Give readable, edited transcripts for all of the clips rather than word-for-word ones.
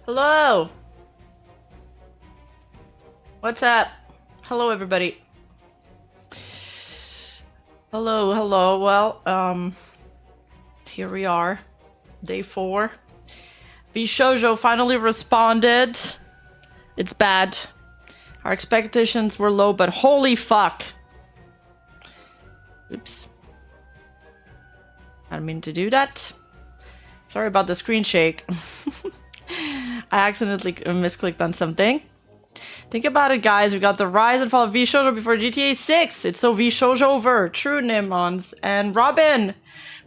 Hello! What's up? Hello, everybody. Hello. Well, here we are. Day 4. Vshojo finally responded. It's bad. Our expectations were low, but holy fuck. Oops. I didn't mean to do that. Sorry about the screen shake. I accidentally misclicked on something. Think about it, guys. We got the rise and fall of Vshojo before GTA 6. It's so Vshojo over. True Nyanners. And Robin,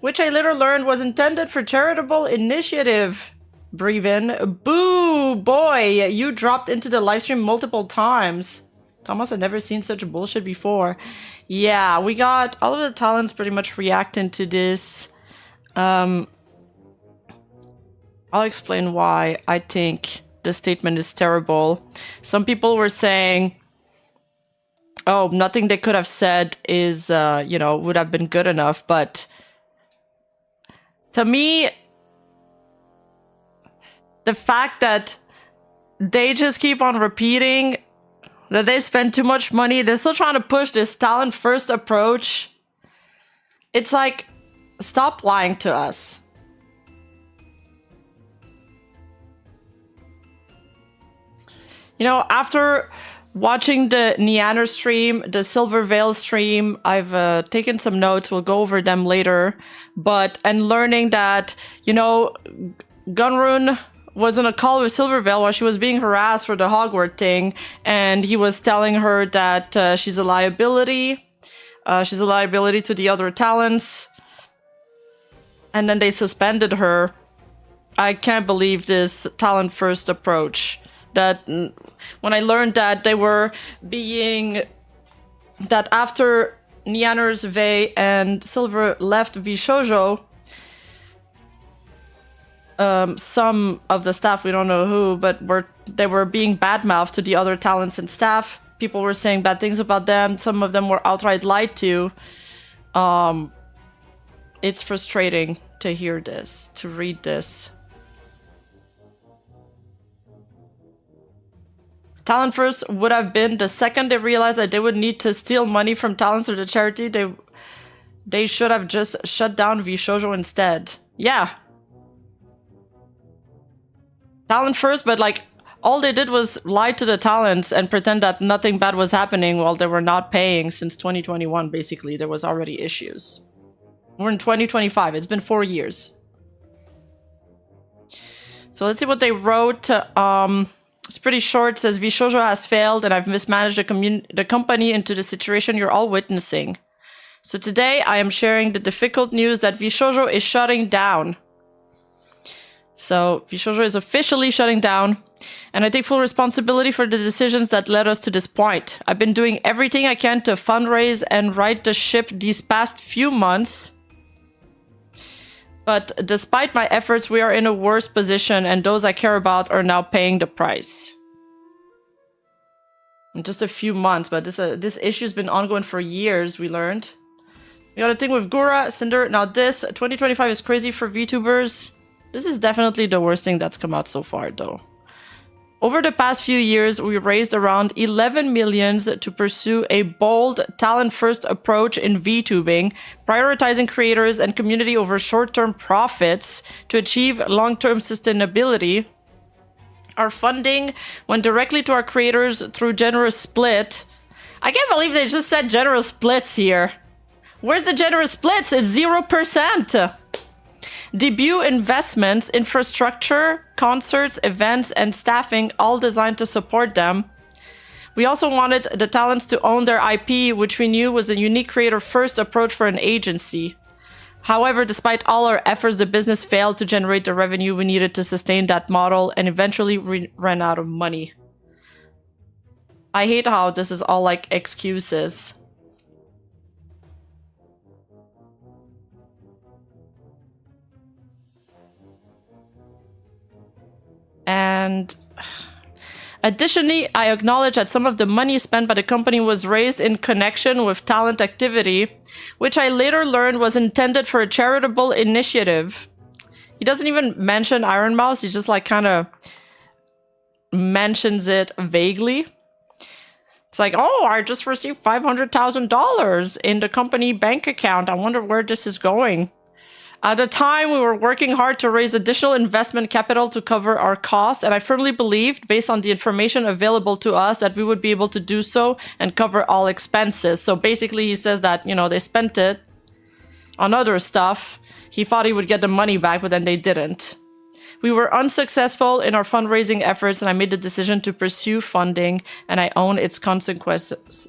which I later learned was intended for charitable initiative. Breven. Boo! Boy, you dropped into the livestream multiple times. Thomas had never seen such bullshit before. Yeah, we got all of the talents pretty much reacting to this. I'll explain why I think this statement is terrible. Some people were saying, oh, nothing they could have said is, you know, would have been good enough. But to me, the fact that they just keep on repeating that they spend too much money, they're still trying to push this talent first approach. It's like, stop lying to us. You know, after watching the Nyanners stream, the Silver Veil stream, I've taken some notes. We'll go over them later. And learning that, you know, Gunrun was in a call with Silver Veil while she was being harassed for the Hogwarts thing. And he was telling her that she's a liability. She's a liability to the other talents. And then they suspended her. I can't believe this talent first approach. That when I learned that they were being, that after Nyanners, Vey, and Silver left Vshojo, some of the staff, we don't know who, but they were being badmouthed to the other talents and staff. People were saying bad things about them. Some of them were outright lied to. It's frustrating to hear this, to read this. Talent first would have been the second they realized that they would need to steal money from talents or the charity, they should have just shut down Vshojo instead. Yeah. Talent first, but like, all they did was lie to the talents and pretend that nothing bad was happening while they were not paying since 2021, basically. There was already issues. We're in 2025. It's been 4 years. So let's see what they wrote. It's pretty short. It says, Vshojo has failed and I've mismanaged the company into the situation you're all witnessing. So today I am sharing the difficult news that Vshojo is shutting down. So Vshojo is officially shutting down, and I take full responsibility for the decisions that led us to this point. I've been doing everything I can to fundraise and right the ship these past few months. But despite my efforts, we are in a worse position, and those I care about are now paying the price. In just a few months, but this issue's been ongoing for years, we learned. We got a thing with Gura, Cinder. Now this, 2025 is crazy for VTubers. This is definitely the worst thing that's come out so far, though. Over the past few years, we raised around 11 million to pursue a bold, talent-first approach in VTubing, prioritizing creators and community over short-term profits to achieve long-term sustainability. Our funding went directly to our creators through generous split. I can't believe they just said generous splits here. Where's the generous splits? It's 0%. Debut investments, infrastructure, concerts, events, and staffing, all designed to support them. We also wanted the talents to own their IP, which we knew was a unique creator-first approach for an agency. However, despite all our efforts, the business failed to generate the revenue we needed to sustain that model and eventually ran out of money. I hate how this is all like excuses. And additionally, I acknowledge that some of the money spent by the company was raised in connection with talent activity, which I later learned was intended for a charitable initiative. He doesn't even mention Iron Mouse. He just like kind of mentions it vaguely. It's like, oh, I just received $500,000 in the company bank account. I wonder where this is going. At the time, we were working hard to raise additional investment capital to cover our costs, and I firmly believed, based on the information available to us, that we would be able to do so and cover all expenses. So basically, he says that, you know, they spent it on other stuff. He thought he would get the money back, but then they didn't. We were unsuccessful in our fundraising efforts, and I made the decision to pursue funding, and I own its consequences.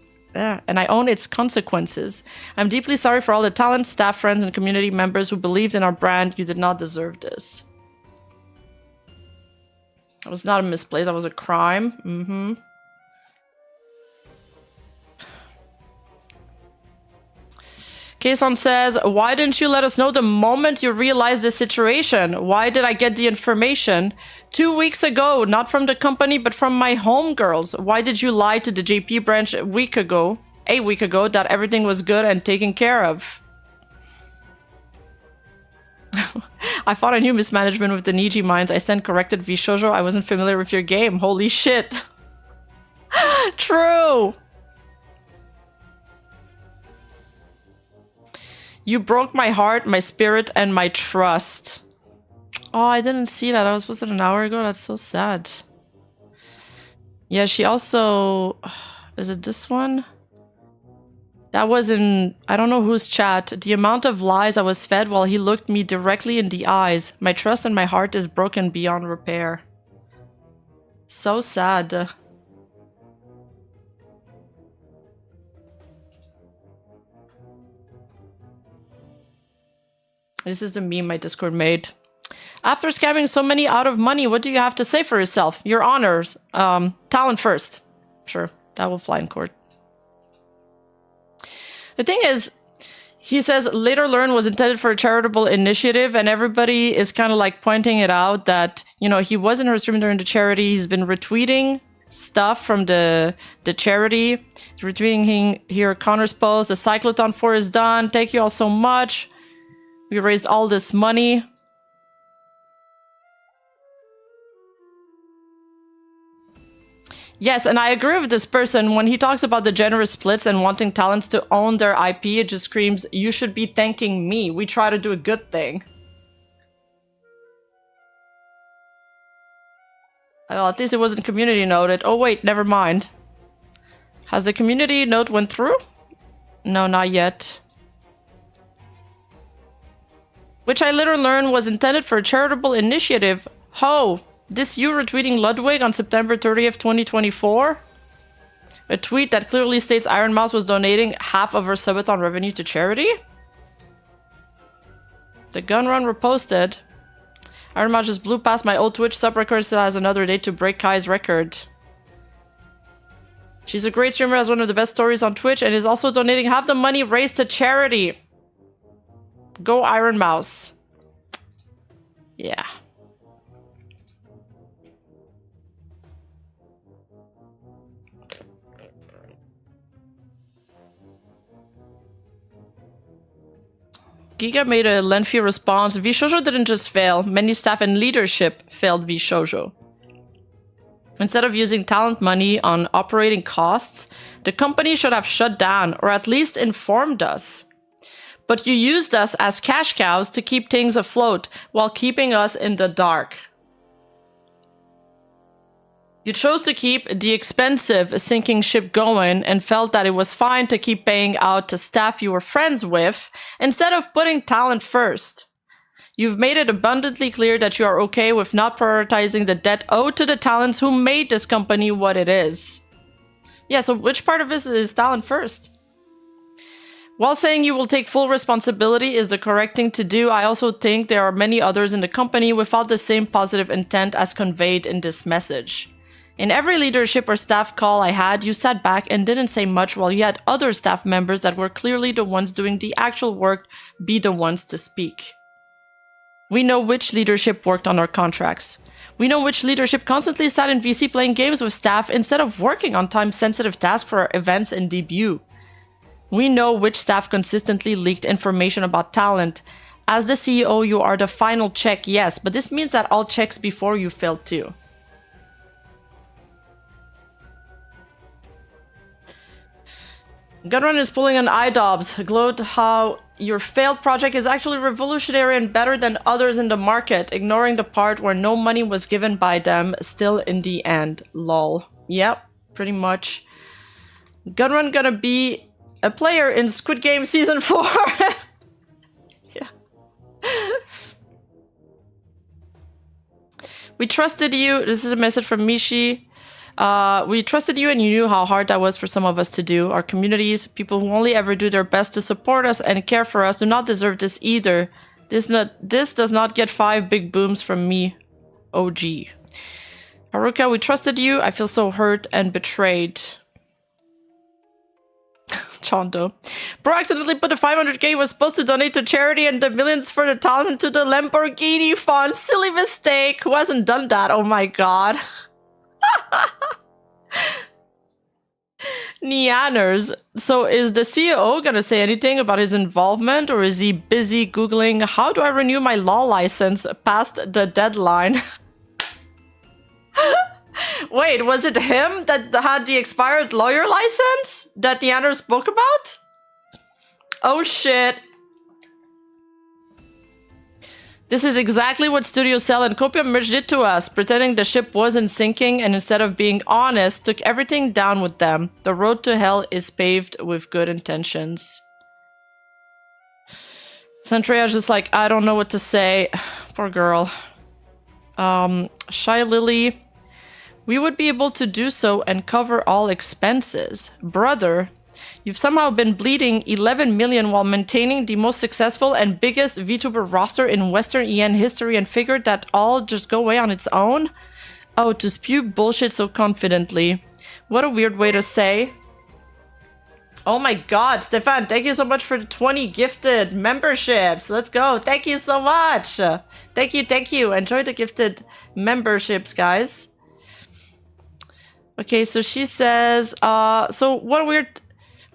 I'm deeply sorry for all the talent, staff, friends, and community members who believed in our brand. You did not deserve this. That was not a misplaced, that was a crime. Kason says, why didn't you let us know the moment you realized the situation? Why did I get the information 2 weeks ago? Not from the company, but from my homegirls. Why did you lie to the JP branch a week ago, that everything was good and taken care of? I thought I knew mismanagement with the Niji Minds. I sent corrected Vshojo. I wasn't familiar with your game. Holy shit. True. You broke my heart, my spirit, and my trust. Oh, I didn't see that. I was posted an hour ago. That's so sad. Yeah, she also... Is it this one? That was in... I don't know whose chat. The amount of lies I was fed while he looked me directly in the eyes. My trust and my heart is broken beyond repair. So sad. This is the meme my Discord made. After scamming so many out of money, what do you have to say for yourself? Your honors. Talent first. Sure, that will fly in court. The thing is, he says later learn was intended for a charitable initiative, and everybody is kind of like pointing it out that, you know, he was in her stream during the charity. He's been retweeting stuff from the charity. He's retweeting here Connor's post. The Cyclothon 4 is done. Thank you all so much. We raised all this money. Yes, and I agree with this person. When he talks about the generous splits and wanting talents to own their IP, it just screams, you should be thanking me. We try to do a good thing. Well, at least it wasn't community noted. Oh wait, never mind. Has the community note went through? No, not yet. Which I later learned was intended for a charitable initiative. Ho! This you retweeting Ludwig on September 30th, 2024? A tweet that clearly states Iron Mouse was donating half of her subathon revenue to charity? The gun run reposted. Iron Mouse just blew past my old Twitch sub record, still has another day to break Kai's record. She's a great streamer, has one of the best stories on Twitch, and is also donating half the money raised to charity. Go Iron Mouse. Yeah. Giga made a lengthy response. Vshojo didn't just fail. Many staff and leadership failed Vshojo. Instead of using talent money on operating costs, the company should have shut down or at least informed us. But you used us as cash cows to keep things afloat while keeping us in the dark. You chose to keep the expensive sinking ship going and felt that it was fine to keep paying out to staff you were friends with instead of putting talent first. You've made it abundantly clear that you are okay with not prioritizing the debt owed to the talents who made this company what it is. Yeah, so which part of this is talent first? While saying you will take full responsibility is the correct thing to do, I also think there are many others in the company without the same positive intent as conveyed in this message. In every leadership or staff call I had, you sat back and didn't say much while you had other staff members that were clearly the ones doing the actual work be the ones to speak. We know which leadership worked on our contracts. We know which leadership constantly sat in VC playing games with staff instead of working on time-sensitive tasks for our events and debut. We know which staff consistently leaked information about talent. As the CEO, you are the final check, yes, but this means that all checks before you failed too. Gunrun is pulling an iDobs. Gloat how your failed project is actually revolutionary and better than others in the market, ignoring the part where no money was given by them still in the end. Lol. Yep, pretty much. Gunrun gonna be a player in Squid Game Season 4. Yeah. We trusted you. This is a message from Mishi. We trusted you and you knew how hard that was for some of us to do. Our communities, people who only ever do their best to support us and care for us, do not deserve this either. This does not get 5 big booms from me. OG. Haruka, we trusted you. I feel so hurt and betrayed. Chondo. Bro accidentally put the 500k he was supposed to donate to charity and the millions for the talent into the Lamborghini fund. Silly mistake. Who hasn't done that? Oh my god. Nyanners. So is the CEO gonna say anything about his involvement, or is he busy googling how do I renew my law license past the deadline? Wait, was it him that had the expired lawyer license that Nyanners spoke about? Oh shit. This is exactly what Studio Cell and Copium Merge did to us, pretending the ship wasn't sinking and instead of being honest, took everything down with them. The road to hell is paved with good intentions. Zentreya's just like, I don't know what to say. Poor girl. Shy Lily. We would be able to do so and cover all expenses. Brother, you've somehow been bleeding 11 million while maintaining the most successful and biggest VTuber roster in Western EN history and figured that all just go away on its own? Oh, to spew bullshit so confidently. What a weird way to say. Oh my god, Stefan, thank you so much for the 20 gifted memberships. Let's go. Thank you so much. Thank you, thank you. Enjoy the gifted memberships, guys. Okay, so she says, so what a weird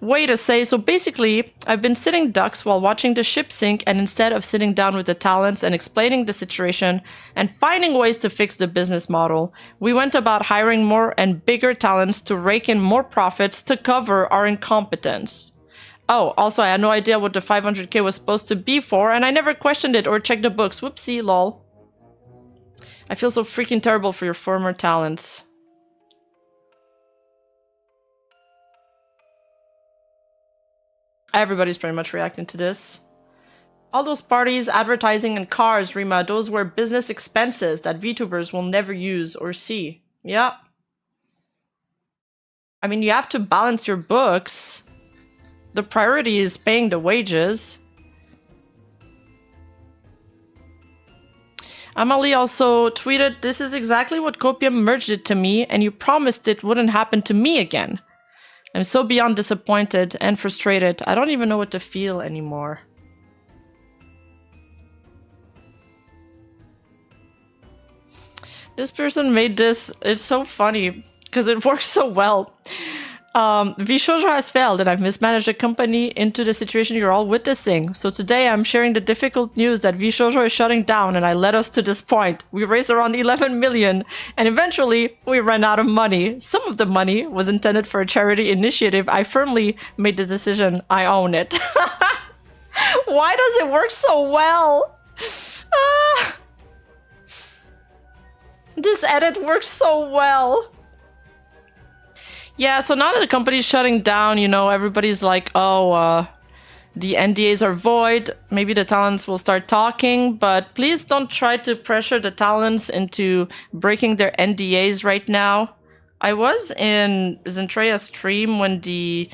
way to say. So basically, I've been sitting ducks while watching the ship sink, and instead of sitting down with the talents and explaining the situation and finding ways to fix the business model, we went about hiring more and bigger talents to rake in more profits to cover our incompetence. Oh, also, I had no idea what the 500k was supposed to be for, and I never questioned it or checked the books. Whoopsie, lol. I feel so freaking terrible for your former talents. Everybody's pretty much reacting to this. All those parties, advertising, and cars, Rima, those were business expenses that VTubers will never use or see. Yeah. I mean, you have to balance your books. The priority is paying the wages. Amalie also tweeted, this is exactly what Copium Merge did to me, and you promised it wouldn't happen to me again. I'm so beyond disappointed and frustrated. I don't even know what to feel anymore. This person made this. It's so funny because it works so well. Vshojo has failed and I've mismanaged the company into the situation you're all witnessing. So today I'm sharing the difficult news that Vshojo is shutting down and I led us to this point. We raised around 11 million and eventually we ran out of money. Some of the money was intended for a charity initiative. I firmly made the decision. I own it. Why does it work so well? This edit works so well. Yeah, so now that the company's shutting down, you know, everybody's like, oh, the NDAs are void. Maybe the talents will start talking, but please don't try to pressure the talents into breaking their NDAs right now. I was in Zentreya's stream when the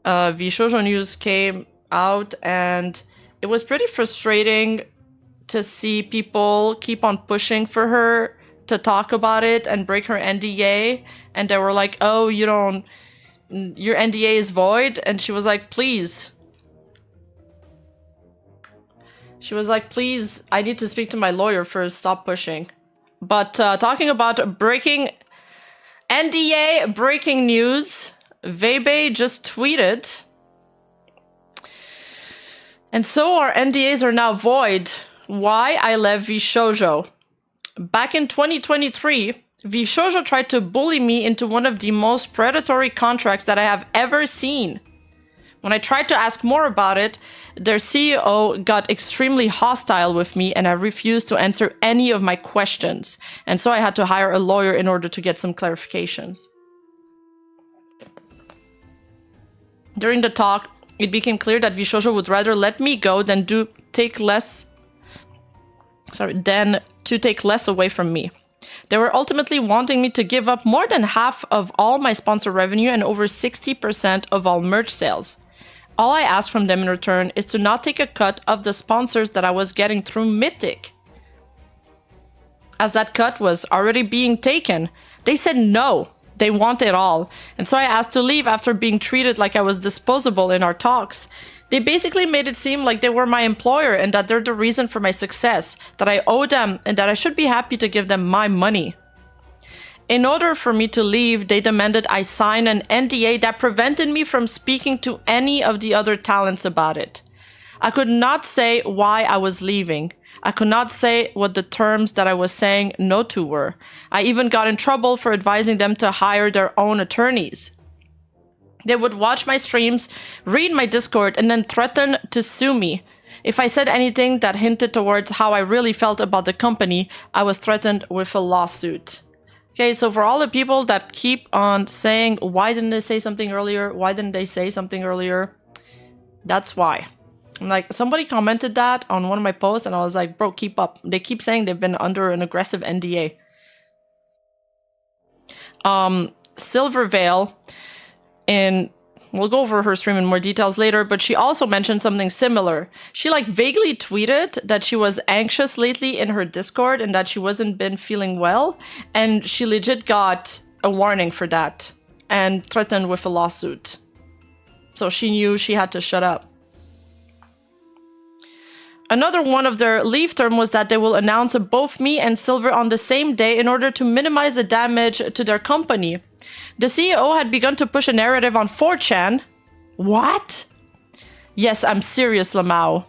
Vshojo news came out, and it was pretty frustrating to see people keep on pushing for her to talk about it and break her NDA, and they were like, oh, your NDA is void, and she was like, please. She was like, please, I need to speak to my lawyer first, stop pushing. But talking about breaking NDA, breaking news, Vebe just tweeted, and so our NDAs are now void. Why I left Vshojo. Back in 2023, Vshojo tried to bully me into one of the most predatory contracts that I have ever seen. When I tried to ask more about it, their CEO got extremely hostile with me and I refused to answer any of my questions. And so I had to hire a lawyer in order to get some clarifications. During the talk, it became clear that Vshojo would rather let me go than to take less away from me. They were ultimately wanting me to give up more than half of all my sponsor revenue and over 60% of all merch sales. All I asked from them in return is to not take a cut of the sponsors that I was getting through Mythic. As that cut was already being taken, they said no, they want it all. And so I asked to leave after being treated like I was disposable in our talks. They basically made it seem like they were my employer and that they're the reason for my success, that I owe them and that I should be happy to give them my money. In order for me to leave, they demanded I sign an NDA that prevented me from speaking to any of the other talents about it. I could not say why I was leaving. I could not say what the terms that I was saying no to were. I even got in trouble for advising them to hire their own attorneys. They would watch my streams, read my Discord, and then threaten to sue me. If I said anything that hinted towards how I really felt about the company, I was threatened with a lawsuit. Okay, so for all the people that keep on saying, why didn't they say something earlier? Why didn't they say something earlier? That's why. I'm like, somebody commented that on one of my posts, and I was like, bro, keep up. They keep saying they've been under an aggressive NDA. Silvervale, and we'll go over her stream in more details later, but she also mentioned something similar. She like vaguely tweeted that she was anxious lately in her Discord and that she wasn't been feeling well. And she legit got a warning for that and threatened with a lawsuit. So she knew she had to shut up. Another one of their leave term was that they will announce both me and Silver on the same day in order to minimize the damage to their company. The CEO had begun to push a narrative on 4chan. What? Yes, I'm serious, Lamau.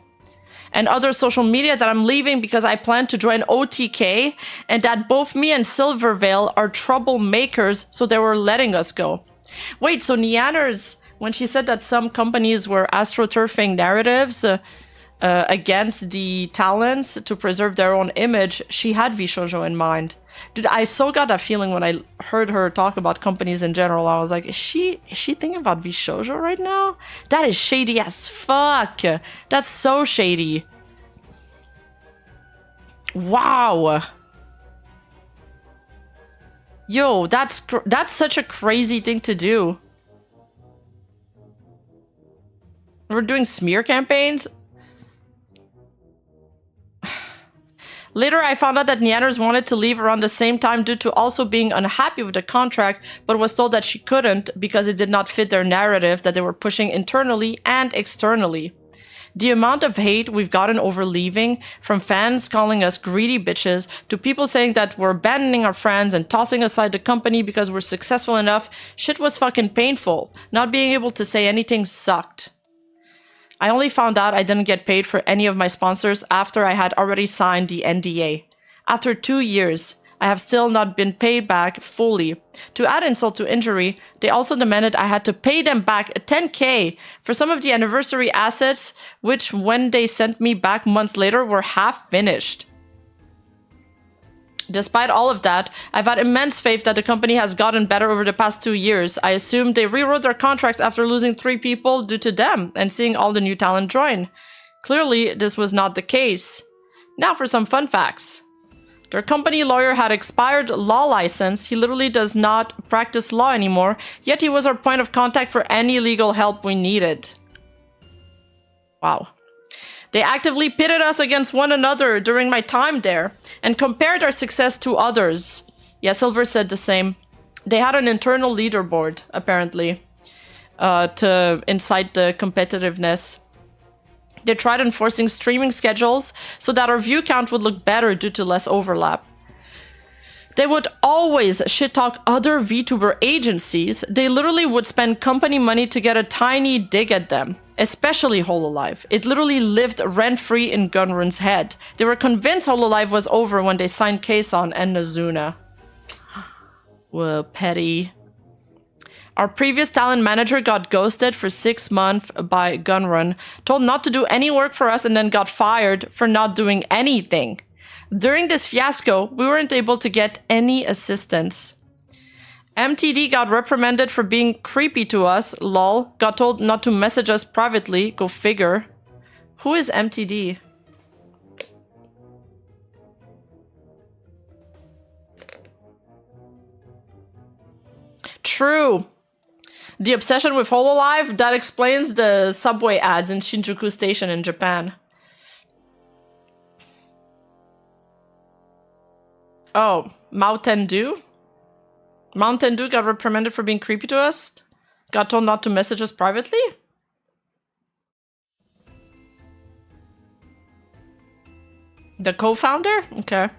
And other social media that I'm leaving because I plan to join OTK and that both me and Silvervale are troublemakers, so they were letting us go. Wait, so Nyanners, when she said that some companies were astroturfing narratives against the talents to preserve their own image, she had Vshojo in mind. Dude, I so got that feeling when I heard her talk about companies in general. I was like, is she thinking about Vshojo right now? That is shady as fuck. That's so shady. Wow. Yo, that's such a crazy thing to do. We're doing smear campaigns? Later, I found out that Nyanners wanted to leave around the same time due to also being unhappy with the contract, but was told that she couldn't because it did not fit their narrative that they were pushing internally and externally. The amount of hate we've gotten over leaving, from fans calling us greedy bitches, to people saying that we're abandoning our friends and tossing aside the company because we're successful enough, shit was fucking painful. Not being able to say anything sucked. I only found out I didn't get paid for any of my sponsors after I had already signed the NDA. After 2 years, I have still not been paid back fully. To add insult to injury, they also demanded I had to pay them back $10K for some of the anniversary assets, which when they sent me back months later were half finished. Despite all of that, I've had immense faith that the company has gotten better over the past 2 years. I assume they rewrote their contracts after losing 3 people due to them and seeing all the new talent join. Clearly, this was not the case. Now for some fun facts. Their company lawyer had expired law license. He literally does not practice law anymore, yet he was our point of contact for any legal help we needed. Wow. They actively pitted us against one another during my time there and compared our success to others. Yeah, Silver said the same. They had an internal leaderboard, apparently, to incite the competitiveness. They tried enforcing streaming schedules so that our view count would look better due to less overlap. They would always shit-talk other VTuber agencies. They literally would spend company money to get a tiny dig at them, especially Hololive. It literally lived rent-free in Gunrun's head. They were convinced Hololive was over when they signed Kason and Nazuna. Whoa, petty. Our previous talent manager got ghosted for 6 months by Gunrun, told not to do any work for us, and then got fired for not doing anything. During this fiasco, we weren't able to get any assistance. MTD got reprimanded for being creepy to us, lol. Got told not to message us privately, go figure. Who is MTD? True. The obsession with Hololive, that explains the subway ads in Shinjuku Station in Japan. Oh, Mountain Dew? Mountain Dew got reprimanded for being creepy to us? Got told not to message us privately? The co-founder? Okay.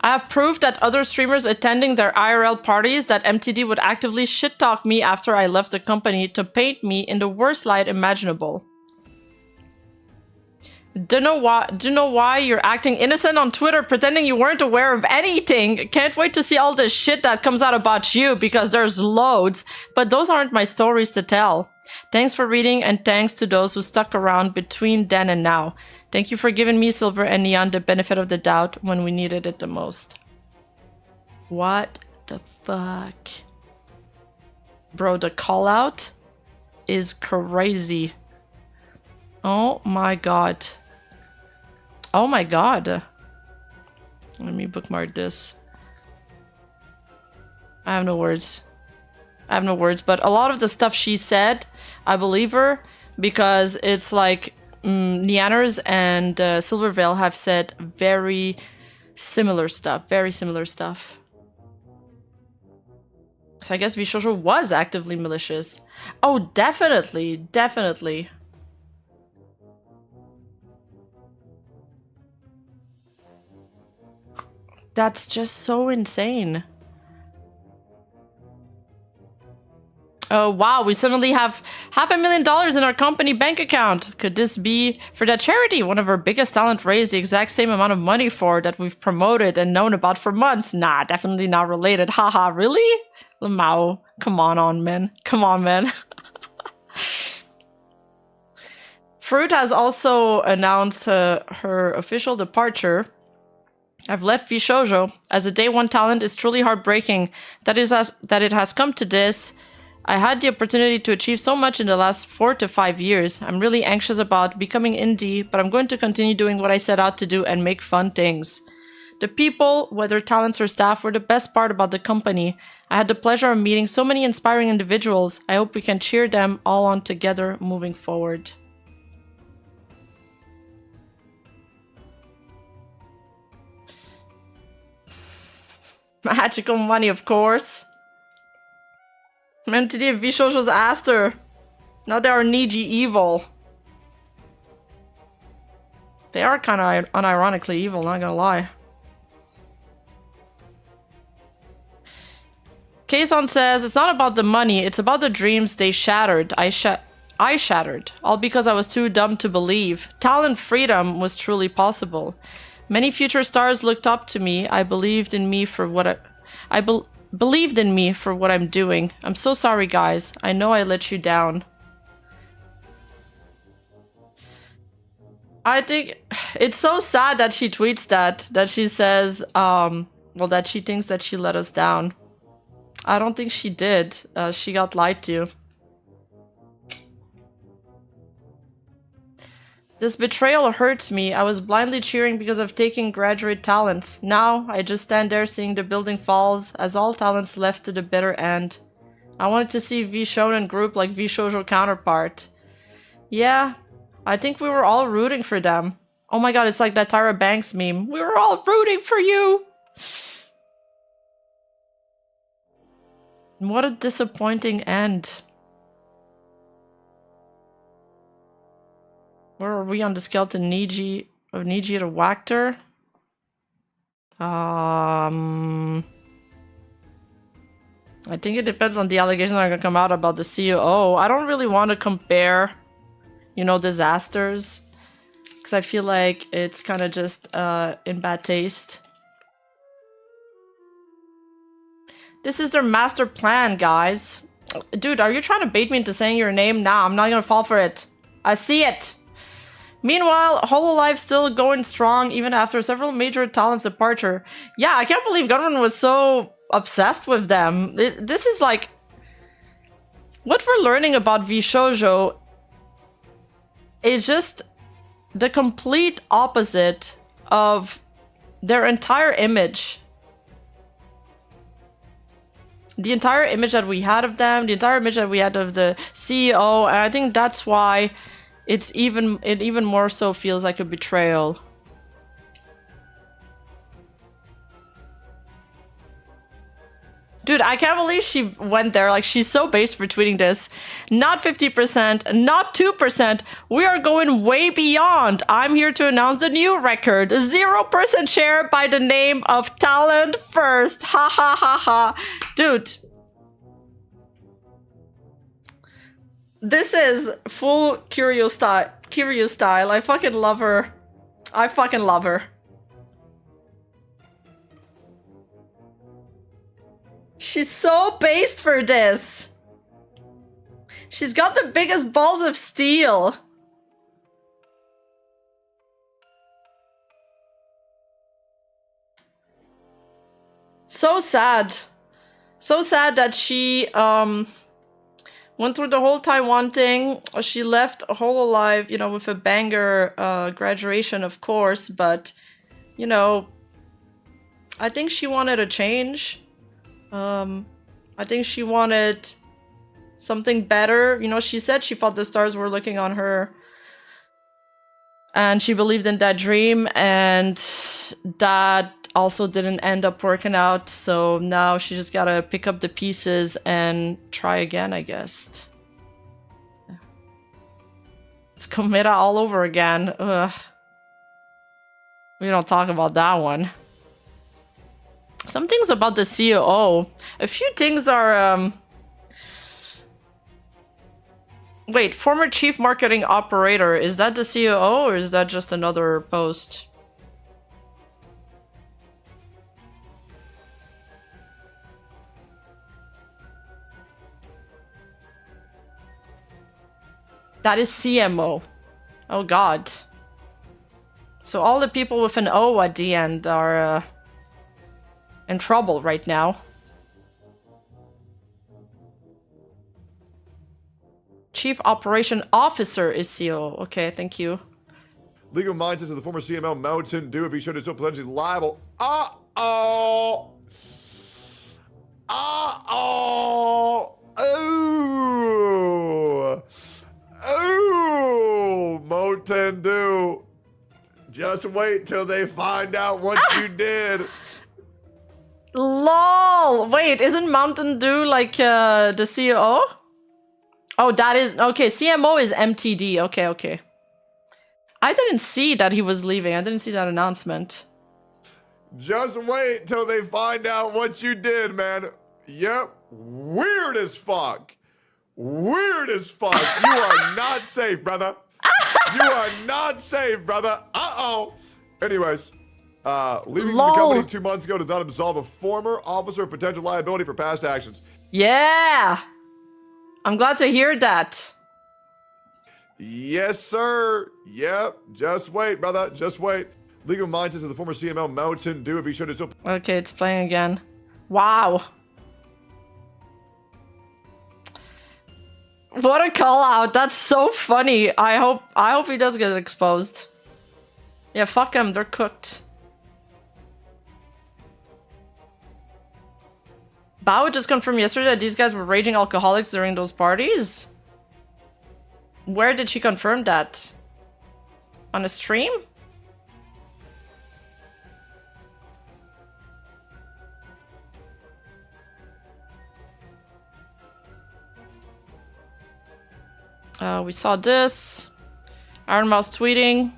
I have proof that other streamers attending their IRL parties that MTD would actively shit-talk me after I left the company to paint me in the worst light imaginable. Don't know why you're acting innocent on Twitter, pretending you weren't aware of anything. Can't wait to see all this shit that comes out about you, because there's loads. But those aren't my stories to tell. Thanks for reading, and thanks to those who stuck around between then and now. Thank you for giving me, Silver, and Neon the benefit of the doubt when we needed it the most. What the fuck? Bro, the call out is crazy. Oh my god. Oh my god. Let me bookmark this. I have no words. I have no words, but a lot of the stuff she said, I believe her, because it's like Nyanners and Silverveil have said very similar stuff. Very similar stuff. So I guess Vshojo was actively malicious. Oh, definitely. Definitely. That's just so insane. Oh, wow. We suddenly have $500,000 in our company bank account. Could this be for that charity one of our biggest talent raised the exact same amount of money for that we've promoted and known about for months? Nah, definitely not related. Haha, really? Lamau, come on, man. Come on, man. Fruit has also announced her official departure. I've left Vshojo. As a day one talent, is truly heartbreaking that it has come to this. I had the opportunity to achieve so much in the last 4 to 5 years. I'm really anxious about becoming indie, but I'm going to continue doing what I set out to do and make fun things. The people, whether talents or staff, were the best part about the company. I had the pleasure of meeting so many inspiring individuals. I hope we can cheer them all on together moving forward. Magical money, of course. MTD and Vshojo's asked her. Now they are Niji evil. They are kind of unironically evil, not gonna lie. Kazon says, it's not about the money, it's about the dreams they shattered. I shattered, all because I was too dumb to believe. Talent freedom was truly possible. Many future stars looked up to me. I believed in me for what believed in me for what I'm doing. I'm so sorry, guys. I know I let you down. I think it's so sad that she tweets that she says, well, that she thinks that she let us down. I don't think she did. She got lied to. This betrayal hurts me. I was blindly cheering because of taking graduate talents. Now, I just stand there seeing the building falls as all talents left to the bitter end. I wanted to see V-Shonen group like Vshojo counterpart. Yeah, I think we were all rooting for them. Oh my god, it's like that Tyra Banks meme. We were all rooting for you! What a disappointing end. Where are we on the skeleton? Niji to Wactor? I think it depends on the allegations that are gonna come out about the COO. I don't really want to compare, you know, disasters. Because I feel like it's kind of just in bad taste. This is their master plan, guys. Dude, are you trying to bait me into saying your name? Nah, I'm not gonna fall for it. I see it. Meanwhile, Hololive still going strong even after several major talents' departure. Yeah, I can't believe Gunrun was so obsessed with them. This is like... What we're learning about Vshojo is just the complete opposite of their entire image. The entire image that we had of them, the entire image that we had of the CEO, and I think that's why it even more so feels like a betrayal. Dude, I can't believe she went there. Like, she's so base for tweeting this. Not 50%, not 2%. We are going way beyond. I'm here to announce the new record. 0% share by the name of Talent First. Ha ha ha ha. Dude. This is full Curio style. I fucking love her. I fucking love her. She's so based for this. She's got the biggest balls of steel. So sad. So sad that she went through the whole Taiwan thing. She left Hololive, you know, with a banger graduation, of course, but, you know, I think she wanted a change. I think she wanted something better. You know, she said she thought the stars were looking on her. And she believed in that dream, and that also didn't end up working out. So now she just gotta pick up the pieces and try again, I guess. It's Cometa all over again. Ugh. We don't talk about that one. Some things about the COO. A few things are, Wait, former chief marketing operator. Is that the COO or is that just another post? That is CMO. Oh god. So all the people with an O at the end are, in trouble right now. Chief Operation Officer is COO. Okay, thank you. Legal mind says that the former CMO Mountain Dew, if he showed himself potentially liable. Uh-oh! Uh-oh! Ooh! Ooh! Mountain Dew. Just wait till they find out what you did. LOL! Wait, isn't Mountain Dew like the COO? Oh, that is... Okay, CMO is MTD. Okay, okay. I didn't see that he was leaving. I didn't see that announcement. Just wait till they find out what you did, man. Yep. Weird as fuck. Weird as fuck. You are not safe, brother. You are not safe, brother. Uh-oh. Anyways, leaving the company 2 months ago does not absolve a former officer of potential liability for past actions. Yeah. I'm glad to hear that. Yes, sir. Yep. Just wait, brother. Just wait. Legal mind says that the former CMO Mountain Dew, if he showed himself. Okay, it's playing again. Wow. What a call out. That's so funny. I hope he does get exposed. Yeah, fuck them. They're cooked. Bao just confirmed yesterday that these guys were raging alcoholics during those parties. Where did she confirm that? On a stream? We saw this. Iron Mouse tweeting.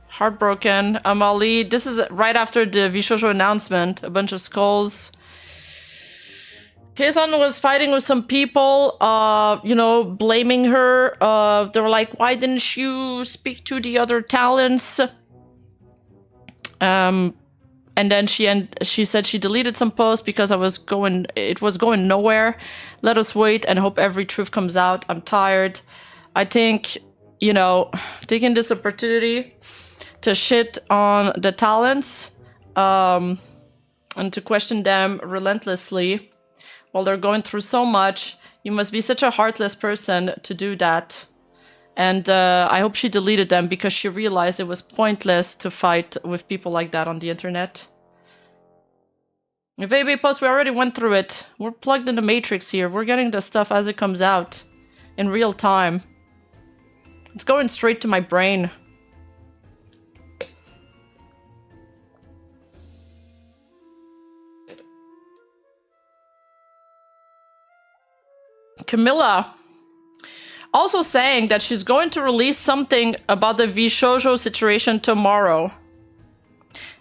Heartbroken. Amali. This is right after the Vshojo announcement. A bunch of skulls. Kaesun was fighting with some people, you know, blaming her. They were like, why didn't you speak to the other talents? And And then she said she deleted some posts because it was going nowhere. Let us wait and hope every truth comes out. I'm tired. I think, you know, taking this opportunity to shit on the talents and to question them relentlessly while they're going through so much. You must be such a heartless person to do that. And I hope she deleted them because she realized it was pointless to fight with people like that on the internet. Baby post, we already went through it. We're plugged in the matrix here. We're getting the stuff as it comes out in real time. It's going straight to my brain. Camilla also saying that she's going to release something about the Vshojo situation tomorrow.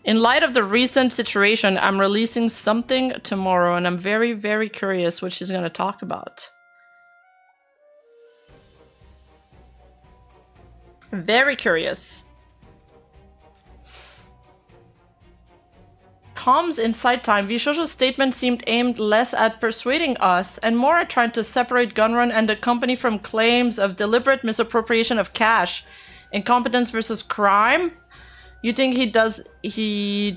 In light of the recent situation, I'm releasing something tomorrow, and I'm very, very curious what she's going to talk about. Very curious. Comms inside time. Vshojo's statement seemed aimed less at persuading us and more at trying to separate Gunrun and the company from claims of deliberate misappropriation of cash. Incompetence versus crime? You think he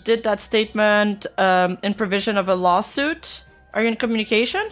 did that statement in provision of a lawsuit? Are you in communication?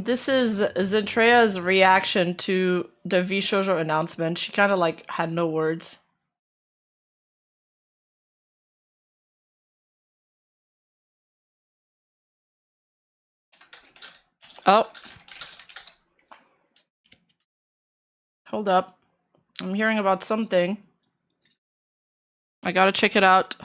This is Zentreya's reaction to the Vshojo announcement. She kind of like had no words. Oh. Hold up. I'm hearing about something. I gotta check it out.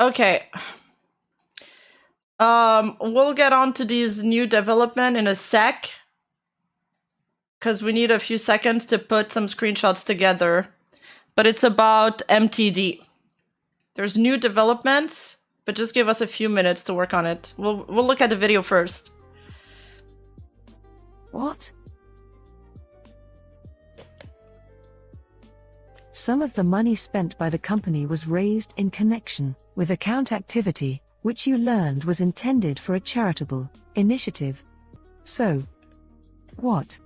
Okay. We'll get on to these new development in a sec. Because we need a few seconds to put some screenshots together. But it's about MTD. There's new developments, but just give us a few minutes to work on it. We'll look at the video first. What? Some of the money spent by the company was raised in connection with account activity, which you learned was intended for a charitable initiative. So, what?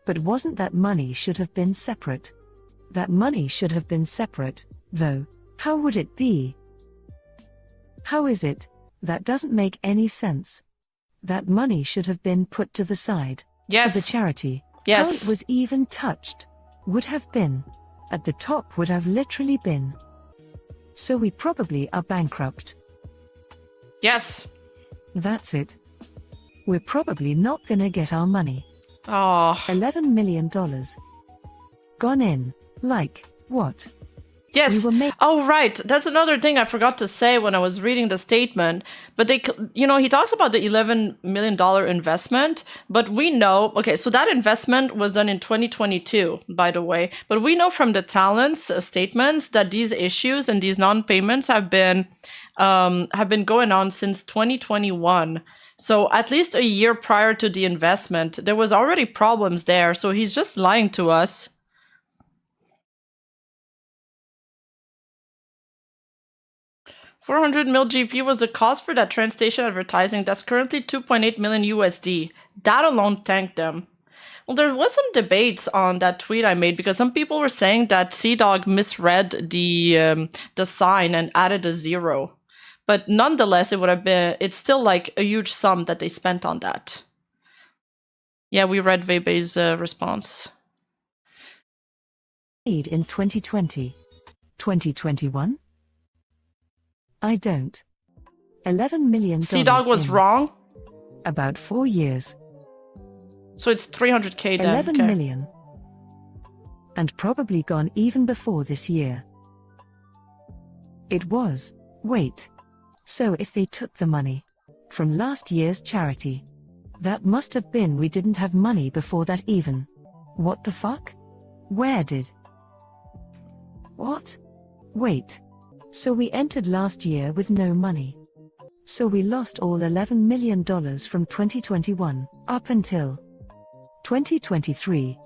But wasn't that money should have been separate? That money should have been separate, though. How would it be? How is it? That doesn't make any sense. That money should have been put to the side. Yes. For the charity. Yes. How it was even touched. Would have been. At the top would have literally been. So we probably are bankrupt. Yes. That's it. We're probably not gonna get our money. Oh. $11 million. Gone in. Like, what? Yes. Oh, right. That's another thing I forgot to say when I was reading the statement. But they, you know, he talks about the $11 million investment, but we know, okay, so that investment was done in 2022, by the way. But we know from the talents statements that these issues and these non-payments have been going on since 2021. So at least a year prior to the investment, there was already problems there. So he's just lying to us. $400 mil GP was the cost for that train station advertising. That's currently 2.8 million USD. That alone tanked them. Well, there was some debates on that tweet I made because some people were saying that Sea-Dog misread the sign and added a 0. But nonetheless, it's still like a huge sum that they spent on that. Yeah, we read Webe's response. In 2020, 2021? I don't. $11 million. Sea-Dog was in wrong? about 4 years. So it's 300k then. 11 okay. million. And probably gone even before this year. It was. Wait. So if they took the money from last year's charity, that must have been we didn't have money before that even. What the fuck? Where did? What? Wait. So we entered last year with no money. So we lost all $11 million from 2021 up until 2023.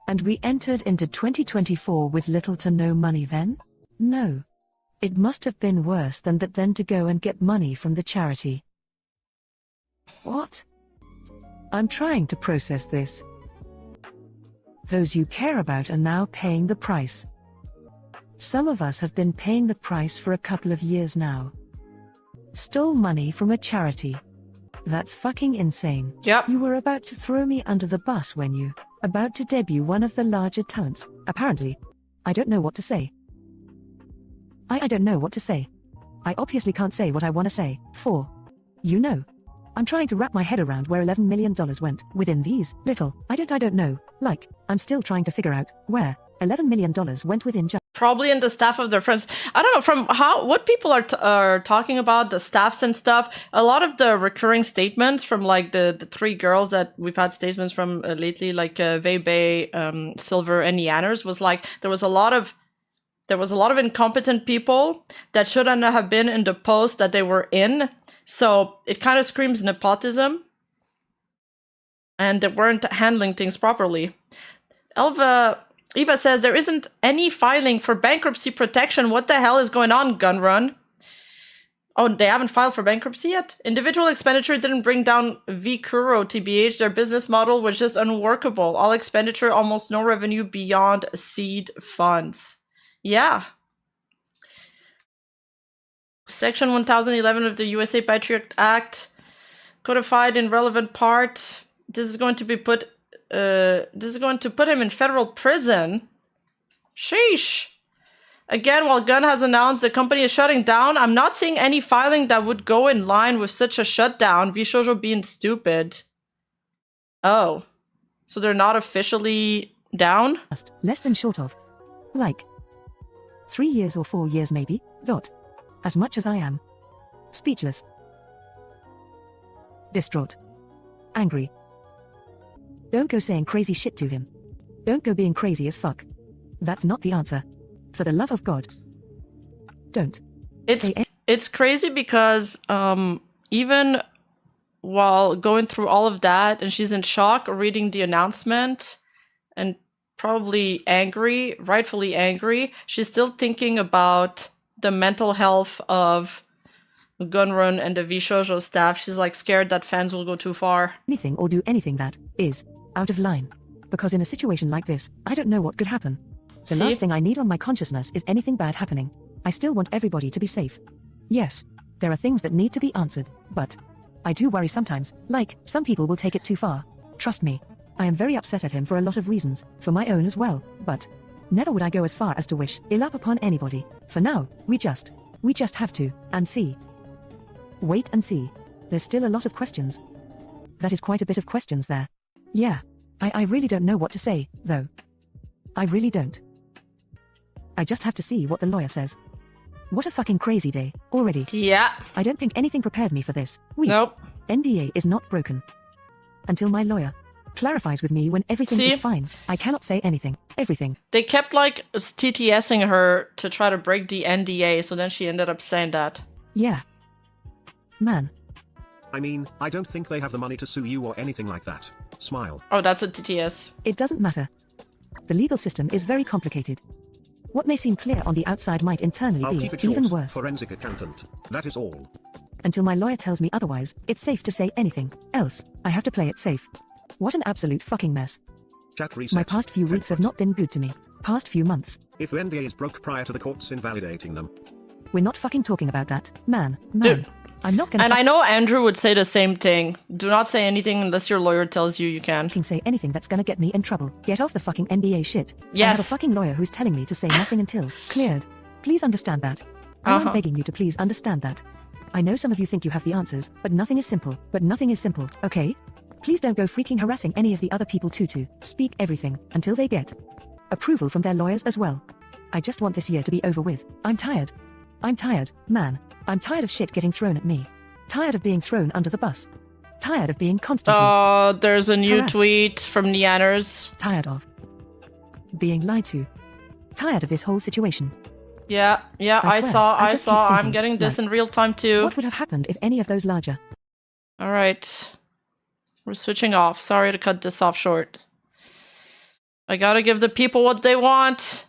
And we entered into 2024 with little to no money then? No. It must have been worse than that then to go and get money from the charity. What? I'm trying to process this. Those you care about are now paying the price. Some of us have been paying the price for a couple of years now. Stole money from a charity. That's fucking insane. Yep. You were about to throw me under the bus when you about to debut one of the larger talents, apparently. I don't know what to say. I don't know what to say. I obviously can't say what I want to say, for, you know. I'm trying to wrap my head around where $11 million went within these little, I don't know, like, I'm still trying to figure out where $11 million went within just. Probably in the staff of their friends. I don't know, from what people are talking about, the staffs and stuff, a lot of the recurring statements from like the three girls that we've had statements from lately, like Vebe, Silver, and Nyanners, was like, there was a lot of incompetent people that shouldn't have been in the post that they were in. So it kind of screams nepotism. And they weren't handling things properly. Eva says, there isn't any filing for bankruptcy protection. What the hell is going on, Gunrun? Oh, they haven't filed for bankruptcy yet? Individual expenditure didn't bring down Vshojo, TBH. Their business model was just unworkable. All expenditure, almost no revenue beyond seed funds. Yeah. Section 1011 of the USA Patriot Act, codified in relevant part. This is going to put him in federal prison. Sheesh. Again, while Gunn has announced the company is shutting down, I'm not seeing any filing that would go in line with such a shutdown, Vshojo being stupid. Oh. So they're not officially down? Less than short of. Like 3 years or 4 years maybe, dot. As much as I am. Speechless. Distraught. Angry. Don't go saying crazy shit to him. Don't go being crazy as fuck. That's not the answer. For the love of God. Don't. It's crazy because even while going through all of that, and she's in shock reading the announcement and probably angry, rightfully angry, she's still thinking about the mental health of Gunrun and the Vshojo staff. She's like scared that fans will go too far. Anything or do anything that is out of line. Because in a situation like this, I don't know what could happen. The last thing I need on my consciousness is anything bad happening. I still want everybody to be safe. Yes, there are things that need to be answered, but I do worry sometimes, like, some people will take it too far. Trust me. I am very upset at him for a lot of reasons, for my own as well, but never would I go as far as to wish ill up upon anybody. For now, we just have to, and see. Wait and see. There's still a lot of questions. That is quite a bit of questions there. Yeah. I really don't know what to say, though. I really don't. I just have to see what the lawyer says. What a fucking crazy day, already. Yeah. I don't think anything prepared me for this week. Nope. NDA is not broken. Until my lawyer clarifies with me when everything is fine. I cannot say anything. Everything. They kept like TTSing her to try to break the NDA, so then she ended up saying that. Yeah. Man. I mean, I don't think they have the money to sue you or anything like that. Smile. Oh, that's a TTS. It doesn't matter. The legal system is very complicated. What may seem clear on the outside might internally I'll be keep it short. even worse. Forensic accountant. That is all. Until my lawyer tells me otherwise, it's safe to say anything. Else, I have to play it safe. What an absolute fucking mess. Chat reset. My past few weeks have not been good to me. Past few months. If the NDA is broke prior to the courts invalidating them. We're not fucking talking about that. Man. Dude. I'm not gonna And I know Andrew would say the same thing. Do not say anything unless your lawyer tells you can. fucking say anything that's gonna get me in trouble. Get off the fucking NBA shit. Yes. I have a fucking lawyer who's telling me to say nothing until cleared. Please understand that. And I'm begging you to please understand that. I know some of you think you have the answers, but nothing is simple. Okay? Please don't go freaking harassing any of the other people to speak everything until they get approval from their lawyers as well. I just want this year to be over with. I'm tired, man. I'm tired of shit getting thrown at me. Tired of being thrown under the bus. Tired of being constantly there's a new harassed. tweet from Nyanners. Tired of being lied to. Tired of this whole situation. Yeah, I swear, saw. I just keep I'm thinking, getting this like, in real time too. What would have happened if any of those larger All right. We're switching off. Sorry to cut this off short. I gotta give the people what they want.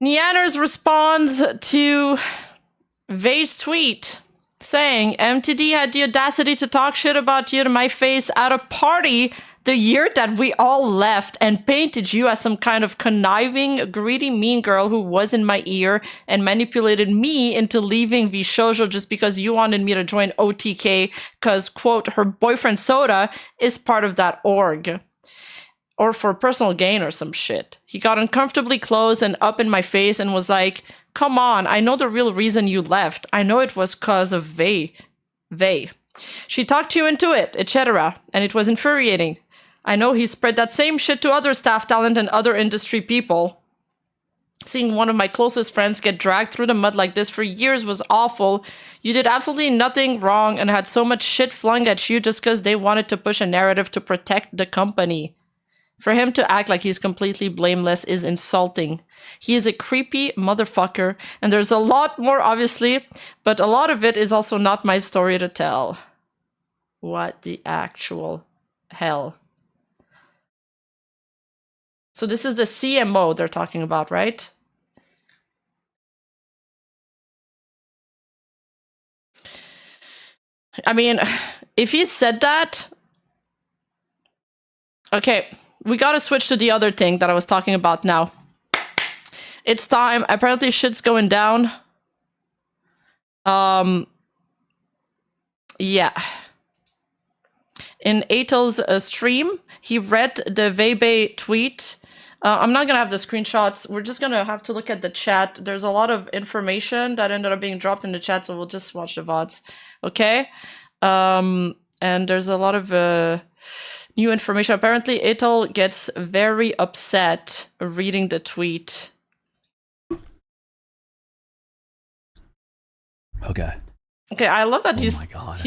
Nyanners responds to Vay's tweet saying, MTD had the audacity to talk shit about you to my face at a party the year that we all left and painted you as some kind of conniving, greedy, mean girl who was in my ear and manipulated me into leaving Vshojo just because you wanted me to join OTK because, quote, her boyfriend Soda is part of that org. Or for personal gain or some shit. He got uncomfortably close and up in my face and was like, come on, I know the real reason you left. I know it was cause of Vay. She talked you into it, etc. And it was infuriating. I know he spread that same shit to other staff talent and other industry people. Seeing one of my closest friends get dragged through the mud like this for years was awful. You did absolutely nothing wrong and had so much shit flung at you just because they wanted to push a narrative to protect the company. For him to act like he's completely blameless is insulting. He is a creepy motherfucker, and there's a lot more, obviously, but a lot of it is also not my story to tell. What the actual hell? So this is the CMO they're talking about, right? I mean, if he said that... Okay, we gotta switch to the other thing that I was talking about now. It's time. Apparently shit's going down. Yeah. In Atel's stream, he read the Vebe tweet. I'm not gonna have the screenshots. We're just gonna have to look at the chat. There's a lot of information that ended up being dropped in the chat, so we'll just watch the VODs. Okay? And there's a lot of new information. Apparently, Atel gets very upset reading the tweet. Okay. Okay, I love that Oh my God.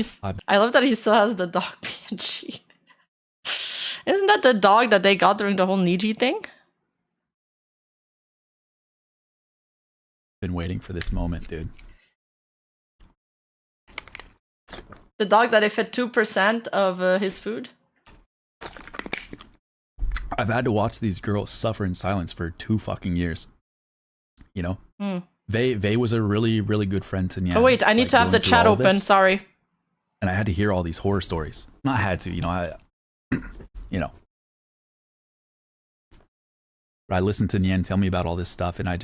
I love that he still has the dog PNG. Isn't that the dog that they got during the whole Niji thing? Been waiting for this moment, dude. The dog that they fed 2% of his food? I've had to watch these girls suffer in silence for 2 fucking years. You know? Vay was a really, really good friend to Nyan. Oh wait, I need to have the chat open, sorry. And I had to hear all these horror stories. Not had to, you know, But I listened to Nyan tell me about all this stuff, and I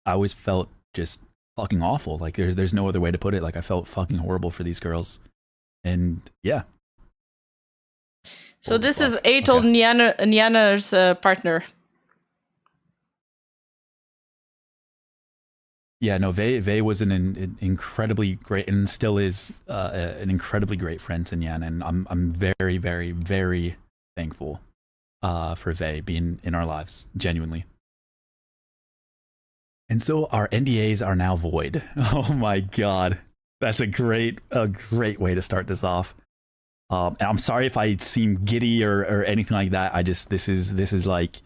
always felt just fucking awful. Like there's no other way to put it. Like I felt fucking horrible for these girls. And yeah. So this is Atel Nyanners' partner. Yeah, no, Vay was an incredibly great, and still is an incredibly great friend to Nyan, and I'm very, very, very thankful for Vay being in our lives, genuinely. And so our NDAs are now void. Oh my God, that's a great way to start this off. And I'm sorry if I seem giddy or anything like that. This is like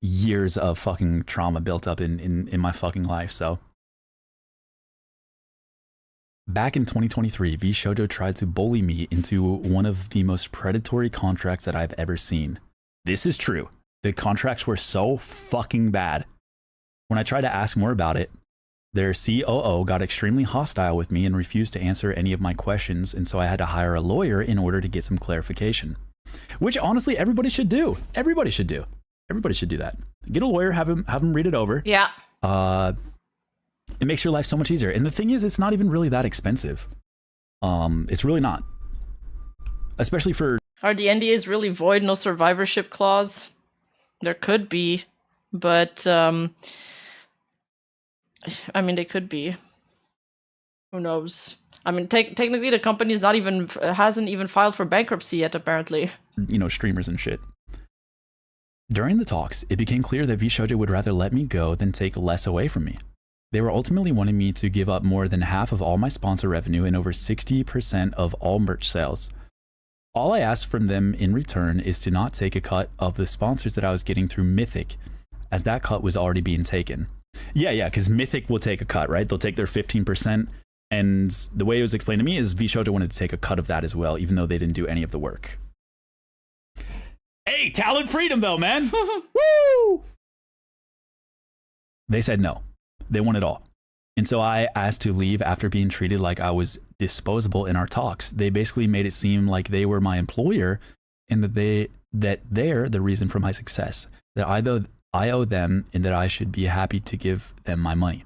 years of fucking trauma built up in my fucking life. So back in 2023, Vshojo tried to bully me into one of the most predatory contracts that I've ever seen. This is true. The contracts were so fucking bad. When I tried to ask more about it, their COO got extremely hostile with me and refused to answer any of my questions, and so I had to hire a lawyer in order to get some clarification. Which honestly, everybody should do. Everybody should do. Everybody should do that. Get a lawyer, have him read it over. Yeah. It makes your life so much easier. And the thing is, it's not even really that expensive. It's really not. Especially for... Are the NDAs really void? No survivorship clause? There could be, but I mean, they could be. Who knows? I mean, technically, the company's not even hasn't even filed for bankruptcy yet. Apparently, you know, streamers and shit. During the talks, it became clear that Vshojo would rather let me go than take less away from me. They were ultimately wanting me to give up more than half of all my sponsor revenue and over 60% of all merch sales. All I asked from them in return is to not take a cut of the sponsors that I was getting through Mythic, as that cut was already being taken. Yeah, because Mythic will take a cut, right? They'll take their 15%, and the way it was explained to me is Vshojo wanted to take a cut of that as well, even though they didn't do any of the work. Hey, talent freedom though, man! Woo! They said no. They want it all. And so I asked to leave after being treated like I was disposable in our talks. They basically made it seem like they were my employer and that they're the reason for my success, that I owe them and that I should be happy to give them my money.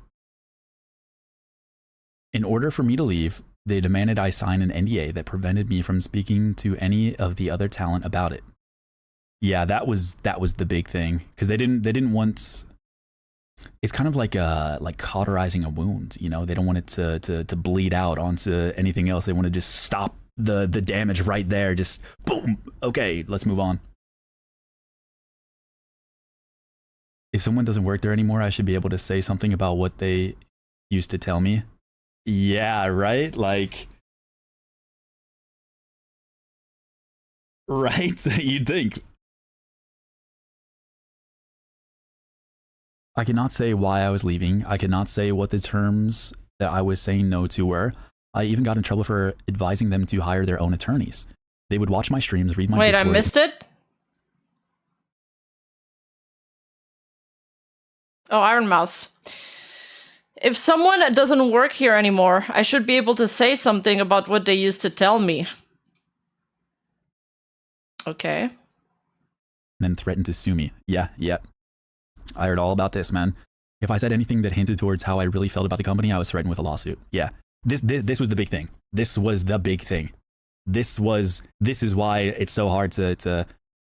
In order for me to leave, they demanded I sign an NDA that prevented me from speaking to any of the other talent about it. Yeah, that was the big thing, because they didn't want. It's kind of like cauterizing a wound, you know. They don't want it to bleed out onto anything else. They want to just stop the damage right there. Just boom. Okay, let's move on. If someone doesn't work there anymore, I should be able to say something about what they used to tell me. Yeah, right? Like, right? You'd think. I cannot say why I was leaving. I cannot say what the terms that I was saying no to were. I even got in trouble for advising them to hire their own attorneys. They would watch my streams, read my wait, Discord. I missed it. Oh, Iron Mouse. If someone doesn't work here anymore, I should be able to say something about what they used to tell me. Okay. And then threatened to sue me. Yeah. I heard all about this, man. If I said anything that hinted towards how I really felt about the company, I was threatened with a lawsuit. Yeah. This was the big thing. This was the big thing. This is why it's so hard to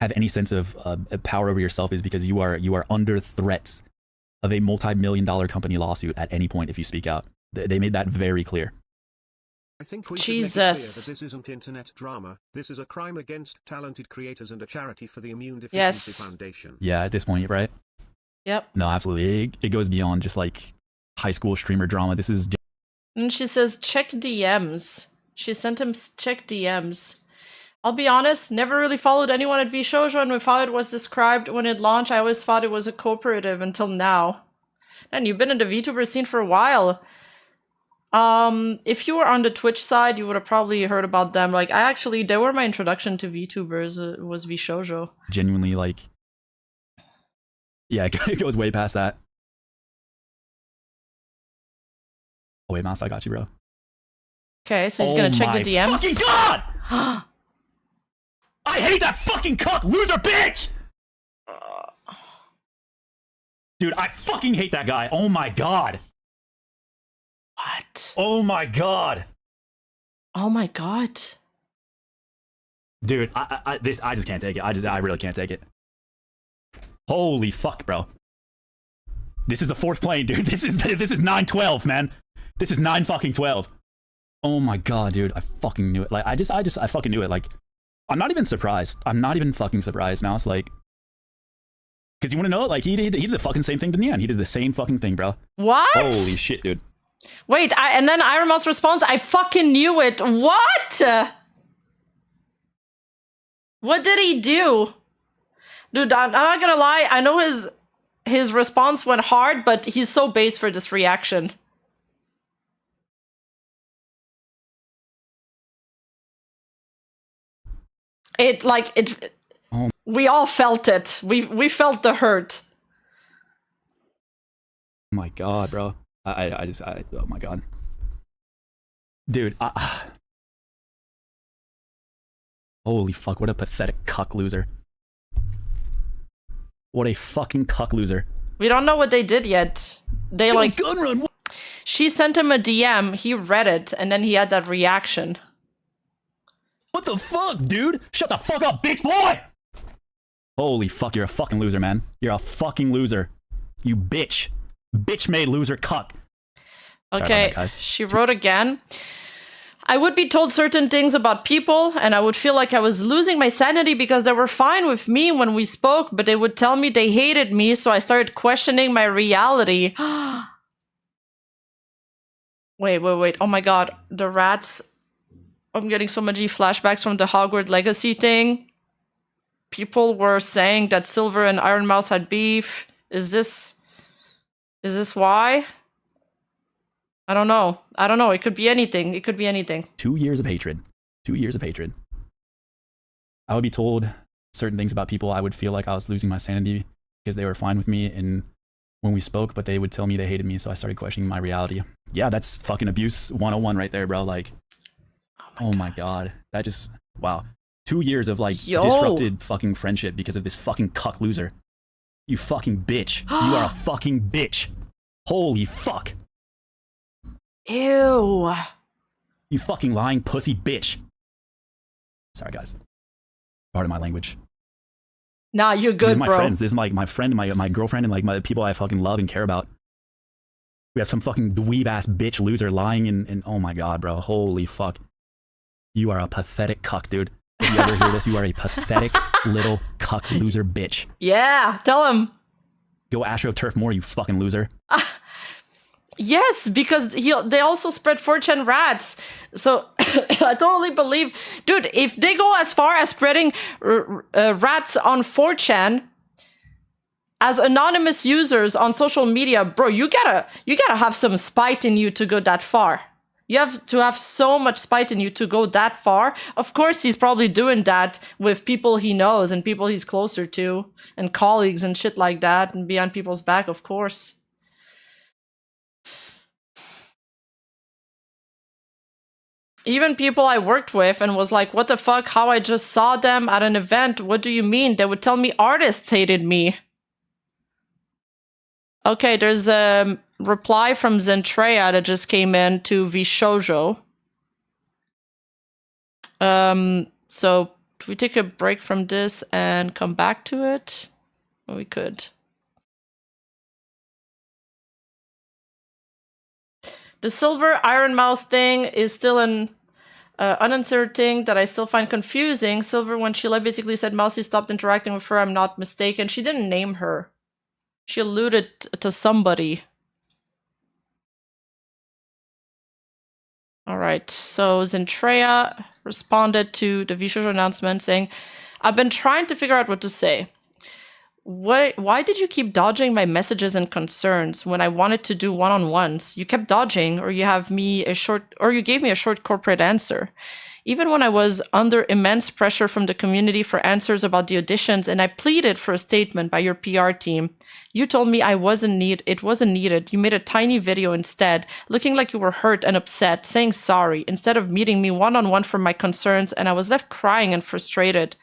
have any sense of power over yourself, is because you are under threat of a multi-million-dollar company lawsuit at any point if you speak out. They made that very clear. I think we Jesus. should make it clear that this isn't internet drama. This is a crime against talented creators and a charity for the Immune Deficiency Foundation. Yeah, at this point, right? Yep. No, absolutely. It goes beyond just like high school streamer drama. This is. And she says, check DMs. She sent him check DMs. I'll be honest, never really followed anyone at Vshojo, and with how it was described when it launched, I always thought it was a cooperative until now. And you've been in the VTuber scene for a while. If you were on the Twitch side, you would have probably heard about them. Like, they were my introduction to VTubers, was Vshojo. Genuinely, like, yeah, it goes way past that. Oh, wait, Mouse, I got you, bro. Okay, so he's gonna check the DMs. Fucking God! I hate that fucking cuck loser bitch! Dude, I fucking hate that guy. Oh my God. What? Oh my God. Oh my God. Dude, I just can't take it. I really can't take it. Holy fuck, bro. This is the fourth plane, dude. This is 9/12, man. This is 9/12. Oh my God, dude. I fucking knew it. Like, I fucking knew it. Like, I'm not even surprised. I'm not even fucking surprised, Mouse. Like, because you want to know it? Like, he did the fucking same thing to Nyan. He did the same fucking thing, bro. What? Holy shit, dude. Wait, and then Iron Mouse responds, I fucking knew it. What? What did he do? Dude, I'm not gonna lie. I know his response went hard, but he's so base for this reaction. Oh. We all felt it. We felt the hurt. Oh my God, bro. Oh my God. Dude, holy fuck, what a pathetic cuck loser. What a fucking cuck loser. We don't know what they did yet. They like gun run. She sent him a DM, he read it, and then he had that reaction. What the fuck, dude? Shut the fuck up, bitch boy! Holy fuck, you're a fucking loser, man. You're a fucking loser. You bitch. Bitch made loser cuck. Sorry Okay, about that, guys. she wrote again. I would be told certain things about people, and I would feel like I was losing my sanity because they were fine with me when we spoke, but they would tell me they hated me, so I started questioning my reality. Wait. Oh my god, the rats. I'm getting so many flashbacks from the Hogwarts Legacy thing. People were saying that Silver and Iron Mouse had beef. Is this why? I don't know. It could be anything. 2 years of hatred. 2 years of hatred. I would be told certain things about people. I would feel like I was losing my sanity because they were fine with me and when we spoke, but they would tell me they hated me, so I started questioning my reality. Yeah, that's fucking abuse 101 right there, bro. Like, oh my god. That just, wow. 2 years of like disrupted fucking friendship because of this fucking cuck loser. You fucking bitch. You are a fucking bitch. Holy fuck. Ew. You fucking lying pussy bitch. Sorry, guys. Pardon my language. Nah, you're good, These are my bro. friends. This is like my friend, my girlfriend, and like my people I fucking love and care about. We have some fucking dweeb-ass bitch loser lying and oh my god, bro. Holy fuck. You are a pathetic cuck, dude. If you ever hear this, you are a pathetic little cuck loser bitch. Yeah, tell him. Go AstroTurf more, you fucking loser. Yes, because they also spread 4chan rats. So I totally believe, dude, if they go as far as spreading rats on 4chan as anonymous users on social media, bro, you gotta have some spite in you to go that far. You have to have so much spite in you to go that far. Of course, he's probably doing that with people he knows and people he's closer to and colleagues and shit like that and behind people's back, of course. Even people I worked with and was like, what the fuck, how I just saw them at an event, what do you mean? They would tell me artists hated me. Okay, there's a reply from Zentreya that just came in to Vshojo. So if we take a break from this and come back to it, we could. The Silver Iron Mouse thing is still an unanswered thing that I still find confusing. Silver, when she basically said Mousy stopped interacting with her, I'm not mistaken. She didn't name her. She alluded to somebody. All right, so Zentreya responded to the Vshojo announcement saying, I've been trying to figure out what to say. Why did you keep dodging my messages and concerns when I wanted to do one-on-ones? You kept dodging, or you gave me a short corporate answer. Even when I was under immense pressure from the community for answers about the auditions and I pleaded for a statement by your PR team, you told me it wasn't needed. You made a tiny video instead, looking like you were hurt and upset, saying sorry, instead of meeting me one-on-one for my concerns, and I was left crying and frustrated.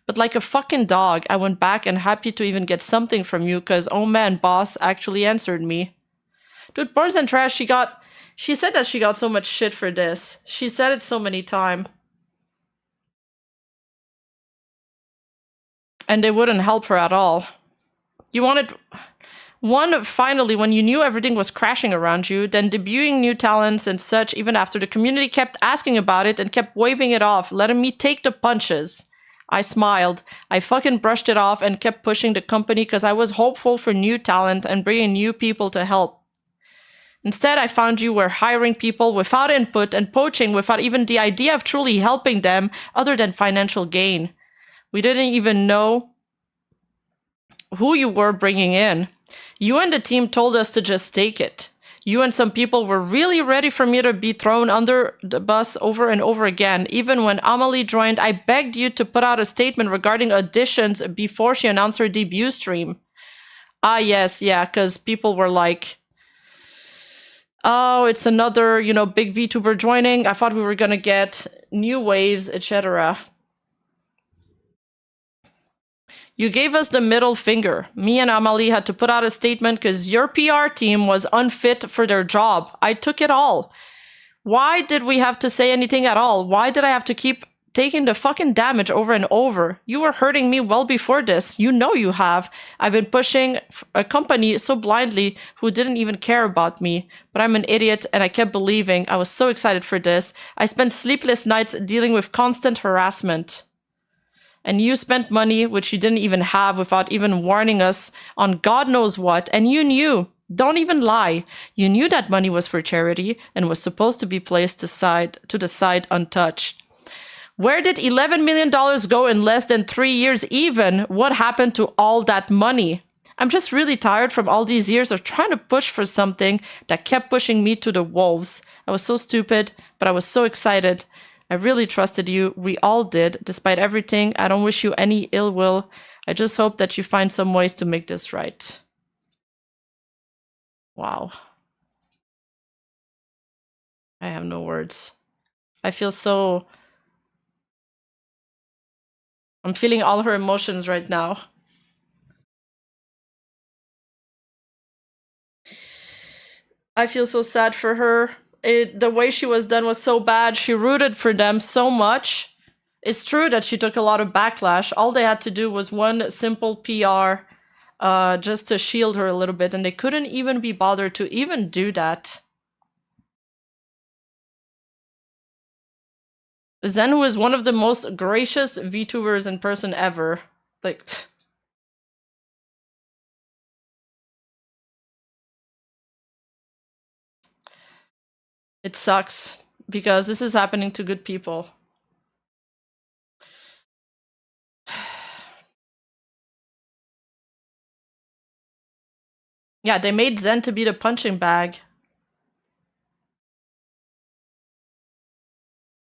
But like a fucking dog, I went back and happy to even get something from you because, oh man, boss actually answered me. Dude, Bars and Trash, she said that she got so much shit for this. She said it so many times. And they wouldn't help her at all. You wanted one finally when you knew everything was crashing around you, then debuting new talents and such, even after the community kept asking about it and kept waving it off, letting me take the punches. I smiled. I fucking brushed it off and kept pushing the company because I was hopeful for new talent and bringing new people to help. Instead, I found you were hiring people without input and poaching without even the idea of truly helping them other than financial gain. We didn't even know who you were bringing in. You and the team told us to just take it. You and some people were really ready for me to be thrown under the bus over and over again. Even when Amelie joined, I begged you to put out a statement regarding auditions before she announced her debut stream. Ah, yes, yeah, because people were like, oh, it's another, big VTuber joining. I thought we were going to get new waves, etc. You gave us the middle finger. Me and Amelie had to put out a statement because your PR team was unfit for their job. I took it all. Why did we have to say anything at all? Why did I have to keep taking the fucking damage over and over. You were hurting me well before this. You know you have. I've been pushing a company so blindly who didn't even care about me. But I'm an idiot and I kept believing. I was so excited for this. I spent sleepless nights dealing with constant harassment. And you spent money which you didn't even have without even warning us on God knows what. And you knew. Don't even lie. You knew that money was for charity and was supposed to be placed to the side untouched. Where did $11 million go in less than 3 years even? What happened to all that money? I'm just really tired from all these years of trying to push for something that kept pushing me to the wolves. I was so stupid, but I was so excited. I really trusted you. We all did. Despite everything, I don't wish you any ill will. I just hope that you find some ways to make this right. Wow. I have no words. I feel so... I'm feeling all her emotions right now. I feel so sad for her. The way she was done was so bad. She rooted for them so much. It's true that she took a lot of backlash. All they had to do was one simple PR just to shield her a little bit, and they couldn't even be bothered to even do that. Zen, who is one of the most gracious VTubers in person ever. Like... It sucks, because this is happening to good people. Yeah, they made Zen to be the punching bag.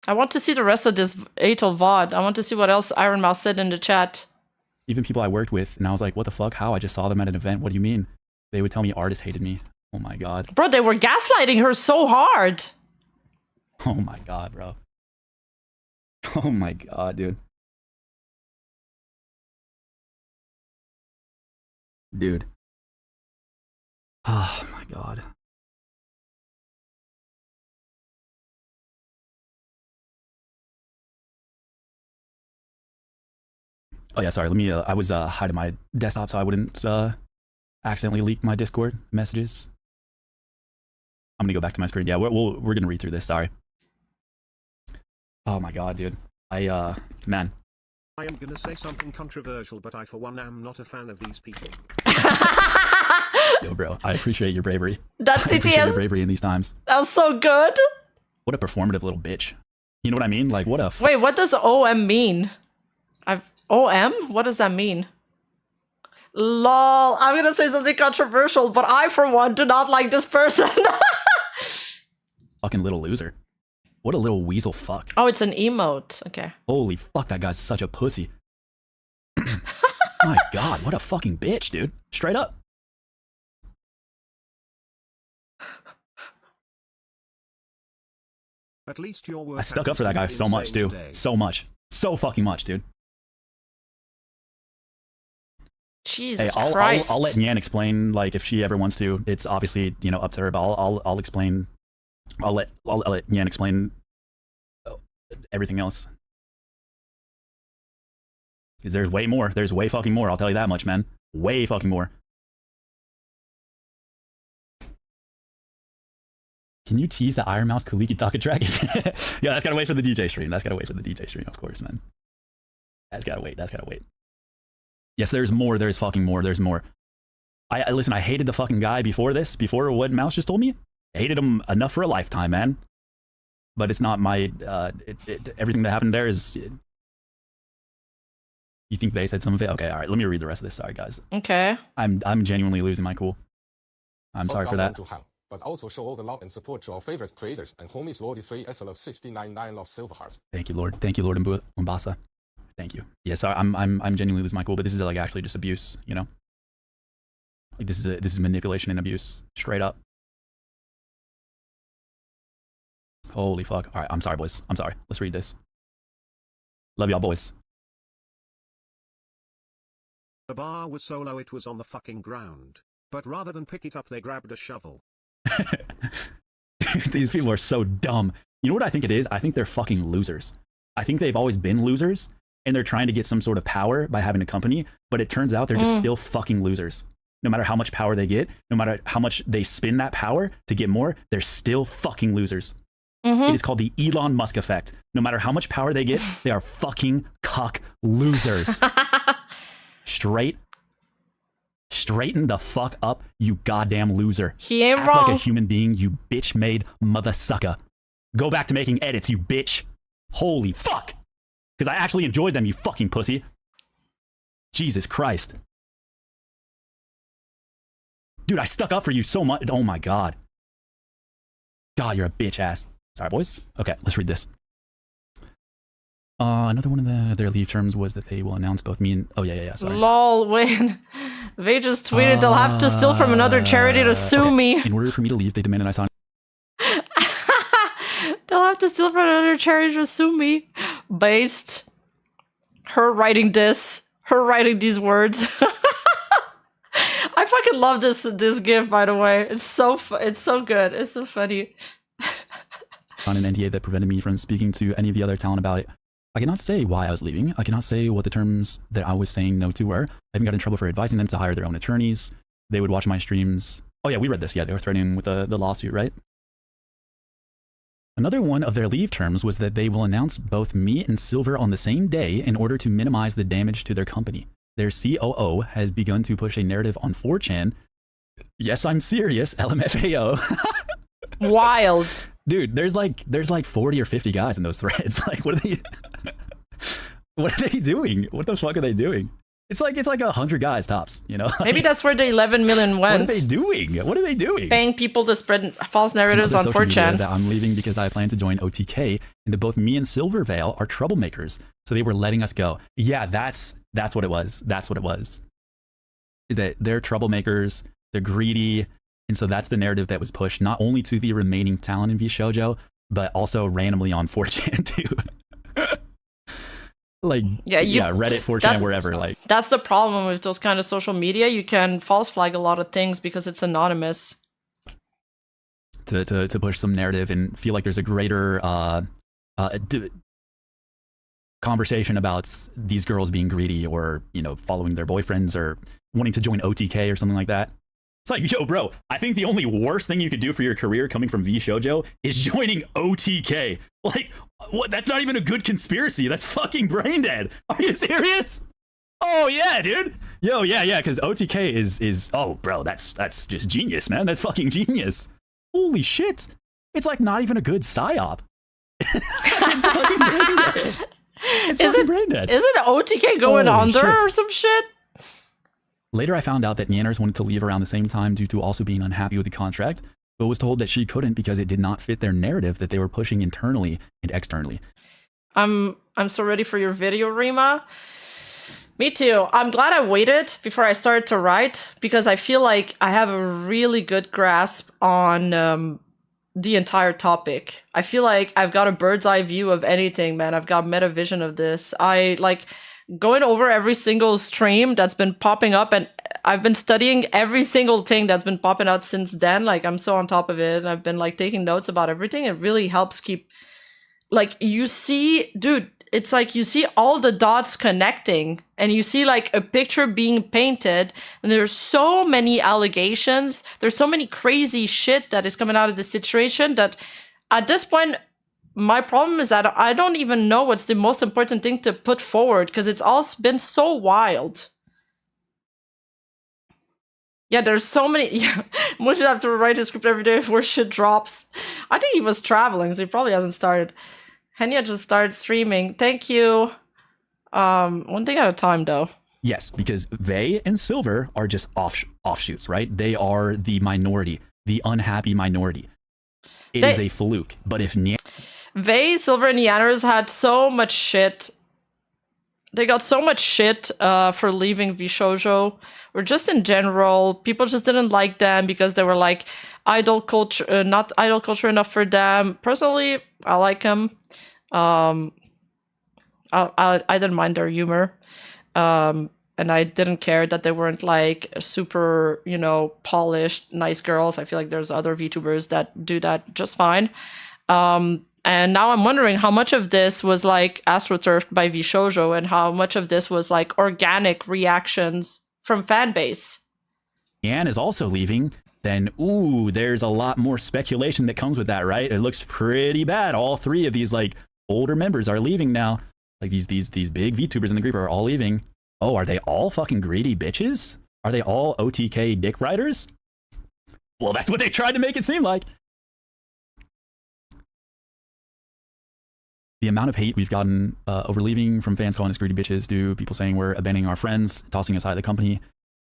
I want to see the rest of this Atel VOD. I want to see what else Iron Mouse said in the chat. Even people I worked with, and I was like, what the fuck? How? I just saw them at an event. What do you mean? They would tell me artists hated me. Oh my god. Bro, they were gaslighting her so hard. Oh my god, bro. Oh my god, dude. Dude. Oh my god. Oh yeah, sorry. Let me. I was hiding my desktop so I wouldn't accidentally leak my Discord messages. I'm gonna go back to my screen. Yeah, we're gonna read through this. Sorry. Oh my god, dude. Man. I am gonna say something controversial, but I for one am not a fan of these people. Yo, bro, I appreciate your bravery. That's I appreciate your bravery in these times. That was so good. What a performative little bitch. You know what I mean? Like, what a... Wait, what does OM mean? OM? What does that mean? Lol, I'm gonna say something controversial, but I, for one, do not like this person. Fucking little loser. What a little weasel fuck. Oh, it's an emote. Okay. Holy fuck, that guy's such a pussy. My god, what a fucking bitch, dude. Straight up. At least your work. I stuck up for that guy so much, dude. So much. So fucking much, dude. Jesus hey, Christ. I'll let Nyan explain, like, if she ever wants to. It's obviously, you know, up to her, but I'll explain. I'll let Nyan explain everything else. Because there's way more. There's way fucking more. I'll tell you that much, man. Way fucking more. Can you tease the Iron Mouse Kuliki Taka track? Yeah, that's gotta wait for the DJ stream. That's gotta wait for the DJ stream, of course, man. That's gotta wait. That's gotta wait. Yes, there's more. There's fucking more. There's more. I listen, I hated the fucking guy before this, before what Mouse just told me. I hated him enough for a lifetime, man. But it's not my, everything that happened there is... You think they said some of it? Okay, all right, let me read the rest of this. Sorry, guys. Okay. I'm genuinely losing my cool. I'm sorry for that. But also show all the love and support to our favorite creators and homies Lordy 3 SL 699 of Silver Hearts. Thank you, Lord. Thank you, Lord Umbasa. Thank you. Yeah, sorry, I'm genuinely losing my cool, but this is like actually just abuse, you know? Like this is manipulation and abuse, straight up. Holy fuck. All right, I'm sorry, boys. I'm sorry. Let's read this. Love y'all, boys. The bar was so low it was on the fucking ground. But rather than pick it up, they grabbed a shovel. These people are so dumb. You know what I think it is? I think they're fucking losers. I think they've always been losers, and they're trying to get some sort of power by having a company, but it turns out they're just still fucking losers. No matter how much power they get, no matter how much they spin that power to get more, they're still fucking losers. It is called the Elon Musk effect. No matter how much power they get, they are fucking cuck losers. Straighten the fuck up, you goddamn loser. He ain't Act wrong. like a human being, you bitch-made mother sucker. Go back to making edits, you bitch. Holy fuck. Because I actually enjoyed them, you fucking pussy. Jesus Christ. Dude, I stuck up for you so much. Oh my god. God, you're a bitch ass. Sorry, boys. Okay, let's read this. Another one of their leave terms was that they will announce both me and... Oh, yeah, sorry. Lol, wait. They just tweeted they'll have to steal from another charity to sue me. In order for me to leave, they demanded I sign... They'll have to steal from another charity to sue me. Based. Her writing this. Her writing these words. I fucking love this GIF, by the way. It's so good. It's so funny. On an NDA that prevented me from speaking to any of the other talent about it. I cannot say why I was leaving. I cannot say what the terms that I was saying no to were. I even got in trouble for advising them to hire their own attorneys. They would watch my streams. Oh yeah, we read this. Yeah, they were threatening with the lawsuit, right? Another one of their leave terms was that they will announce both me and Silver on the same day in order to minimize the damage to their company. Their COO has begun to push a narrative on 4chan. Yes, I'm serious, LMFAO. Wild. Dude, there's like 40 or 50 guys in those threads. Like, what are they doing? What the fuck are they doing? It's like 100 guys tops, you know? Maybe that's where the 11 million went. What are they doing? What are they doing? Paying people to spread false narratives on 4chan. That I'm leaving because I plan to join OTK, and that both me and Silvervale are troublemakers. So they were letting us go. Yeah, that's what it was. That's what it was. Is that they're troublemakers, they're greedy, and so that's the narrative that was pushed not only to the remaining talent in Vshojo, but also randomly on 4chan too. Like, yeah, Reddit, 4chan, wherever. Like, that's the problem with those kind of social media. You can false flag a lot of things because it's anonymous. To push some narrative and feel like there's a greater conversation about these girls being greedy or, you know, following their boyfriends or wanting to join OTK or something like that. It's like, yo, bro, I think the only worst thing you could do for your career coming from Vshojo is joining OTK. Like, what? That's not even a good conspiracy. That's fucking brain dead. Are you serious? Oh, yeah, dude. Yo, yeah, because OTK is, oh, bro, that's just genius, man. That's fucking genius. Holy shit. It's like not even a good psyop. It's fucking brain dead. It's fucking brain dead. Isn't OTK going under or some shit? Later, I found out that Nyanners wanted to leave around the same time due to also being unhappy with the contract, but was told that she couldn't because it did not fit their narrative that they were pushing internally and externally. I'm so ready for your video, Rima. Me too. I'm glad I waited before I started to write because I feel like I have a really good grasp on the entire topic. I feel like I've got a bird's eye view of anything, man. I've got meta vision of this. I like going over every single stream that's been popping up, and I've been studying every single thing that's been popping out since then. Like, I'm so on top of it, and I've been like taking notes about everything. It really helps keep, like, you see, dude, it's like you see all the dots connecting, and you see like a picture being painted, and there's so many allegations, there's so many crazy shit that is coming out of the situation that at this point, my problem is that I don't even know what's the most important thing to put forward because it's all been so wild. Yeah, there's so many. Yeah, Moon should have to write a script every day before shit drops. I think he was traveling, so he probably hasn't started. Henya just started streaming. Thank you. One thing at a time, though. Yes, because Vey and Silver are just offshoots, right? They are the minority, the unhappy minority. It is a fluke. But if Vey, Silver, and Nyanners had so much shit. They got so much shit for leaving Vshojo, or just in general. People just didn't like them because they were like idol culture, not idol culture enough for them. Personally, I like them. I didn't mind their humor. And I didn't care that they weren't like super, you know, polished, nice girls. I feel like there's other VTubers that do that just fine. And now I'm wondering how much of this was like astroturfed by Vshojo and how much of this was like organic reactions from fan base. Nyan is also leaving. Then, ooh, there's a lot more speculation that comes with that, right? It looks pretty bad. All three of these like older members are leaving now. Like these big VTubers in the group are all leaving. Oh, are they all fucking greedy bitches? Are they all OTK dick riders? Well, that's what they tried to make it seem like. The amount of hate we've gotten over leaving, from fans calling us greedy bitches to people saying we're abandoning our friends, tossing us out of the company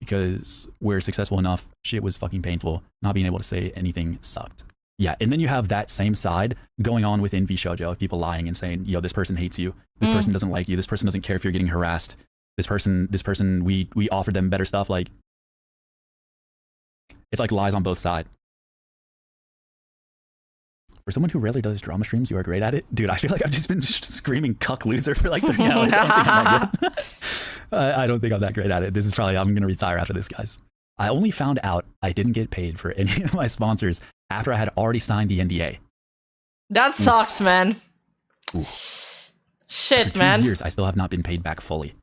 because we're successful enough. Shit was fucking painful. Not being able to say anything sucked. Yeah, and then you have that same side going on within Vshojo of people lying and saying, yo, this person hates you. This person doesn't like you. This person doesn't care if you're getting harassed. This person, we offered them better stuff. Like, it's like lies on both sides. For someone who rarely does drama streams, you are great at it. Dude, I feel like I've just been screaming cuck loser for like 3 hours. I don't think I'm that great at it. This is probably, I'm going to retire after this, guys. I only found out I didn't get paid for any of my sponsors after I had already signed the NDA. That sucks, man. Ooh. Shit, after 2 man. years, I still have not been paid back fully.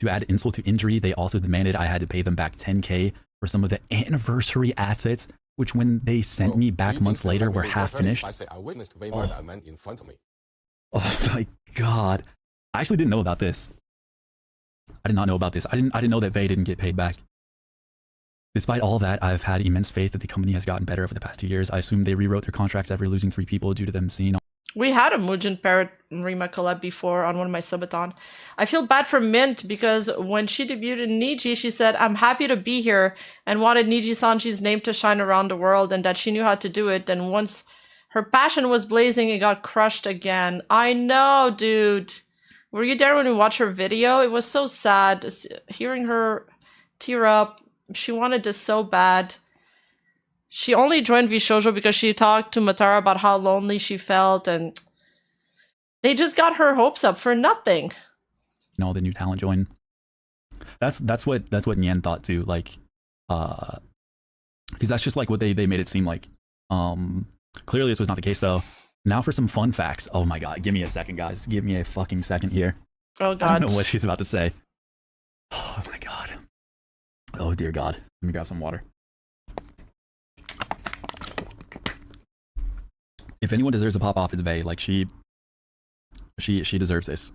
To add insult to injury, they also demanded I had to pay them back $10K for some of the anniversary assets, which when they sent me back months later were half finished. I witnessed way more than in front of me. Oh my god. I actually didn't know about this. I did not know about this. I didn't know that Vay didn't get paid back. Despite all that, I've had immense faith that the company has gotten better over the past 2 years. I assume they rewrote their contracts after losing 3 people due to them seeing. We had a Mugen Parrot and Rima collab before on one of my subathon. I feel bad for Mint because when she debuted in Niji, she said, I'm happy to be here and wanted Niji-Sanji's name to shine around the world and that she knew how to do it. And once her passion was blazing, it got crushed again. I know, dude. Were you there when we watched her video? It was so sad hearing her tear up. She wanted this so bad. She only joined Vshojo because she talked to Matara about how lonely she felt, and they just got her hopes up for nothing. All the new talent join. That's what Nyan thought too. Like, because that's just like what they made it seem like. Clearly this was not the case though. Now for some fun facts. Oh my god, give me a second, guys. Give me a fucking second here. Oh god. I don't know what she's about to say. Oh my god. Oh dear god. Let me grab some water. If anyone deserves a pop off, it's Vay. Like she deserves this.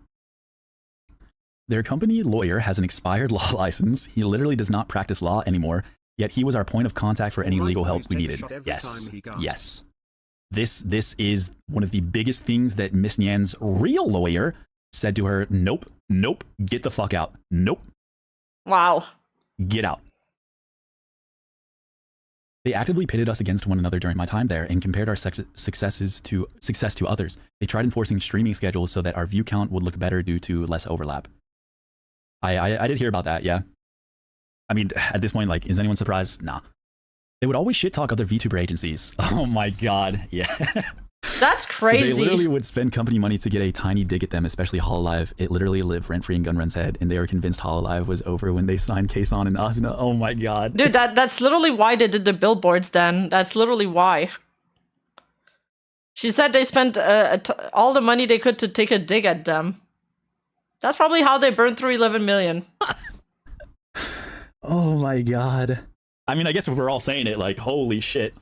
Their company lawyer has an expired law license. He literally does not practice law anymore, yet he was our point of contact for any legal help we needed. Yes. Yes. This is one of the biggest things that Miss Nyan's real lawyer said to her. Nope. Nope. Get the fuck out. Nope. Wow. Get out. They actively pitted us against one another during my time there and compared our success to others. They tried enforcing streaming schedules so that our view count would look better due to less overlap. I did hear about that, yeah. I mean, at this point, like, is anyone surprised? Nah. They would always shit talk other VTuber agencies. Oh my god, yeah. That's crazy. They literally would spend company money to get a tiny dig at them, especially Hololive. It literally lived rent-free in Gunrun's head, and they were convinced Hololive was over when they signed Kason and Asuna. Oh my god. Dude, that's literally why they did the billboards then. That's literally why. She said they spent all the money they could to take a dig at them. That's probably how they burned through 11 million. Oh my god. I mean, I guess if we're all saying it, like, holy shit.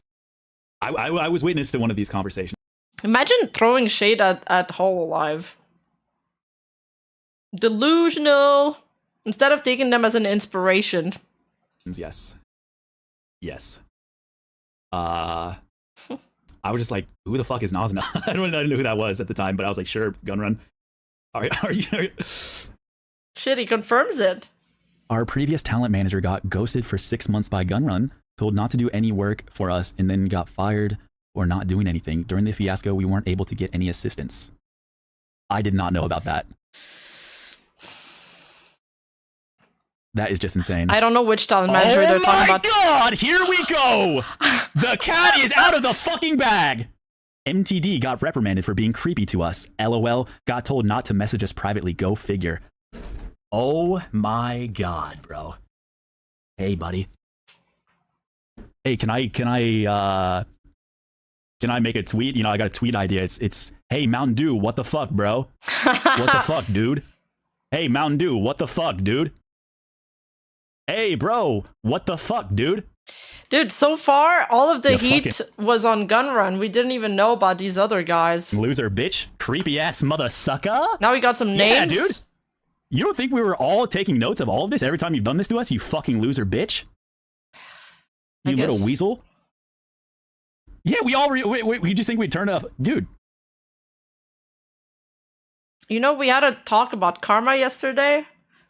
I was witness to one of these conversations. Imagine throwing shade at Hololive. Delusional. Instead of taking them as an inspiration. Yes. Yes. I was just like, who the fuck is Nazna? I don't know who that was at the time, but I was like, sure, Gunrun. Are you? Shit, he confirms it. Our previous talent manager got ghosted for 6 months by Gunrun, told not to do any work for us, and then got fired or not doing anything. During the fiasco, we weren't able to get any assistance. I did not know about that. That is just insane. I don't know which talent manager they're talking about. Oh my god! Here we go! The cat is out of the fucking bag! MTD got reprimanded for being creepy to us. LOL got told not to message us privately. Go figure. Oh my god, bro. Hey, buddy. Hey, can I make a tweet? You know, I got a tweet idea. It's Hey, Mountain Dew, what the fuck, bro? What the fuck, dude? Hey, Mountain Dew, what the fuck, dude? Hey, bro, what the fuck, dude? Dude, so far, all of the heat was on Gunrun. We didn't even know about these other guys. Loser bitch. Creepy ass mother sucker. Now we got some names. Yeah, dude. You don't think we were all taking notes of all of this every time you've done this to us, you fucking loser bitch? You little weasel? Yeah, we all... we just think we'd turn it off. Dude. You know, we had a talk about karma yesterday.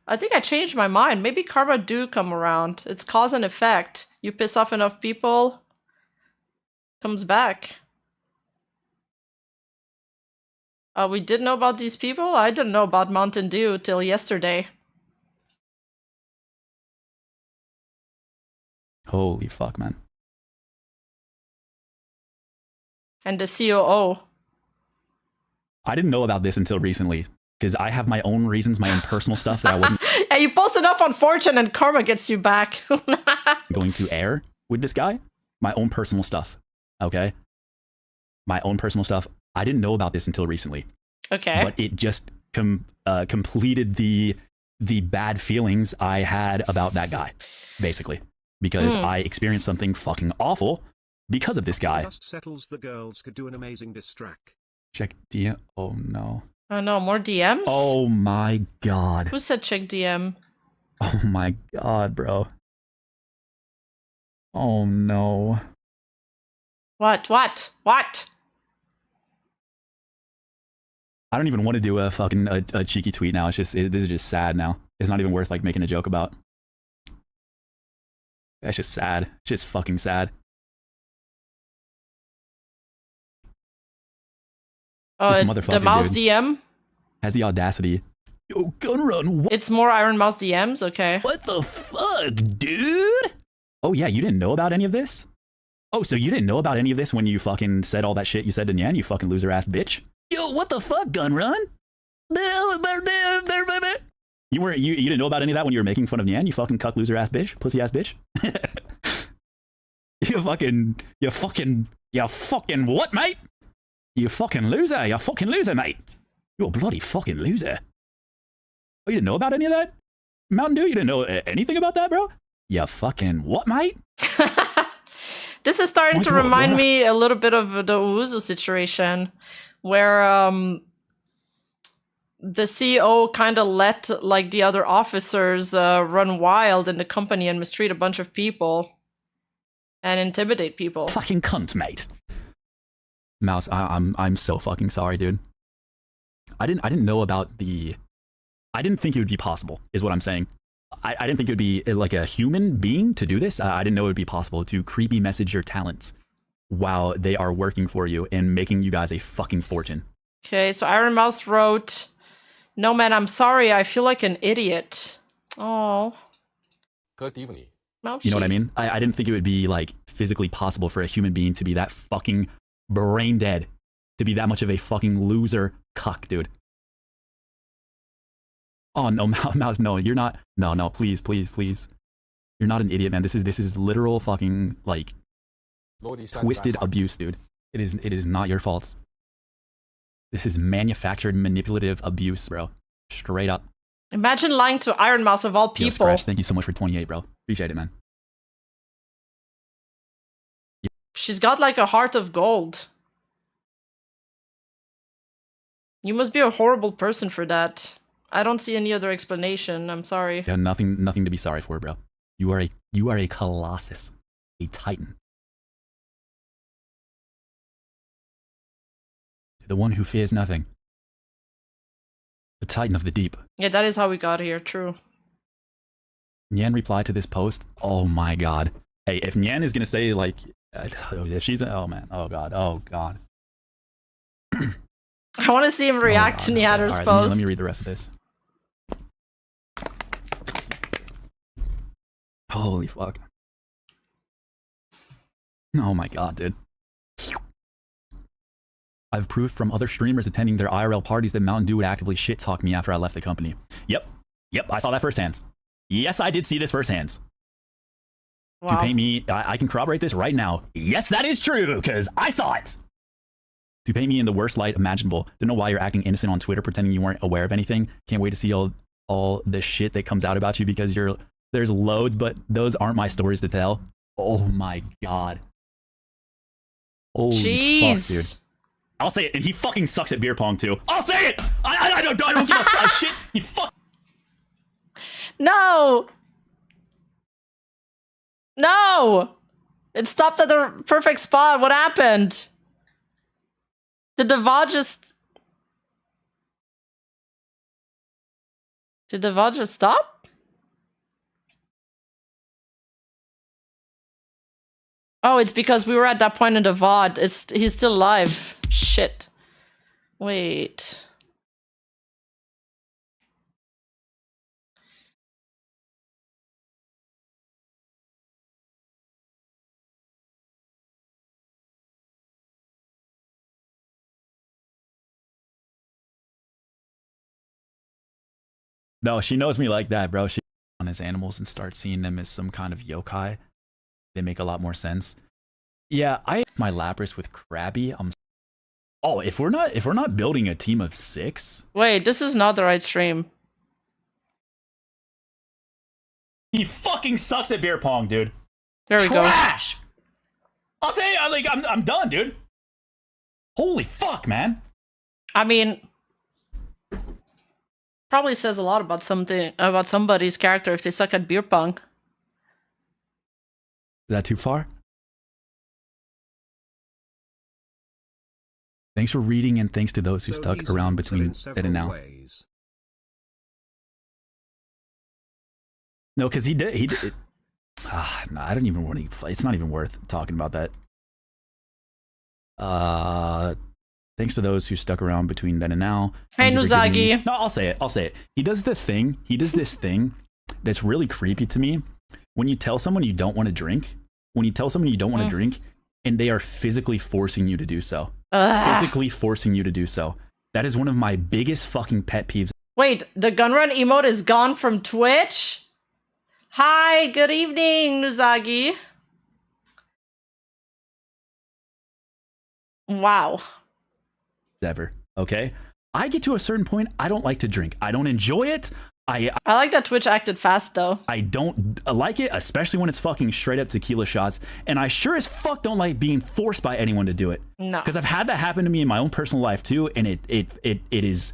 I think I changed my mind. Maybe karma do come around. It's cause and effect. You piss off enough people, comes back. We did know about these people? I didn't know about Mountain Dew till yesterday. Holy fuck, man. And the COO. I didn't know about this until recently, because I have my own reasons, my own personal stuff that I wasn't... Hey, you post enough on Fortune and karma gets you back. going to air with this guy. My own personal stuff, okay? My own personal stuff. I didn't know about this until recently. Okay. But it just completed the bad feelings I had about that guy, basically. Because I experienced something fucking awful because of this guy. Just settles the girls could do an amazing diss track. Check DM. Oh no. Oh no, more DMs? Oh my god. Who said check DM? Oh my god, bro. Oh no. What? I don't even want to do a fucking a cheeky tweet now. It's just this is just sad now. It's not even worth like making a joke about. That's just sad. It's just fucking sad. This motherfucker, the mouse dude, DM has the audacity. Yo, Gunrun. It's more Iron Mouse DMs. Okay. What the fuck, dude? Oh yeah, you didn't know about any of this? Oh, so you didn't know about any of this when you fucking said all that shit you said to Nyan, you fucking loser ass bitch? Yo, what the fuck, Gunrun? You didn't know about any of that when you were making fun of Nyan, you fucking cuck loser ass bitch, pussy ass bitch. you fucking what, mate? You fucking loser, mate. You're a bloody fucking loser. Oh, you didn't know about any of that? Mountain Dew, you didn't know anything about that, bro? You fucking what, mate? This is starting to remind me a little bit of the Uzu situation, where the CEO kind of let like the other officers run wild in the company and mistreat a bunch of people and intimidate people. Fucking cunt, mate. Mouse, I'm so fucking sorry, dude. I didn't know about the... I didn't think it would be possible, is what I'm saying. I didn't think it would be like a human being to do this. I didn't know it would be possible to creepy message your talents while they are working for you and making you guys a fucking fortune. Okay, so Iron Mouse wrote, "No man, I'm sorry, I feel like an idiot." Oh. Good evening. You know what I mean? I didn't think it would be like physically possible for a human being to be that fucking brain dead, to be that much of a fucking loser cuck, dude. Oh no, Mouse, no, you're not. No, please. You're not an idiot, man. This is literal fucking like twisted abuse, dude. It is not your fault. This is manufactured manipulative abuse, bro. Straight up. Imagine lying to Iron Mouse of all people. Yo, Scratch, thank you so much for 28, bro. Appreciate it, man. She's got like a heart of gold. You must be a horrible person for that. I don't see any other explanation. I'm sorry. Yeah, nothing to be sorry for, bro. You are a colossus, a titan. The one who fears nothing. The titan of the deep. Yeah, that is how we got here, true. Nyan replied to this post. Oh my god. Hey, if Nyan is gonna say like, if she's, oh man, oh god. I want to see him react to Nyanners' post. Let me read the rest of this. Holy fuck. Oh my god, dude. I've proved from other streamers attending their IRL parties that Mountain Dew would actively shit-talk me after I left the company. Yep, I saw that firsthand. Yes, I did see this firsthand. Wow. To paint me, I can corroborate this right now. Yes, that is true, because I saw it. to paint me in the worst light imaginable. Don't know why you're acting innocent on Twitter, pretending you weren't aware of anything. Can't wait to see all the shit that comes out about you because there's loads, but those aren't my stories to tell. Oh my god. Holy fuck, dude. I'll say it, and he fucking sucks at beer pong too. I'll say it! I don't give a shit. You fuck. No! No! It stopped at the perfect spot. What happened? Did the VOD just... Did the VOD just stop? Oh, it's because we were at that point in the VOD. He's still alive. Shit. Wait. No, she knows me like that, bro. She on his animals and starts seeing them as some kind of yokai. They make a lot more sense. Yeah, my Lapras with Krabby. Oh, if we're not building a team of 6. Wait, this is not the right stream. He fucking sucks at beer pong, dude. There we Trash! I'll say, I'm done, dude. Holy fuck, man. I mean, probably says a lot about somebody's character if they suck at beer pong. Is that too far? Thanks for reading, and thanks to those who stuck around between then and now. No, because he did. No, I don't even want to. It's not even worth talking about that. Thanks to those who stuck around between then and now. Hey, Nuzagi. No, I'll say it. He does this thing that's really creepy to me. When you tell someone you don't want to drink, and they are physically forcing you to do so. Physically forcing you to do so. That is one of my biggest fucking pet peeves. Wait, the gunrun emote is gone from Twitch? Hi, good evening, Nuzagi. Wow. Ever. Okay? I get to a certain point, I don't like to drink. I don't enjoy it. I like that Twitch acted fast, though. I don't like it, especially when it's fucking straight up tequila shots. And I sure as fuck don't like being forced by anyone to do it. No. Because I've had that happen to me in my own personal life, too. And it is...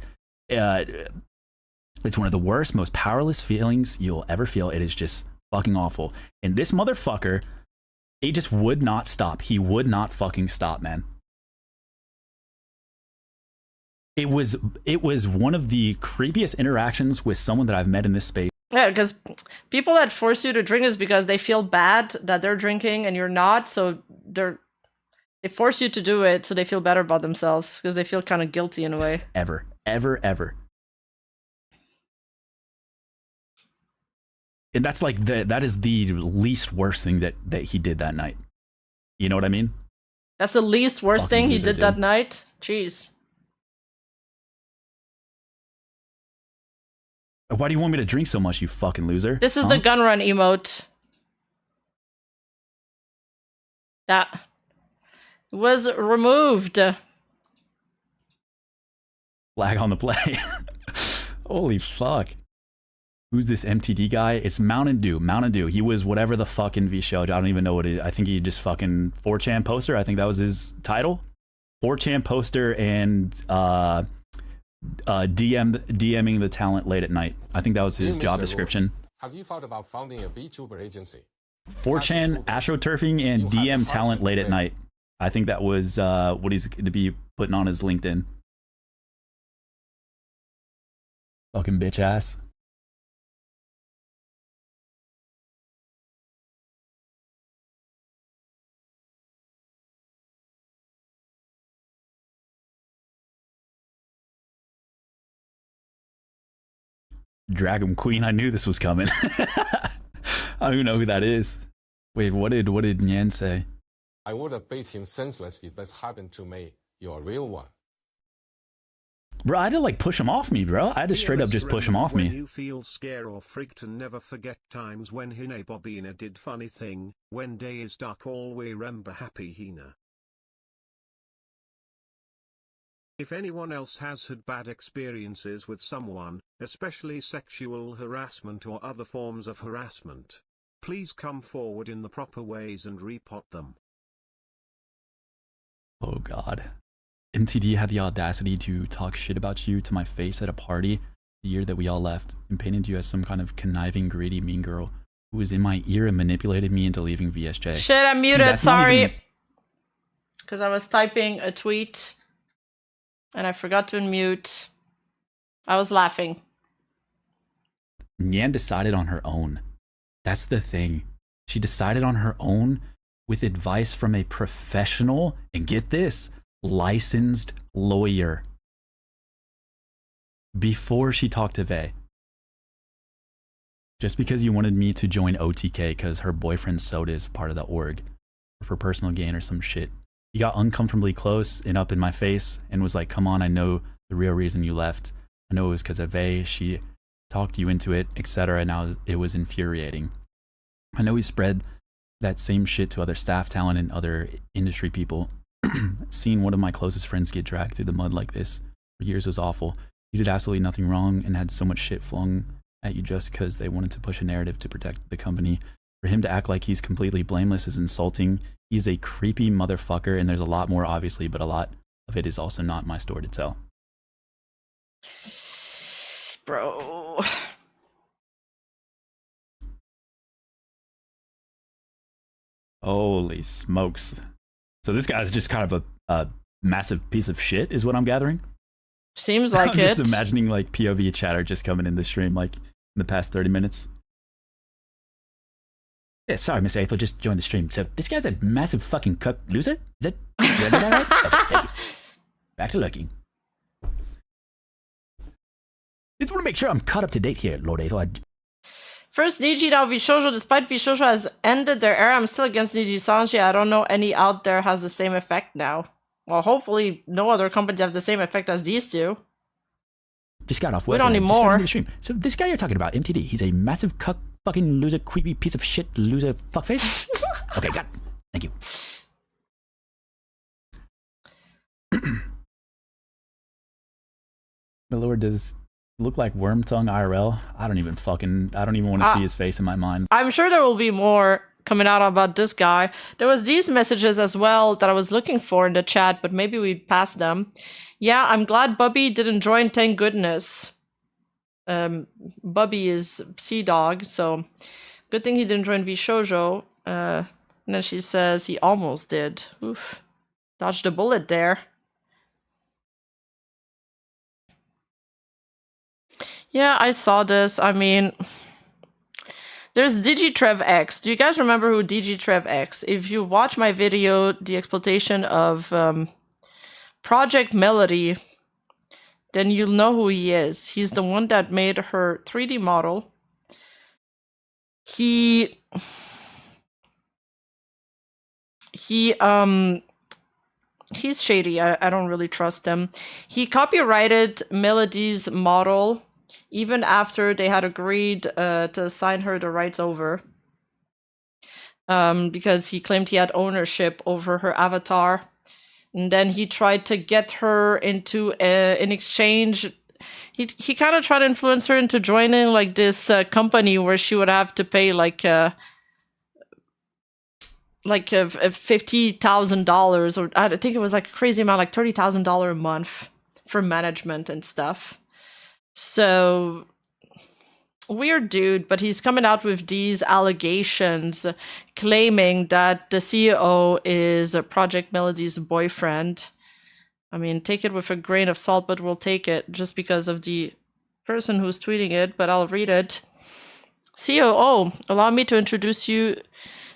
it's one of the worst, most powerless feelings you'll ever feel. It is just fucking awful. And this motherfucker, he just would not stop. He would not fucking stop, man. It was one of the creepiest interactions with someone that I've met in this space. Yeah, because people that force you to drink is because they feel bad that they're drinking and you're not, so they force you to do it so they feel better about themselves because they feel kind of guilty in a way. Ever. And that's like that is the least worst thing that he did that night. You know what I mean? That's the least worst thing he did that night? Jeez. Why do you want me to drink so much, you fucking loser? This is the gunrun emote. That was removed. Flag on the play. Holy fuck. Who's this MTD guy? It's Mountain Dew. He was whatever the fucking Vshojo. I don't even know what it is. I think he just fucking 4chan poster. I think that was his title. 4chan poster and DMing the talent late at night. I think that was his job description. Have you thought about founding a VTuber agency? 4chan astroturfing and DM talent late at night. I think that was what he's going to be putting on his LinkedIn. Fucking bitch ass. Dragon Queen, I knew this was coming. I don't even know who that is. Wait, what did Nyan say? I would have beat him senseless if this happened to me. You're a real one. Bro, I had to like push him off me, bro. I had to straight up just push him off me. When you feel scared or freaked and never forget times when Hina Bobina did funny thing. When day is dark, always remember happy Hina. If anyone else has had bad experiences with someone, especially sexual harassment or other forms of harassment, please come forward in the proper ways and report them. Oh god. MTD had the audacity to talk shit about you to my face at a party the year that we all left and painted you as some kind of conniving, greedy, mean girl who was in my ear and manipulated me into leaving VSJ. Shit, I'm muted, sorry. Because I was typing a tweet and I forgot to unmute. I was laughing. Nyan decided on her own. That's the thing. She decided on her own with advice from a professional, and get this, licensed lawyer. Before she talked to Vay. Just because you wanted me to join OTK because her boyfriend Soda is part of the org, or for personal gain or some shit. He got uncomfortably close and up in my face and was like, come on, I know the real reason you left. I know it was because of Vay. She talked you into it, etc. And it was infuriating. I know he spread that same shit to other staff talent and other industry people. Seeing one of my closest friends get dragged through the mud like this for years was awful. You did absolutely nothing wrong and had so much shit flung at you just because they wanted to push a narrative to protect the company. For him to act like he's completely blameless is insulting. He's a creepy motherfucker, and there's a lot more, obviously, but a lot of it is also not my story to tell. Bro. Holy smokes. So this guy's just kind of a massive piece of shit, is what I'm gathering? Seems like I'm it. just imagining like POV chatter just coming in the stream like in the past 30 minutes. Yeah, sorry, Mr. Aethel, just joined the stream. So this guy's a massive fucking cuck loser? Is it? Did I do that right? Okay, thank you. Back to lurking. Just want to make sure I'm caught up to date here, Lord Aethel. First Niji, now Vshojo. Despite Vshojo has ended their era, I'm still against Niji Sanji. I don't know any out there has the same effect now. Well, hopefully no other companies have the same effect as these two. Just got off work. We don't need more. So this guy you're talking about, MTD, he's a massive cuck, fucking loser, creepy piece of shit, loser, fuckface? Okay, got it. Thank you. My lord, does look like Wormtongue IRL? I don't even want to see his face in my mind. I'm sure there will be more coming out about this guy. There was these messages as well that I was looking for in the chat, but maybe we passed them. Yeah, I'm glad Bubby didn't join, thank goodness. Bubby is Sea Dog, so good thing he didn't join Vshojo. And then she says he almost did. Oof. Dodged a bullet there. Yeah, I saw this. I mean, there's DigiTrevX. Do you guys remember who DigiTrevX? If you watch my video, the exploitation of Project Melody, then you'll know who he is. He's the one that made her 3D model. He's shady. I don't really trust him. He copyrighted Melody's model even after they had agreed to assign her the rights over. Because he claimed he had ownership over her avatar. And then he tried to get her into in exchange. He kind of tried to influence her into joining like this company where she would have to pay like $50,000, or I think it was like a crazy amount, like $30,000 a month for management and stuff. So weird dude, but he's coming out with these allegations claiming that the CEO is Project Melody's boyfriend. I mean, take it with a grain of salt, but we'll take it just because of the person who's tweeting it, but I'll read it. COO, allow me to introduce you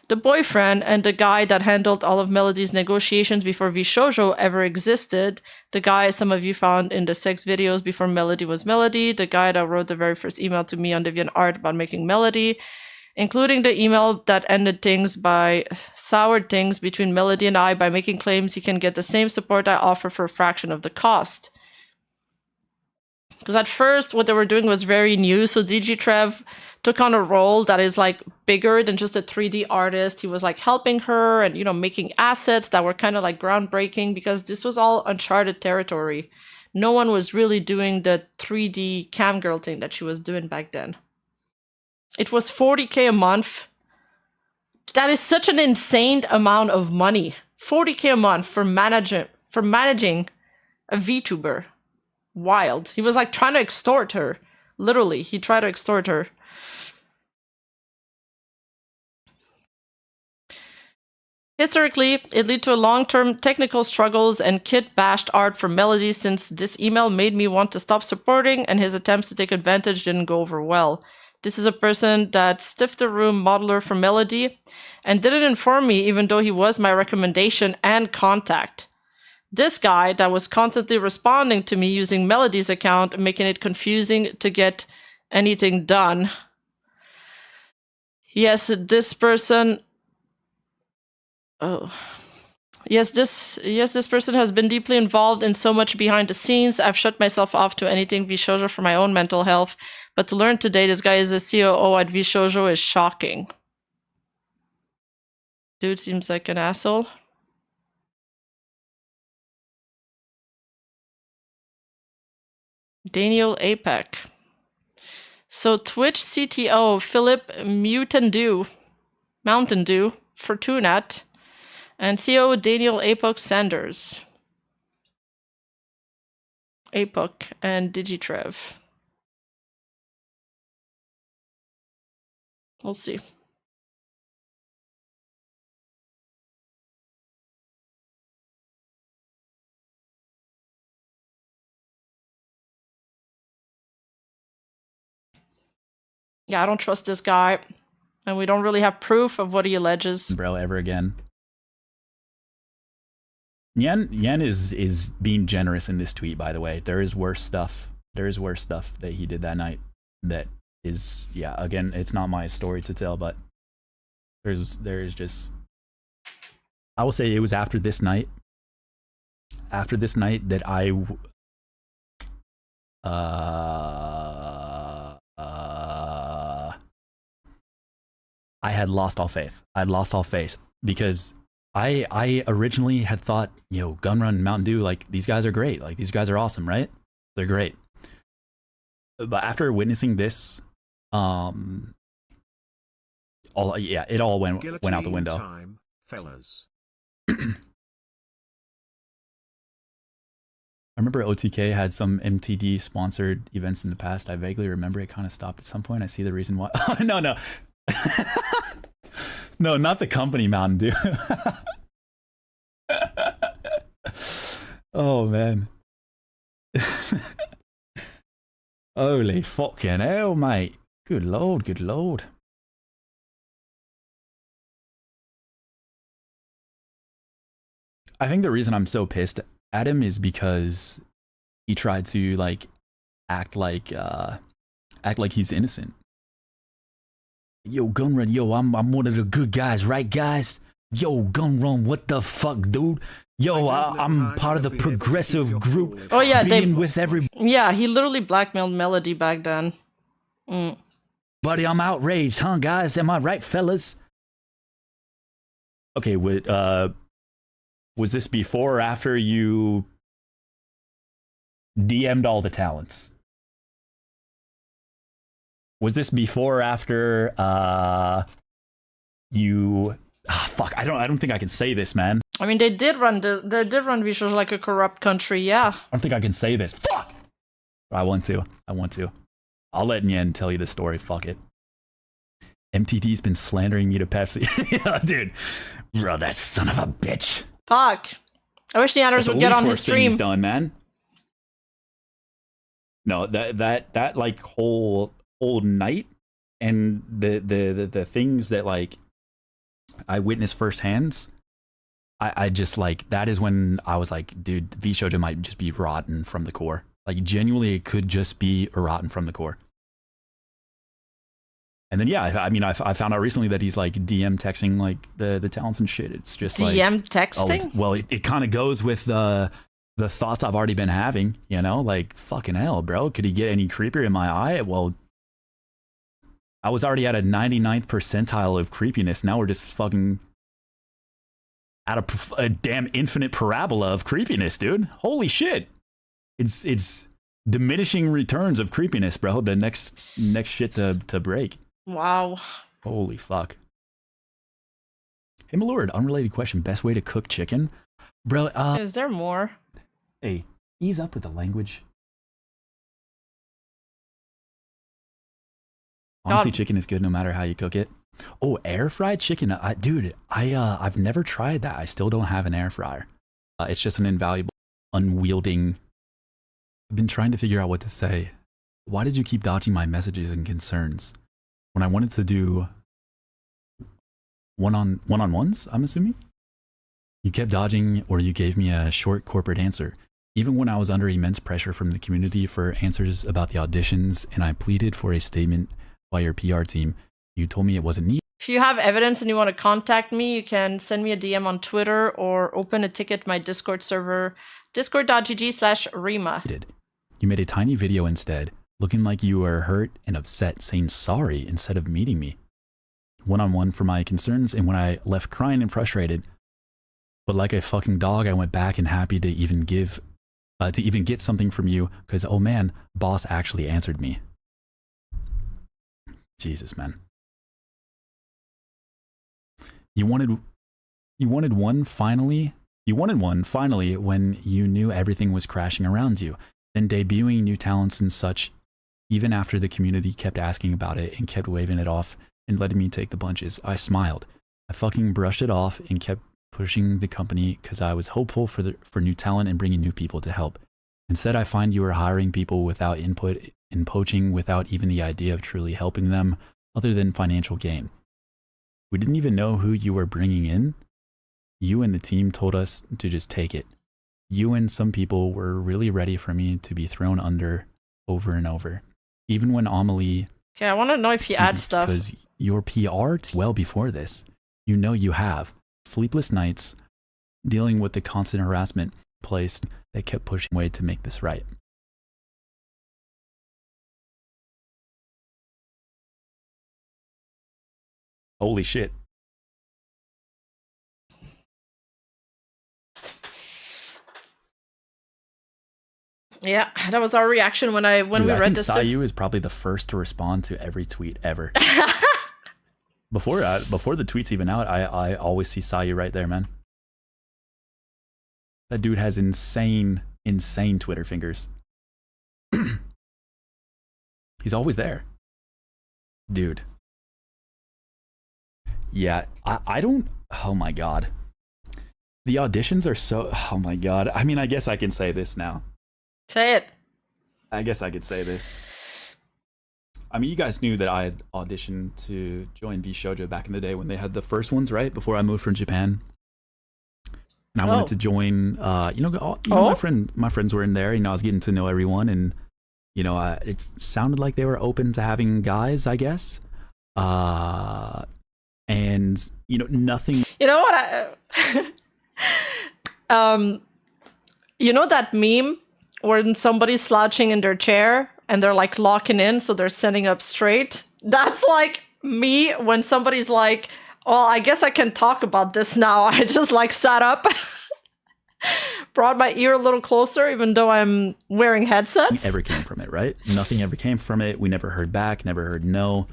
the boyfriend and the guy that handled all of Melody's negotiations before Vshojo ever existed. The guy some of you found in the sex videos before Melody was Melody. The guy that wrote the very first email to me on DeviantArt about making Melody. Including the email that ended things by soured things between Melody and I by making claims he can get the same support I offer for a fraction of the cost. Because at first, what they were doing was very new. So Digitrev took on a role that is like bigger than just a 3D artist. He was like helping her and, you know, making assets that were kind of like groundbreaking because this was all uncharted territory. No one was really doing the 3D cam girl thing that she was doing back then. It was 40K a month. That is such an insane amount of money. 40K a month for managing a VTuber. Wild. He was like trying to extort her. Literally, he tried to extort her. Historically, it led to long-term technical struggles and Kit bashed art for Melody since this email made me want to stop supporting and his attempts to take advantage didn't go over well. This is a person that stiffed the room modeler for Melody and didn't inform me even though he was my recommendation and contact. This guy that was constantly responding to me using Melody's account, making it confusing to get anything done. Yes, this person... Oh. Yes, this person has been deeply involved in so much behind the scenes. I've shut myself off to anything Vshojo for my own mental health. But to learn today this guy is a COO at Vshojo is shocking. Dude seems like an asshole. Daniel Apec. So Twitch CTO Philip Mountain Dew for Tunat. And CEO Daniel Apok Sanders. Apok and Digitrev. We'll see. Yeah, I don't trust this guy. And we don't really have proof of what he alleges. Bro, ever again. Yen is being generous in this tweet, by the way. There is worse stuff. There is worse stuff that he did that night that is, yeah, again, it's not my story to tell, but there is just, I will say it was after this night that I had lost all faith. I had lost all faith because I originally had thought, yo, Gunrun, Mountain Dew, like, these guys are great. Like, these guys are awesome, right? They're great. But after witnessing this, it all went out the window. Time, fellas. I remember OTK had some MTD sponsored events in the past. I vaguely remember it kind of stopped at some point. I see the reason why. Oh, no. No, not the company Mountain Dew. Oh, man. Holy fucking hell, mate. Good lord, good lord. I think the reason I'm so pissed at him is because he tried to, like, act like he's innocent. Yo, Gunrun, yo, I'm one of the good guys, right, guys? Yo, Gunrun, what the fuck, dude? Yo, I'm part of the progressive group. Oh yeah, Yeah, he literally blackmailed Melody back then. Buddy, I'm outraged, huh, guys? Am I right, fellas? Okay, was this before or after you DM'd all the talents? Was this before or after you? Fuck! I don't think I can say this, man. I mean, they did run Vshojo like a corrupt country, yeah. I don't think I can say this. Fuck! I want to. I'll let Nyen tell you the story. Fuck it. MTT's been slandering me to Pepsi. Yeah, dude. Bro, that son of a bitch. Fuck. I wish Nyanners would get on his stream. He's done, man. No, that like whole night and the things that, like, I witnessed firsthand, I just, like, that is when I was like, dude, Vshojo might just be rotten from the core. Like, genuinely, it could just be rotten from the core. And then, yeah, I mean, I found out recently that he's, like, DM texting, like, the talents and shit. It's just like... DM texting? Oh, well, it kind of goes with the thoughts I've already been having, you know, like fucking hell, bro. Could he get any creepier in my eye? Well, I was already at a 99th percentile of creepiness. Now we're just fucking at a damn infinite parabola of creepiness, dude. Holy shit. It's diminishing returns of creepiness, bro. The next shit to break. Wow. Holy fuck. Hey, my lord, unrelated question. Best way to cook chicken? Bro, Is there more? hey, ease up with the language. Honestly, God. chicken is good no matter how you cook it. Oh, air fried chicken, dude. I've never tried that. I still don't have an air fryer. It's just an invaluable, unwielding. I've been trying to figure out what to say. Why did you keep dodging my messages and concerns when I wanted to do one-on-ones? I'm assuming you kept dodging, or you gave me a short corporate answer. Even when I was under immense pressure from the community for answers about the auditions, and I pleaded for a statement by your PR team, you told me it wasn't needed. If you have evidence and you want to contact me, you can send me a DM on Twitter or open a ticket my Discord server, discord.gg/Rima. You made a tiny video instead, looking like you were hurt and upset, saying sorry instead of meeting me. One-on-one for my concerns, and when I left crying and frustrated, but like a fucking dog, I went back and happy to even get something from you, because oh man, boss actually answered me. Jesus, man. You wanted one finally when you knew everything was crashing around you. Then debuting new talents and such, even after the community kept asking about it and kept waving it off and letting me take the punches. I smiled. I fucking brushed it off and kept pushing the company because I was hopeful for new talent and bringing new people to help. Instead, I find you were hiring people without input and poaching without even the idea of truly helping them other than financial gain. We didn't even know who you were bringing in. You and the team told us to just take it. You and some people were really ready for me to be thrown under over and over. Even when Amelie... Okay, I want to know if you add stuff. Because your PR well before this, you know you have. Sleepless nights, dealing with the constant harassment place that kept pushing away to make this right. Holy shit. Yeah, that was our reaction when Dude, we read this. Sayu is probably the first to respond to every tweet ever. Before the tweet's even out, I always see Sayu right there, man. That dude has insane Twitter fingers. He's always there. Dude. Yeah, I don't... Oh my god. The auditions are so... Oh my god. I mean, I guess I can say this now. Say it. I guess I could say this. I mean, you guys knew that I had auditioned to join Vshojo back in the day when they had the first ones, right? Before I moved from Japan. And I wanted to join, my friends were in there, I was getting to know everyone, and, it sounded like they were open to having guys, I guess. And, nothing. You know what? You know that meme when somebody's slouching in their chair and they're like locking in, so they're sitting up straight? That's like me when somebody's like, well, I guess I can talk about this now. I just like sat up, brought my ear a little closer, even though I'm wearing headsets. Nothing ever came from it, right? Nothing ever came from it. We never heard back, never heard no.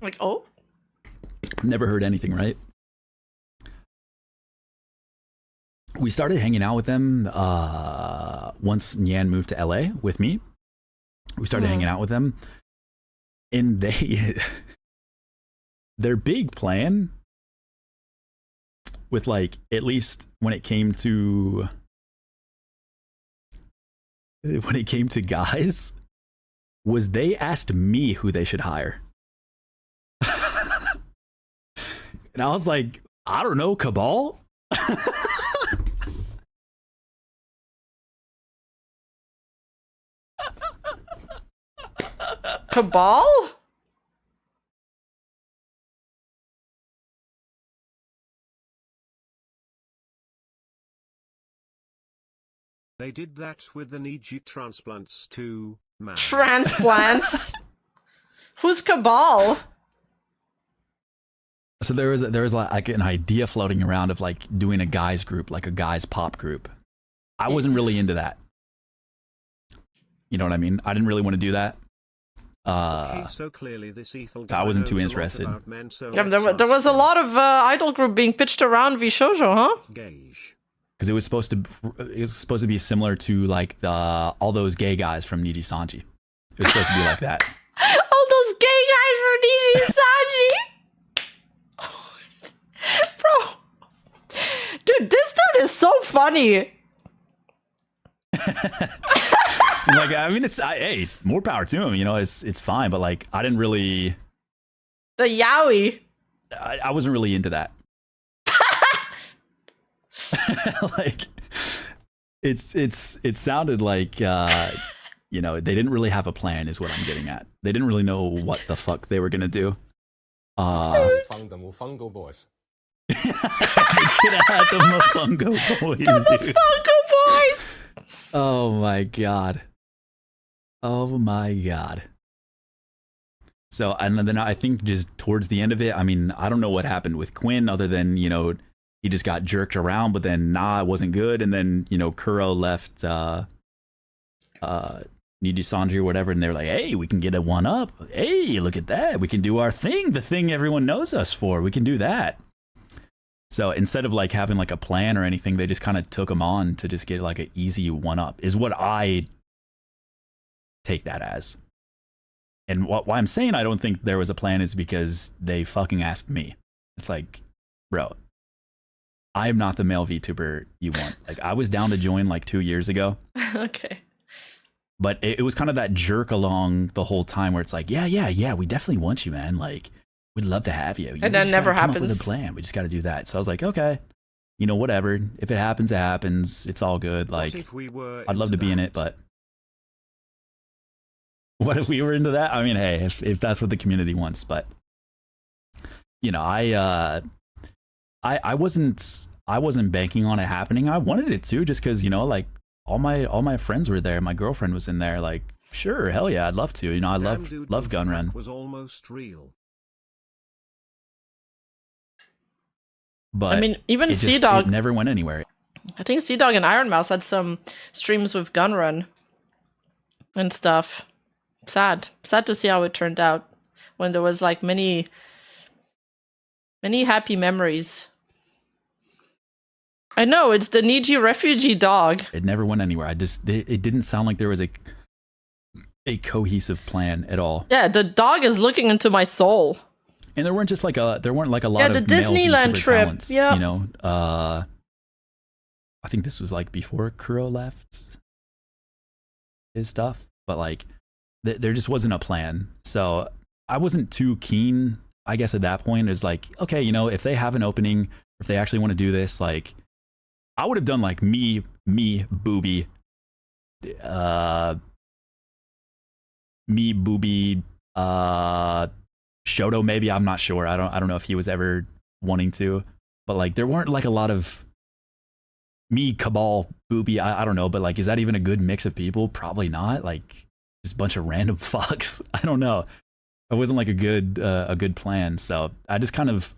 Like, oh? Never heard anything, right? We started hanging out with them once Nyan moved to LA with me. We started hanging out with them, and their big plan with, like, at least when it came to guys, was they asked me who they should hire. And I was like, I don't know, Cabal? Cabal? They did that with the Niji transplants too, man. Transplants? Who's Cabal? So there was like an idea floating around of like doing a guys group, like a guys pop group. I wasn't really into that. You know what I mean? I didn't really want to do that. Okay, so clearly this I wasn't too interested. Yeah, there was a lot of idol group being pitched around Vshojo, huh? Gage. Because it was supposed to be similar to like all those gay guys from Niji Sanji. It was supposed to be like that. All those gay guys from Niji Sanji. Bro. Dude, this dude is so funny. Like, I mean, hey, more power to him. You know, it's fine. But like, I didn't really. The yaoi. I wasn't really into that. Like, it sounded like you know, they didn't really have a plan, is what I'm getting at. They didn't really know what the fuck they were gonna do. Found the Mofungo boys. Get out the Mofungo boys, The dude. Mofungo boys. Oh my god. Oh my god. So, and then I think just towards the end of it, I mean, I don't know what happened with Quinn other than, you know, he just got jerked around, but then it wasn't good. And then, you know, Kuro left Niji Sanji or whatever, and they're like, hey, we can get a one up. Hey, look at that. We can do our thing, the thing everyone knows us for. We can do that. So instead of like having like a plan or anything, they just kind of took him on to just get like an easy one up, is what I take that as. And why I'm saying I don't think there was a plan is because they fucking asked me. It's like, bro, I am not the male VTuber you want. Like, I was down to join like 2 years ago. Okay. But it was kind of that jerk along the whole time where it's like, yeah, we definitely want you, man. Like, we'd love to have you. And that never come up happens. with a plan. We just got to do that. So I was like, okay, you know, whatever. If it happens, it happens. It's all good. Like, I'd love to be in it, but what if we were into that? I mean, hey, if that's what the community wants, but you know, I wasn't banking on it happening. I wanted it to, just because, you know, like all my friends were there. My girlfriend was in there. Like, sure, hell yeah, I'd love to. You know, I love Gunrun. Was almost real. But I mean, even it Seadog never went anywhere. I think Seadog and Iron Mouse had some streams with Gunrun and stuff. Sad to see how it turned out when there was like many happy memories. I know, it's the Niji refugee dog. It never went anywhere. It didn't sound like there was a cohesive plan at all. Yeah, the dog is looking into my soul. And there weren't like a lot the of male Disneyland VTuber trip. talents, Yeah. you know. I think this was like before Kuro left his stuff, but like there just wasn't a plan. So I wasn't too keen, I guess, at that point. Is like, okay, you know, if they have an opening, if they actually want to do this, like, I would have done like me, Booby, Shoto, maybe. I'm not sure. I don't know if he was ever wanting to, but like there weren't like a lot of me, Cabal, Booby. I don't know, but like, is that even a good mix of people? Probably not. Like, just a bunch of random fucks. I don't know. It wasn't like a good plan. So I just kind of,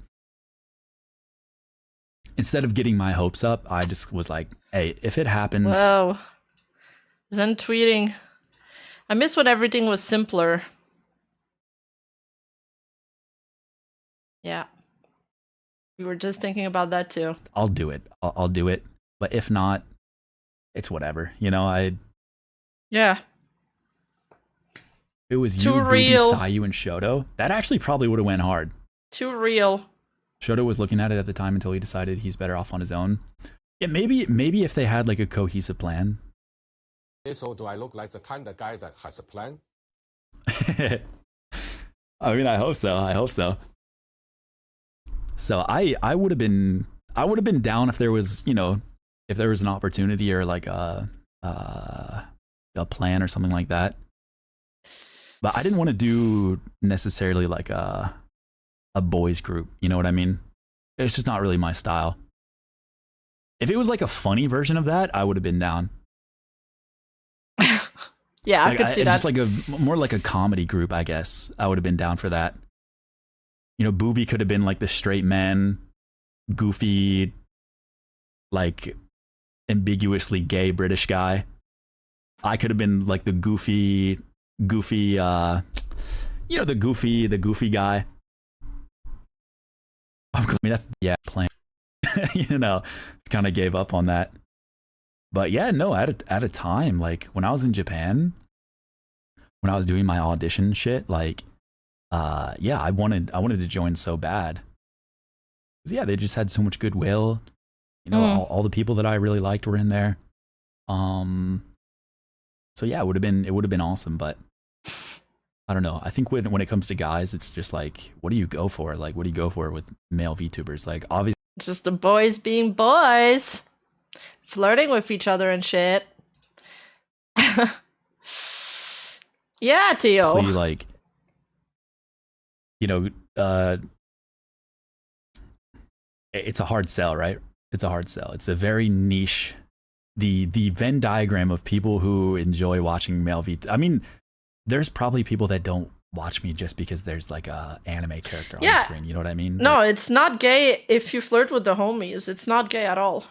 instead of getting my hopes up, I just was like, hey, if it happens. Whoa. Zen tweeting. I miss when everything was simpler. Yeah. We were just thinking about that too. I'll do it. I'll do it. But if not, it's whatever. You know, Yeah. it was Too you, real. Booby, Sayu, and Shoto. That actually probably would have went hard. Too real. Shoto was looking at it at the time until he decided he's better off on his own. Yeah, maybe if they had like a cohesive plan. So do I look like the kind of guy that has a plan? I mean, I hope so. So I would have been down if there was, you know, if there was an opportunity or like a plan or something like that. But I didn't want to do necessarily like a boys group, you know what I mean? It's just not really my style. If it was like a funny version of that, I would have been down. Yeah, I Like, could see that. just like more like a comedy group, I guess. I would have been down for that. You know, Booby could have been like the straight man, goofy, like ambiguously gay British guy. I could have been like the goofy, you know, the goofy guy. I mean, that's plan. You know, kind of gave up on that. But yeah, no, at a time, like when I was in Japan, when I was doing my audition shit, like, yeah, I wanted to join so bad. 'Cause, yeah, they just had so much goodwill. You know, all the people that I really liked were in there. So yeah, it would have been awesome, but I don't know. I think when it comes to guys, it's just like, what do you go for? Like, what do you go for with male VTubers? Like, obviously, Just the boys being boys, flirting with each other and shit. Yeah, Tio. like, you know, it's a hard sell, right? It's a hard sell. It's a very niche. The Venn diagram of people who enjoy watching male VT. I mean, there's probably people that don't watch me just because there's like a anime character on the screen. You know what I mean? No, it's not gay if you flirt with the homies. It's not gay at all.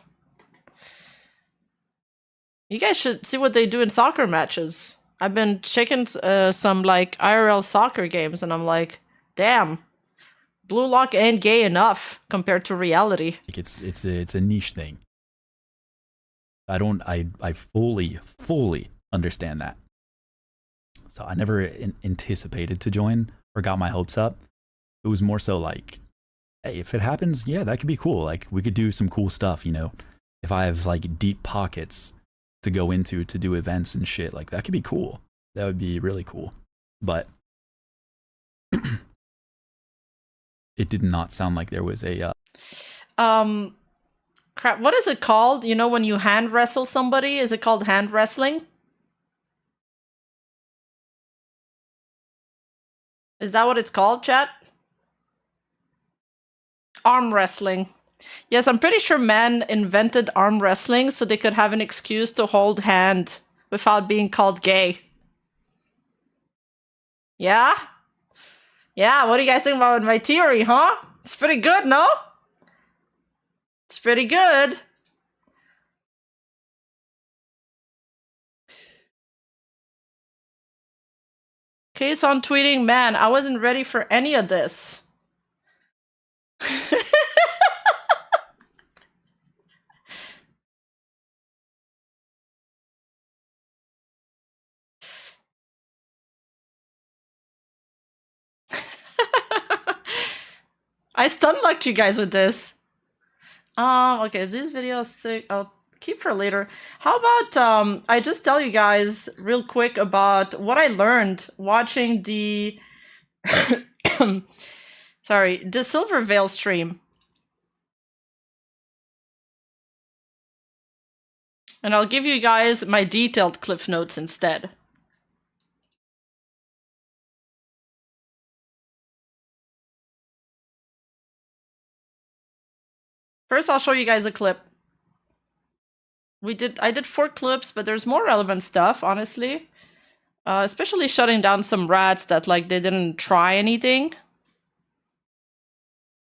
You guys should see what they do in soccer matches. I've been checking some like IRL soccer games, and I'm like, damn, Blue Lock ain't gay enough compared to reality. Like it's a niche thing. I fully understand that. So I never anticipated to join or got my hopes up. It was more so like, hey, if it happens, yeah, that could be cool. Like we could do some cool stuff, you know. If I have like deep pockets to go into to do events and shit, like that could be cool. That would be really cool. But it did not sound like there was a crap, what is it called? You know, when you hand wrestle somebody, is it called hand wrestling? Is that what it's called, chat? Arm wrestling. Yes, I'm pretty sure men invented arm wrestling so they could have an excuse to hold hand without being called gay. Yeah? Yeah, what do you guys think about my theory, huh? It's pretty good, no? It's pretty good. Case on tweeting, man, I wasn't ready for any of this. I stun-locked you guys with this. Okay, these videos I'll keep for later. How about I just tell you guys real quick about what I learned watching the sorry, the Silver Veil stream. And I'll give you guys my detailed cliff notes instead. First, I'll show you guys a clip. I did 4 clips, but there's more relevant stuff, honestly. Especially shutting down some rats that, like, they didn't try anything.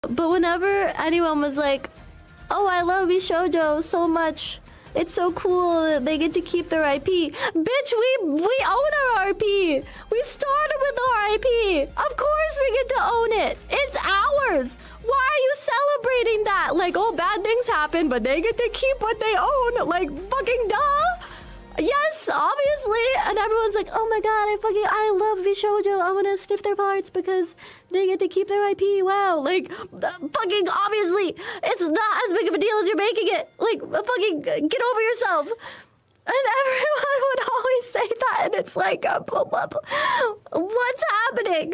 But whenever anyone was like, oh, I love Vshojo so much, it's so cool that they get to keep their IP. Bitch, we own our IP. We started with our IP. Of course we get to own it. It's ours. Why are you celebrating that? Like, oh, bad things happen, but they get to keep what they own. Like, fucking duh. Yes, obviously. And everyone's like, oh my god, I love Vshojo. I want to sniff their parts because they get to keep their IP. Wow. Like, fucking obviously, it's not as big of a deal as you're making it. Like, fucking get over yourself. And everyone would always say that, and it's like, what's happening?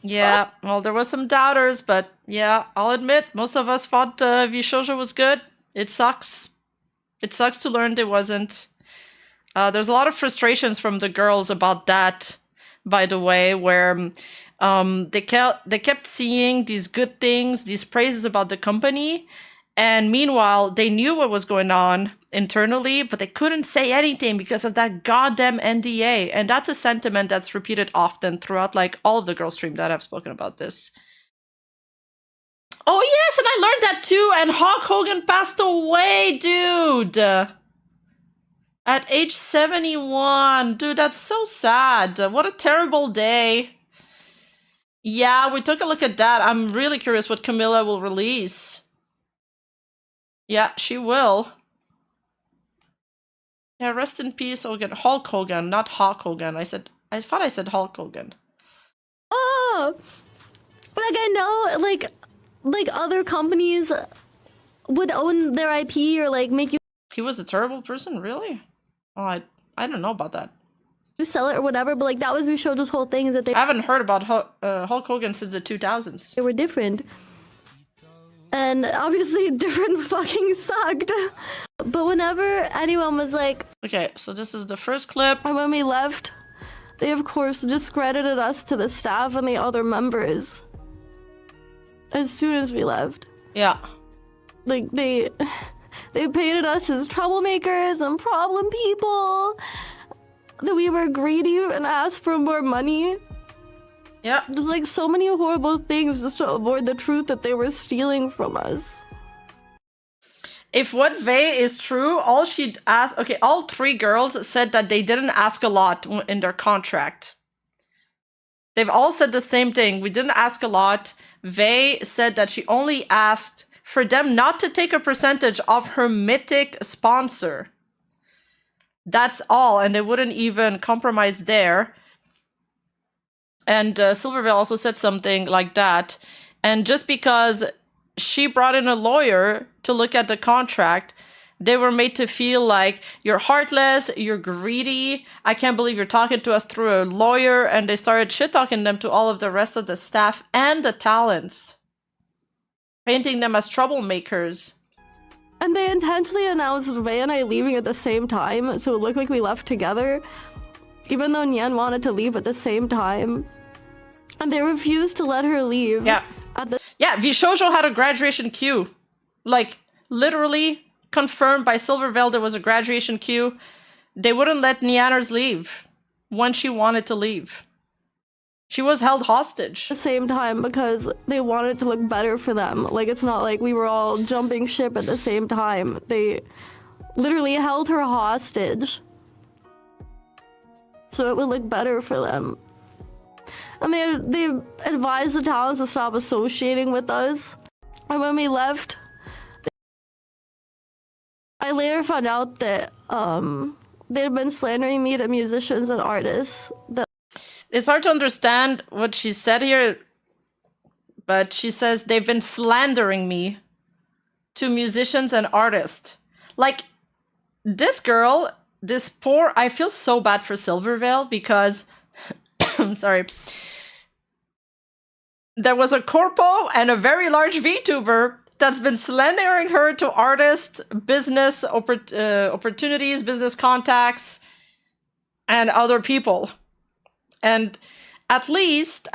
Yeah, well, there was some doubters, but yeah, I'll admit, most of us thought Vshojo was good. It sucks. It sucks to learn it wasn't. There's a lot of frustrations from the girls about that, by the way, where they kept seeing these good things, these praises about the company, and meanwhile, they knew what was going on internally, but they couldn't say anything because of that goddamn NDA. And that's a sentiment that's repeated often throughout like all of the girl stream that have spoken about this. Oh yes, and I learned that too, and Hulk Hogan passed away, dude. At age 71. Dude, that's so sad. What a terrible day. Yeah, we took a look at that. I'm really curious what Camilla will release. Yeah, she will. Yeah, rest in peace, Hogan. Hulk Hogan, not Hawk Hogan. I thought I said Hulk Hogan. Oh, like I know, like other companies would own their IP or like make you He was a terrible person, really? Oh, I don't know about that. sell it or whatever, but like that was Vshojo's whole thing, is that I haven't heard about Hulk Hogan since the 2000s. they were different. And obviously different fucking sucked. But whenever anyone was like, Okay, so this is the first clip. and when we left, they of course discredited us to the staff and the other members. As soon as we left. Yeah. Like they painted us as troublemakers and problem people. That we were greedy and asked for more money. Yeah. There's like so many horrible things just to avoid the truth that they were stealing from us. If what Vey is true, all she'd ask, okay, all three girls said that they didn't ask a lot in their contract. They've all said the same thing. We didn't ask a lot. Vey said that she only asked for them not to take a percentage of her mythic sponsor. That's all, and they wouldn't even compromise there. And Silvervale also said something like that. And just because she brought in a lawyer to look at the contract, they were made to feel like you're heartless, you're greedy, I can't believe you're talking to us through a lawyer, and they started shit-talking them to all of the rest of the staff and the talents, painting them as troublemakers. And they intentionally announced Vey and I leaving at the same time, so it looked like we left together, even though Nyan wanted to leave at the same time. And they refused to let her leave. Yeah. Yeah, Vshojo had a graduation queue. Like, literally confirmed by Silvervale there was a graduation queue. They wouldn't let Nyanners leave when she wanted to leave. She was held hostage. At the same time because they wanted to look better for them. Like, it's not like we were all jumping ship at the same time. They literally held her hostage so it would look better for them. And they advised the talents to stop associating with us. And when we left, I later found out that they'd been slandering me to musicians and artists. It's hard to understand what she said here, but she says they've been slandering me to musicians and artists. Like, this girl, this poor, I feel so bad for Silvervale because, I'm sorry, there was a corpo and a very large VTuber that's been slandering her to artists, business opportunities, business contacts, and other people. And at least,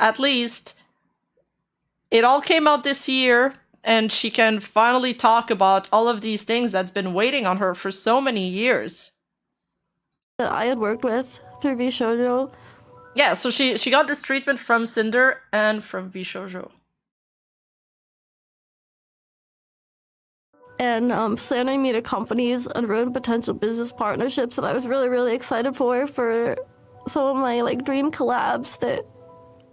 it all came out this year, and she can finally talk about all of these things that's been waiting on her for so many years. That I had worked with through Vshojo. Yeah, so she got this treatment from Cinder and from Vshojo. And slandering me to companies and ruin potential business partnerships that I was really, really excited for some of my like dream collabs that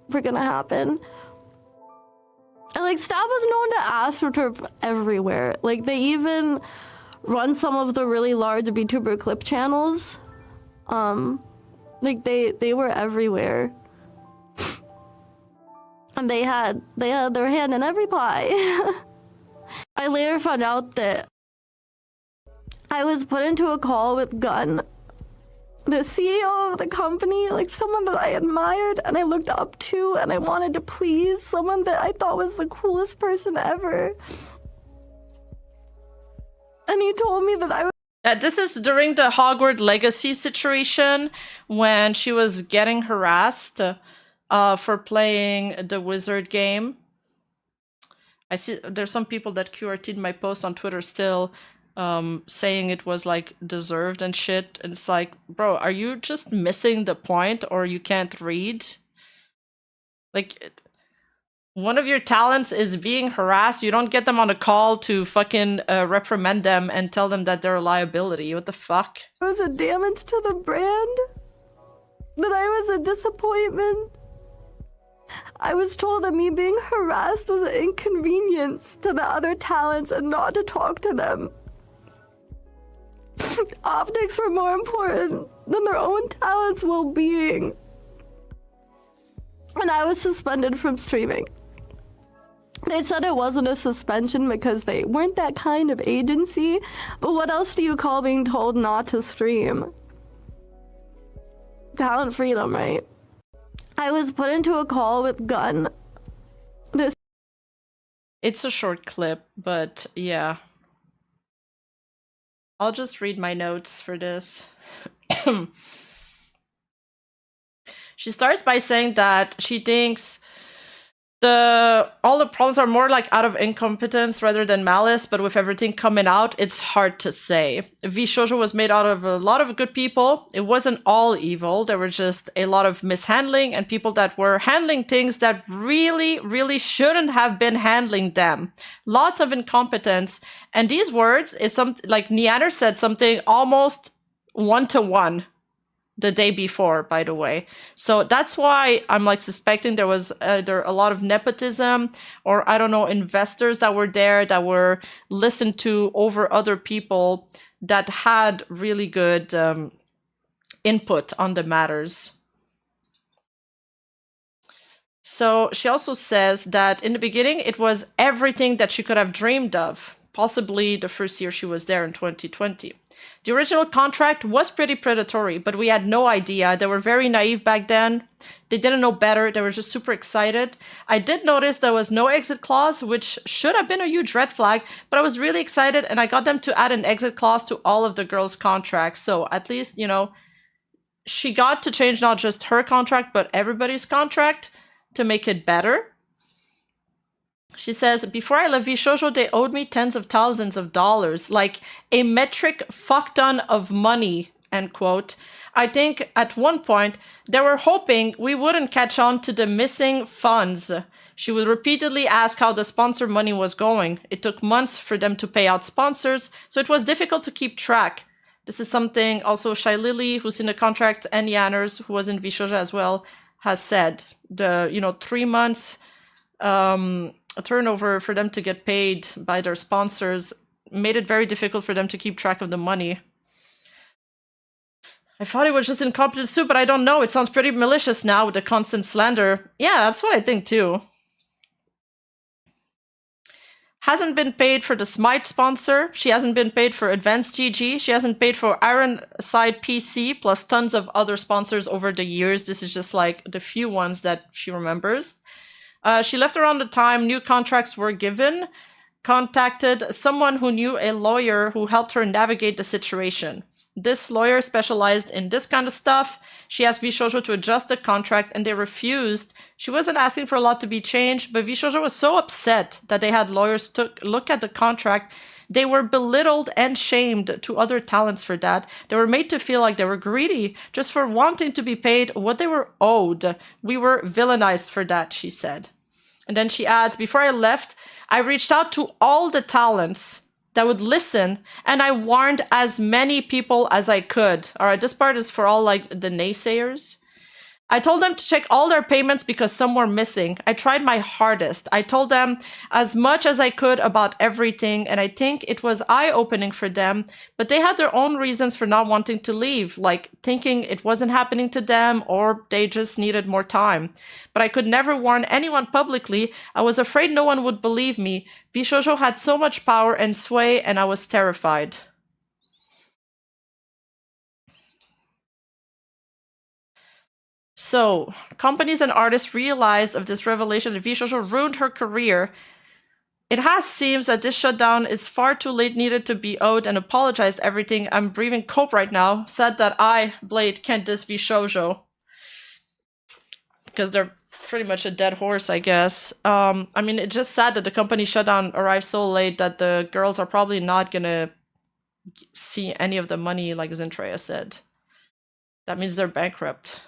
were gonna happen. And like staff was known to ask for turf everywhere. Like they even run some of the really large VTuber clip channels. Like they were everywhere. And they had their hand in every pie. I later found out that I was put into a call with Gunn, the CEO of the company, like someone that I admired and I looked up to and I wanted to please, someone that I thought was the coolest person ever. And he told me that I was This is during the Hogwarts Legacy situation when she was getting harassed for playing the wizard game. I see there's some people that QRT'd my post on Twitter still saying it was like deserved and shit. And it's like, bro, are you just missing the point, or you can't read? Like, one of your talents is being harassed. You don't get them on a call to fucking reprimand them and tell them that they're a liability. What the fuck? It was a damage to the brand. That I was a disappointment. I was told that me being harassed was an inconvenience to the other talents and not to talk to them. Optics were more important than their own talents' well-being. And I was suspended from streaming. They said it wasn't a suspension because they weren't that kind of agency, but what else do you call being told not to stream? Talent freedom, right? I was put into a call with Gunn. It's a short clip, but yeah. I'll just read my notes for this. She starts by saying that she thinks all the problems are more like out of incompetence rather than malice, but with everything coming out, it's hard to say. Vshojo was made out of a lot of good people. It wasn't all evil. There were just a lot of mishandling and people that were handling things that really, really shouldn't have been handling them. Lots of incompetence. And these words is something like Nyanners said something almost one-to-one the day before, by the way. So that's why I'm like suspecting there was there a lot of nepotism, or I don't know, investors that were there that were listened to over other people that had really good input on the matters. So she also says that in the beginning, it was everything that she could have dreamed of, possibly the first year she was there in 2020. The original contract was pretty predatory, but we had no idea. They were very naive back then. They didn't know better. They were just super excited. I did notice there was no exit clause, which should have been a huge red flag, but I was really excited and I got them to add an exit clause to all of the girls' contracts. So at least, you know, she got to change not just her contract, but everybody's contract to make it better. She says, before I left Vshojo, they owed me tens of thousands of dollars, like a metric fuck ton of money, end quote. I think at one point, they were hoping we wouldn't catch on to the missing funds. She would repeatedly ask how the sponsor money was going. It took months for them to pay out sponsors, so it was difficult to keep track. This is something also Shy Lily, who's in the contract, and Nyanners, who was in Vshojo as well, has said. The, 3 months a turnover for them to get paid by their sponsors made it very difficult for them to keep track of the money. I thought it was just incompetence too, but I don't know. It sounds pretty malicious now with the constant slander. Yeah, that's what I think too. Hasn't been paid for the Smite sponsor. She hasn't been paid for Advanced GG. She hasn't paid for Ironside PC, plus tons of other sponsors over the years. This is just like the few ones that she remembers. She left around the time new contracts were given, contacted someone who knew a lawyer who helped her navigate the situation. This lawyer specialized in this kind of stuff. She asked Vshojo to adjust the contract and they refused. She wasn't asking for a lot to be changed, but Vshojo was so upset that they had lawyers look at the contract. They were belittled and shamed to other talents for that. They were made to feel like they were greedy just for wanting to be paid what they were owed. We were villainized for that, she said. And then she adds, before I left, I reached out to all the talents that would listen, and I warned as many people as I could. All right, this part is for all like the naysayers. I told them to check all their payments because some were missing. I tried my hardest. I told them as much as I could about everything, and I think it was eye-opening for them, but they had their own reasons for not wanting to leave, like thinking it wasn't happening to them or they just needed more time. But I could never warn anyone publicly. I was afraid no one would believe me. Vshojo had so much power and sway, and I was terrified. So, companies and artists realized of this revelation that Vshojo ruined her career. It seems that this shutdown is far too late, needed to be owed and apologized everything. I'm breathing cope right now. Sad that I, Blade, can't diss Vshojo. Because they're pretty much a dead horse, I guess. I mean, it's just sad that the company shutdown arrived so late that the girls are probably not gonna see any of the money, like Zentreya said. That means they're bankrupt.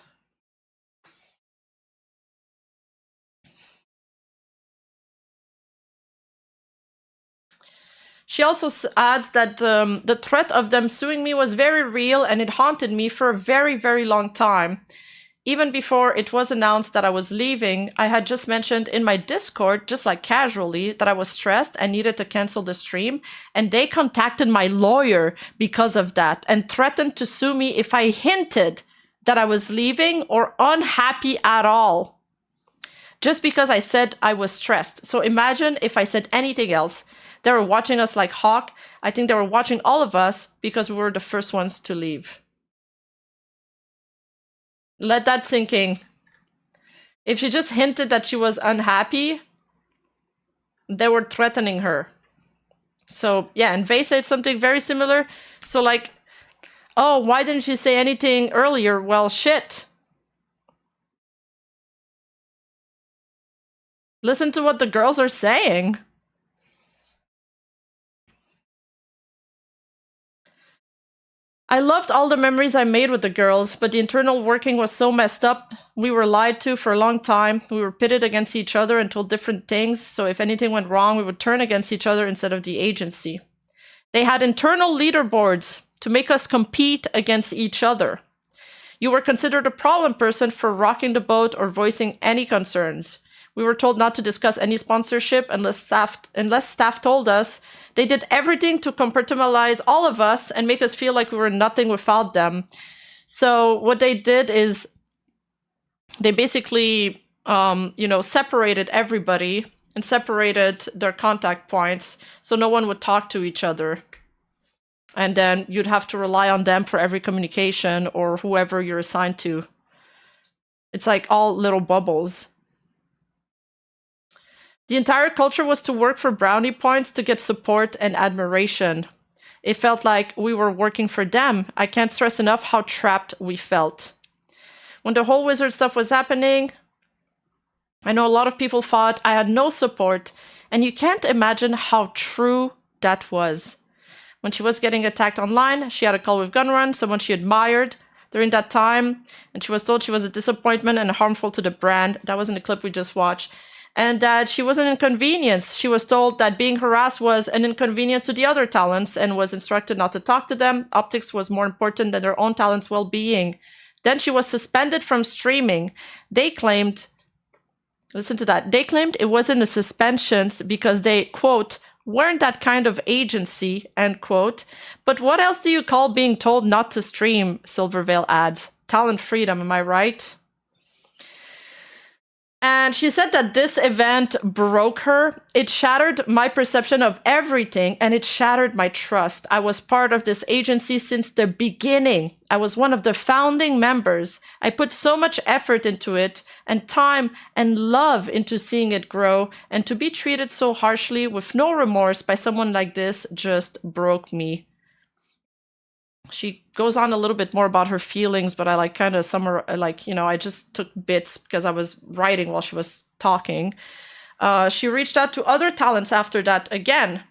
She also adds that the threat of them suing me was very real and it haunted me for a very, very long time. Even before it was announced that I was leaving, I had just mentioned in my Discord, just like casually, that I was stressed and needed to cancel the stream. And they contacted my lawyer because of that and threatened to sue me if I hinted that I was leaving or unhappy at all. Just because I said I was stressed. So imagine if I said anything else. They were watching us like hawk. I think they were watching all of us because we were the first ones to leave. Let that sink in. If she just hinted that she was unhappy, they were threatening her. So yeah, and Vay said something very similar. So like, oh, why didn't she say anything earlier? Well, shit. Listen to what the girls are saying. I loved all the memories I made with the girls, but the internal working was so messed up. We were lied to for a long time. We were pitted against each other and told different things, so if anything went wrong, we would turn against each other instead of the agency. They had internal leaderboards to make us compete against each other. You were considered a problem person for rocking the boat or voicing any concerns. We were told not to discuss any sponsorship unless staff told us. They did everything to compartmentalize all of us and make us feel like we were nothing without them. So what they did is they basically, separated everybody and separated their contact points so no one would talk to each other. And then you'd have to rely on them for every communication or whoever you're assigned to. It's like all little bubbles. The entire culture was to work for brownie points to get support and admiration. It felt like we were working for them. I can't stress enough how trapped we felt. When the whole wizard stuff was happening, I know a lot of people thought I had no support, and you can't imagine how true that was. When she was getting attacked online, she had a call with Gunrun, someone she admired during that time, and she was told she was a disappointment and harmful to the brand. That was in the clip we just watched. And that she was an inconvenience. She was told that being harassed was an inconvenience to the other talents and was instructed not to talk to them. Optics was more important than their own talents' well-being. Then she was suspended from streaming. They claimed, listen to that, they claimed it wasn't the suspensions because they, quote, weren't that kind of agency, end quote. But what else do you call being told not to stream, Silvervale adds. Talent freedom, am I right? And she said that this event broke her. It shattered my perception of everything, and it shattered my trust. I was part of this agency since the beginning. I was one of the founding members. I put so much effort into it, and time and love into seeing it grow, and to be treated so harshly with no remorse by someone like this just broke me. She goes on a little bit more about her feelings, but I I just took bits because I was writing while she was talking. She reached out to other talents after that again.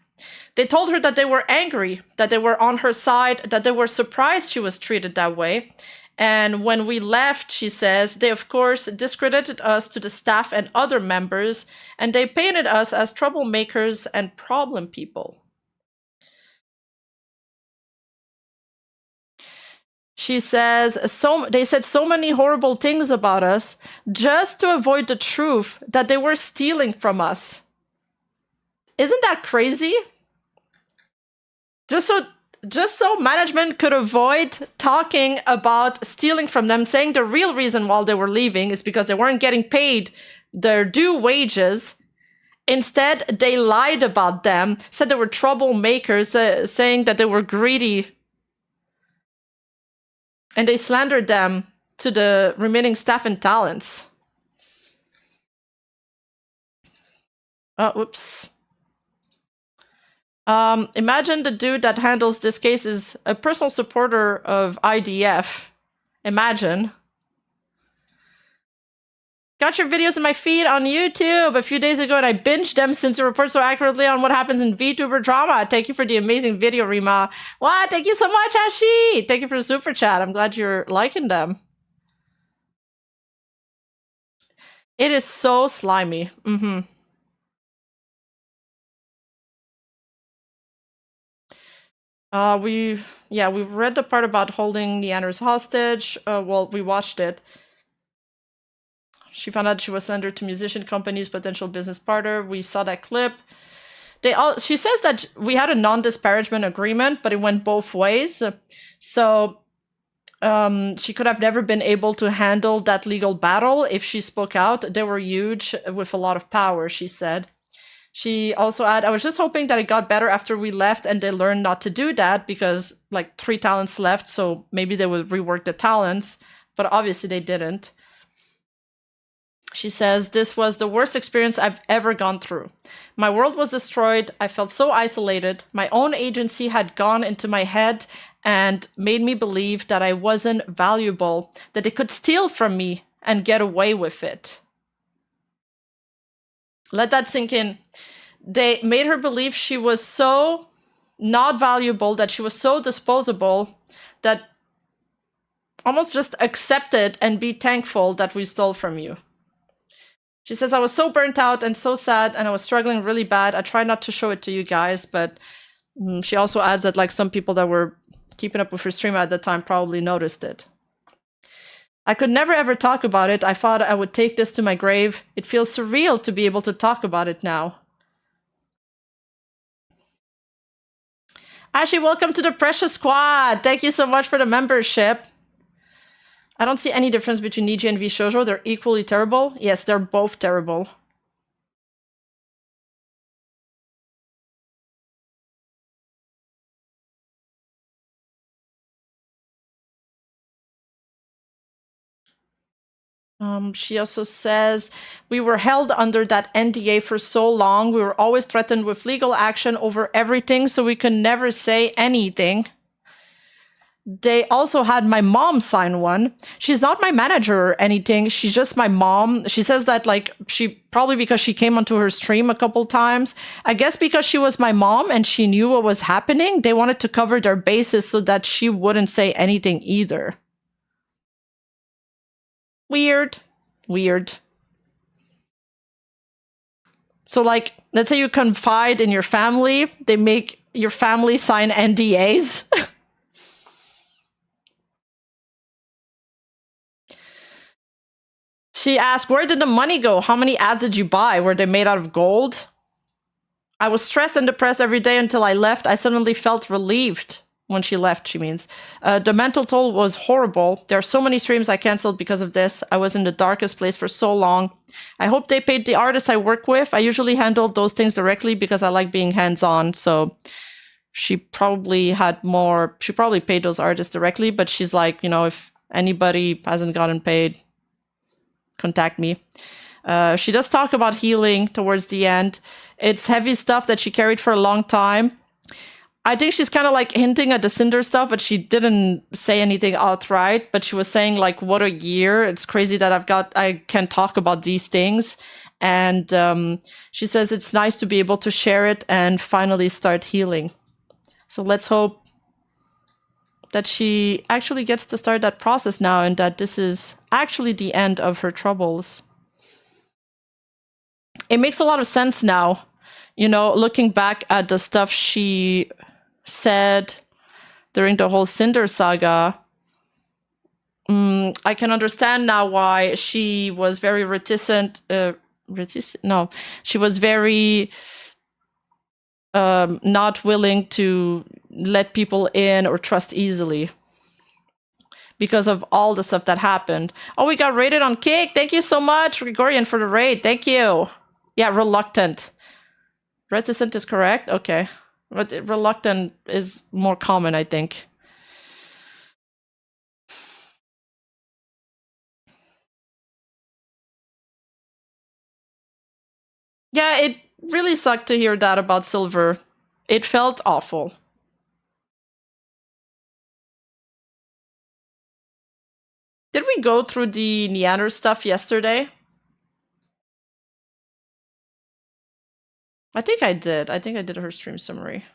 They told her that they were angry, that they were on her side, that they were surprised she was treated that way. And when we left, she says, they of course discredited us to the staff and other members, and they painted us as troublemakers and problem people. She says, they said so many horrible things about us just to avoid the truth that they were stealing from us. Isn't that crazy? Just so management could avoid talking about stealing from them, saying the real reason why they were leaving is because they weren't getting paid their due wages. Instead, they lied about them, said they were troublemakers, saying that they were greedy. And they slandered them to the remaining staff and talents. Oh, whoops. Imagine the dude that handles this case is a personal supporter of IDF. Imagine. Got your videos in my feed on YouTube a few days ago, and I binged them since you report so accurately on what happens in VTuber drama. Thank you for the amazing video, Rima. Wow, thank you so much, Ashi. Thank you for the super chat. I'm glad you're liking them. It is so slimy. Mm-hmm. We read the part about holding Nyanners hostage. Well, we watched it. She found out she was slandered to musician companies, potential business partner. We saw that clip. She says that we had a non-disparagement agreement, but it went both ways. So she could have never been able to handle that legal battle if she spoke out. They were huge with a lot of power, she said. She also added, I was just hoping that it got better after we left and they learned not to do that because like 3 talents left, so maybe they would rework the talents, but obviously they didn't. She says, this was the worst experience I've ever gone through. My world was destroyed. I felt so isolated. My own agency had gone into my head and made me believe that I wasn't valuable, that they could steal from me and get away with it. Let that sink in. They made her believe she was so not valuable, that she was so disposable, that almost just accept it and be thankful that we stole from you. She says, I was so burnt out and so sad and I was struggling really bad. I tried not to show it to you guys, but she also adds that like some people that were keeping up with her stream at the time probably noticed it. I could never ever talk about it. I thought I would take this to my grave. It feels surreal to be able to talk about it now. Ashley, welcome to the Precious Squad. Thank you so much for the membership. I don't see any difference between Niji and Vshojo. They're equally terrible. Yes, they're both terrible. She also says, we were held under that NDA for so long. We were always threatened with legal action over everything, so we could never say anything. They also had my mom sign one. She's not my manager or anything. She's just my mom. She says that like probably because she came onto her stream a couple times. I guess because she was my mom and she knew what was happening, they wanted to cover their bases so that she wouldn't say anything either. Weird. So like, let's say you confide in your family, they make your family sign NDAs. She asked, where did the money go? How many ads did you buy? Were they made out of gold? I was stressed and depressed every day until I left. I suddenly felt relieved. When she left, she means. The mental toll was horrible. There are so many streams I canceled because of this. I was in the darkest place for so long. I hope they paid the artists I work with. I usually handle those things directly because I like being hands-on. So she probably paid those artists directly, but she's like, you know, if anybody hasn't gotten paid, contact me. She does talk about healing towards the end. It's heavy stuff that she carried for a long time. I think she's kind of like hinting at the Cinder stuff, but she didn't say anything outright. But she was saying like, what a year. It's crazy that I can talk about these things. And she says it's nice to be able to share it and finally start healing. So let's hope that she actually gets to start that process now and that this is actually the end of her troubles. It makes a lot of sense now, you know, looking back at the stuff she said during the whole Cinder saga. I can understand now why she was very reticent. She was very not willing to let people in or trust easily because of all the stuff that happened. Oh, we got rated on Kick. Thank you so much, Gregorian, for the raid. Thank you. Yeah, reluctant. Reticent is correct? Okay. But reluctant is more common, I think. Yeah, it really sucked to hear that about Silver. It felt awful. Did we go through the Nyanners stuff yesterday? I think I did. I think I did her stream summary.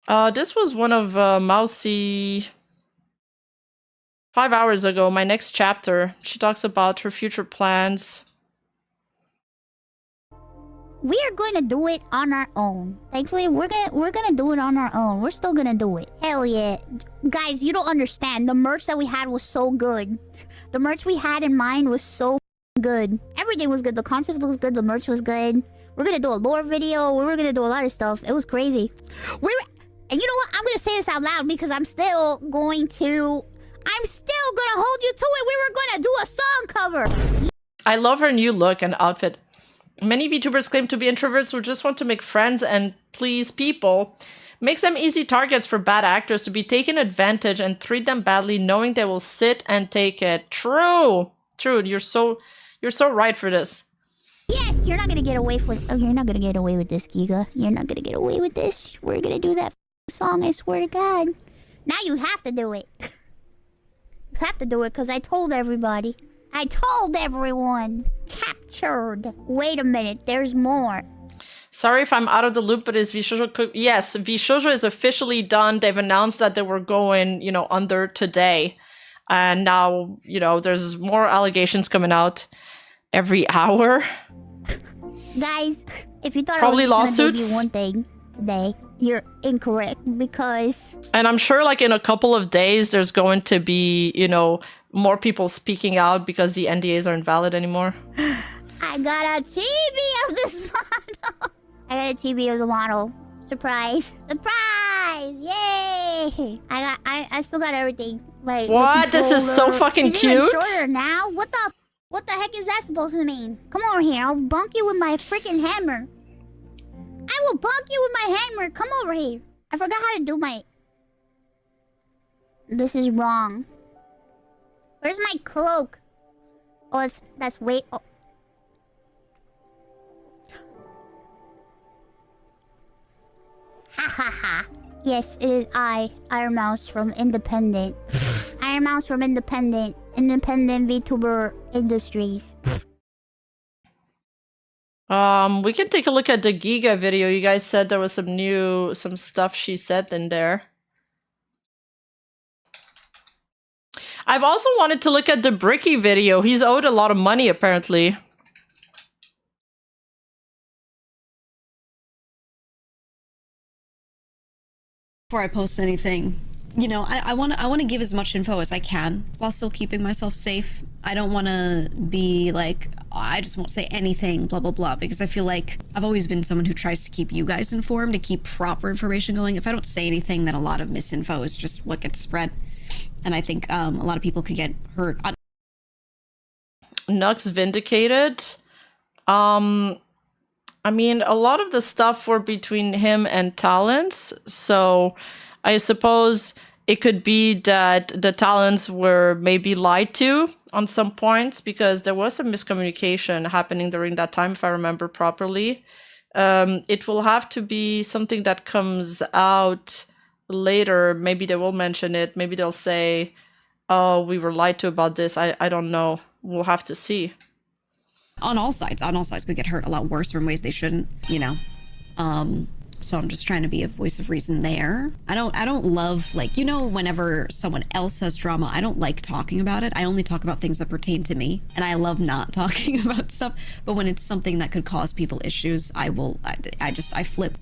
This was one of Mousy 5 hours ago, my next chapter. She talks about her future plans. We are going to do it on our own. Thankfully, we're gonna do it on our own. We're still gonna do it. Hell yeah. Guys, you don't understand. The merch that we had was so good. The merch we had in mind was so good. Everything was good. The concept was good. The merch was good. We're gonna do a lore video. We were gonna do a lot of stuff. It was crazy. And you know what? I'm gonna say this out loud because I'm still gonna hold you to it. We were gonna do a song cover. I love her new look and outfit. Many VTubers claim to be introverts who just want to make friends and please people. Makes them easy targets for bad actors to be taken advantage and treat them badly, knowing they will sit and take it. True. True. You're so right for this. Yes, you're not gonna get away with. Oh, you're not gonna get away with this, Giga. You're not gonna get away with this. We're gonna do that song. I swear to God. Now you have to do it. You have to do it because I told everybody. I told everyone. Captured. Wait a minute, there's more. Sorry if I'm out of the loop, but is Vshojo... Yes, Vshojo is officially done. They've announced that they were going, under today. And now, there's more allegations coming out every hour. Guys, if you thought probably I was lawsuits. Gonna do one thing today, you're incorrect because... And I'm sure in a couple of days, there's going to be, more people speaking out because the NDAs aren't valid anymore. I got a chibi of this model. I got a chibi of the model. Surprise. Surprise! Yay! I still got everything. Like what? This is so fucking it's cute. Even shorter now. What the heck is that supposed to mean? Come over here. I'll bonk you with my freaking hammer. I will bonk you with my hammer. Come over here. I forgot how to do my... This is wrong. Where's my cloak? Oh, that's way... Oh. Ha ha ha. Yes, it is Iron Mouse from Independent. Iron Mouse from Independent VTuber Industries. We can take a look at the Giga video. You guys said there was some stuff she said in there. I've also wanted to look at the Bricky video. He's owed a lot of money, apparently. Before I post anything, I want to give as much info as I can while still keeping myself safe. I don't want to be like, oh, I just won't say anything, blah, blah, blah, because I feel like I've always been someone who tries to keep you guys informed, to keep proper information going. If I don't say anything, then a lot of misinfo is just what gets spread. And I think a lot of people could get hurt. Nux vindicated. I mean, a lot of the stuff were between him and Talents, so I suppose it could be that the Talents were maybe lied to on some points, because there was some miscommunication happening during that time, if I remember properly. It will have to be something that comes out later. Maybe they will mention it. Maybe they'll say, oh, we were lied to about this. I don't know. We'll have to see. On all sides could get hurt a lot worse or in ways they shouldn't, so I'm just trying to be a voice of reason there. I don't love, whenever someone else has drama, I don't like talking about it. I only talk about things that pertain to me, and I love not talking about stuff. But when it's something that could cause people issues, I flip,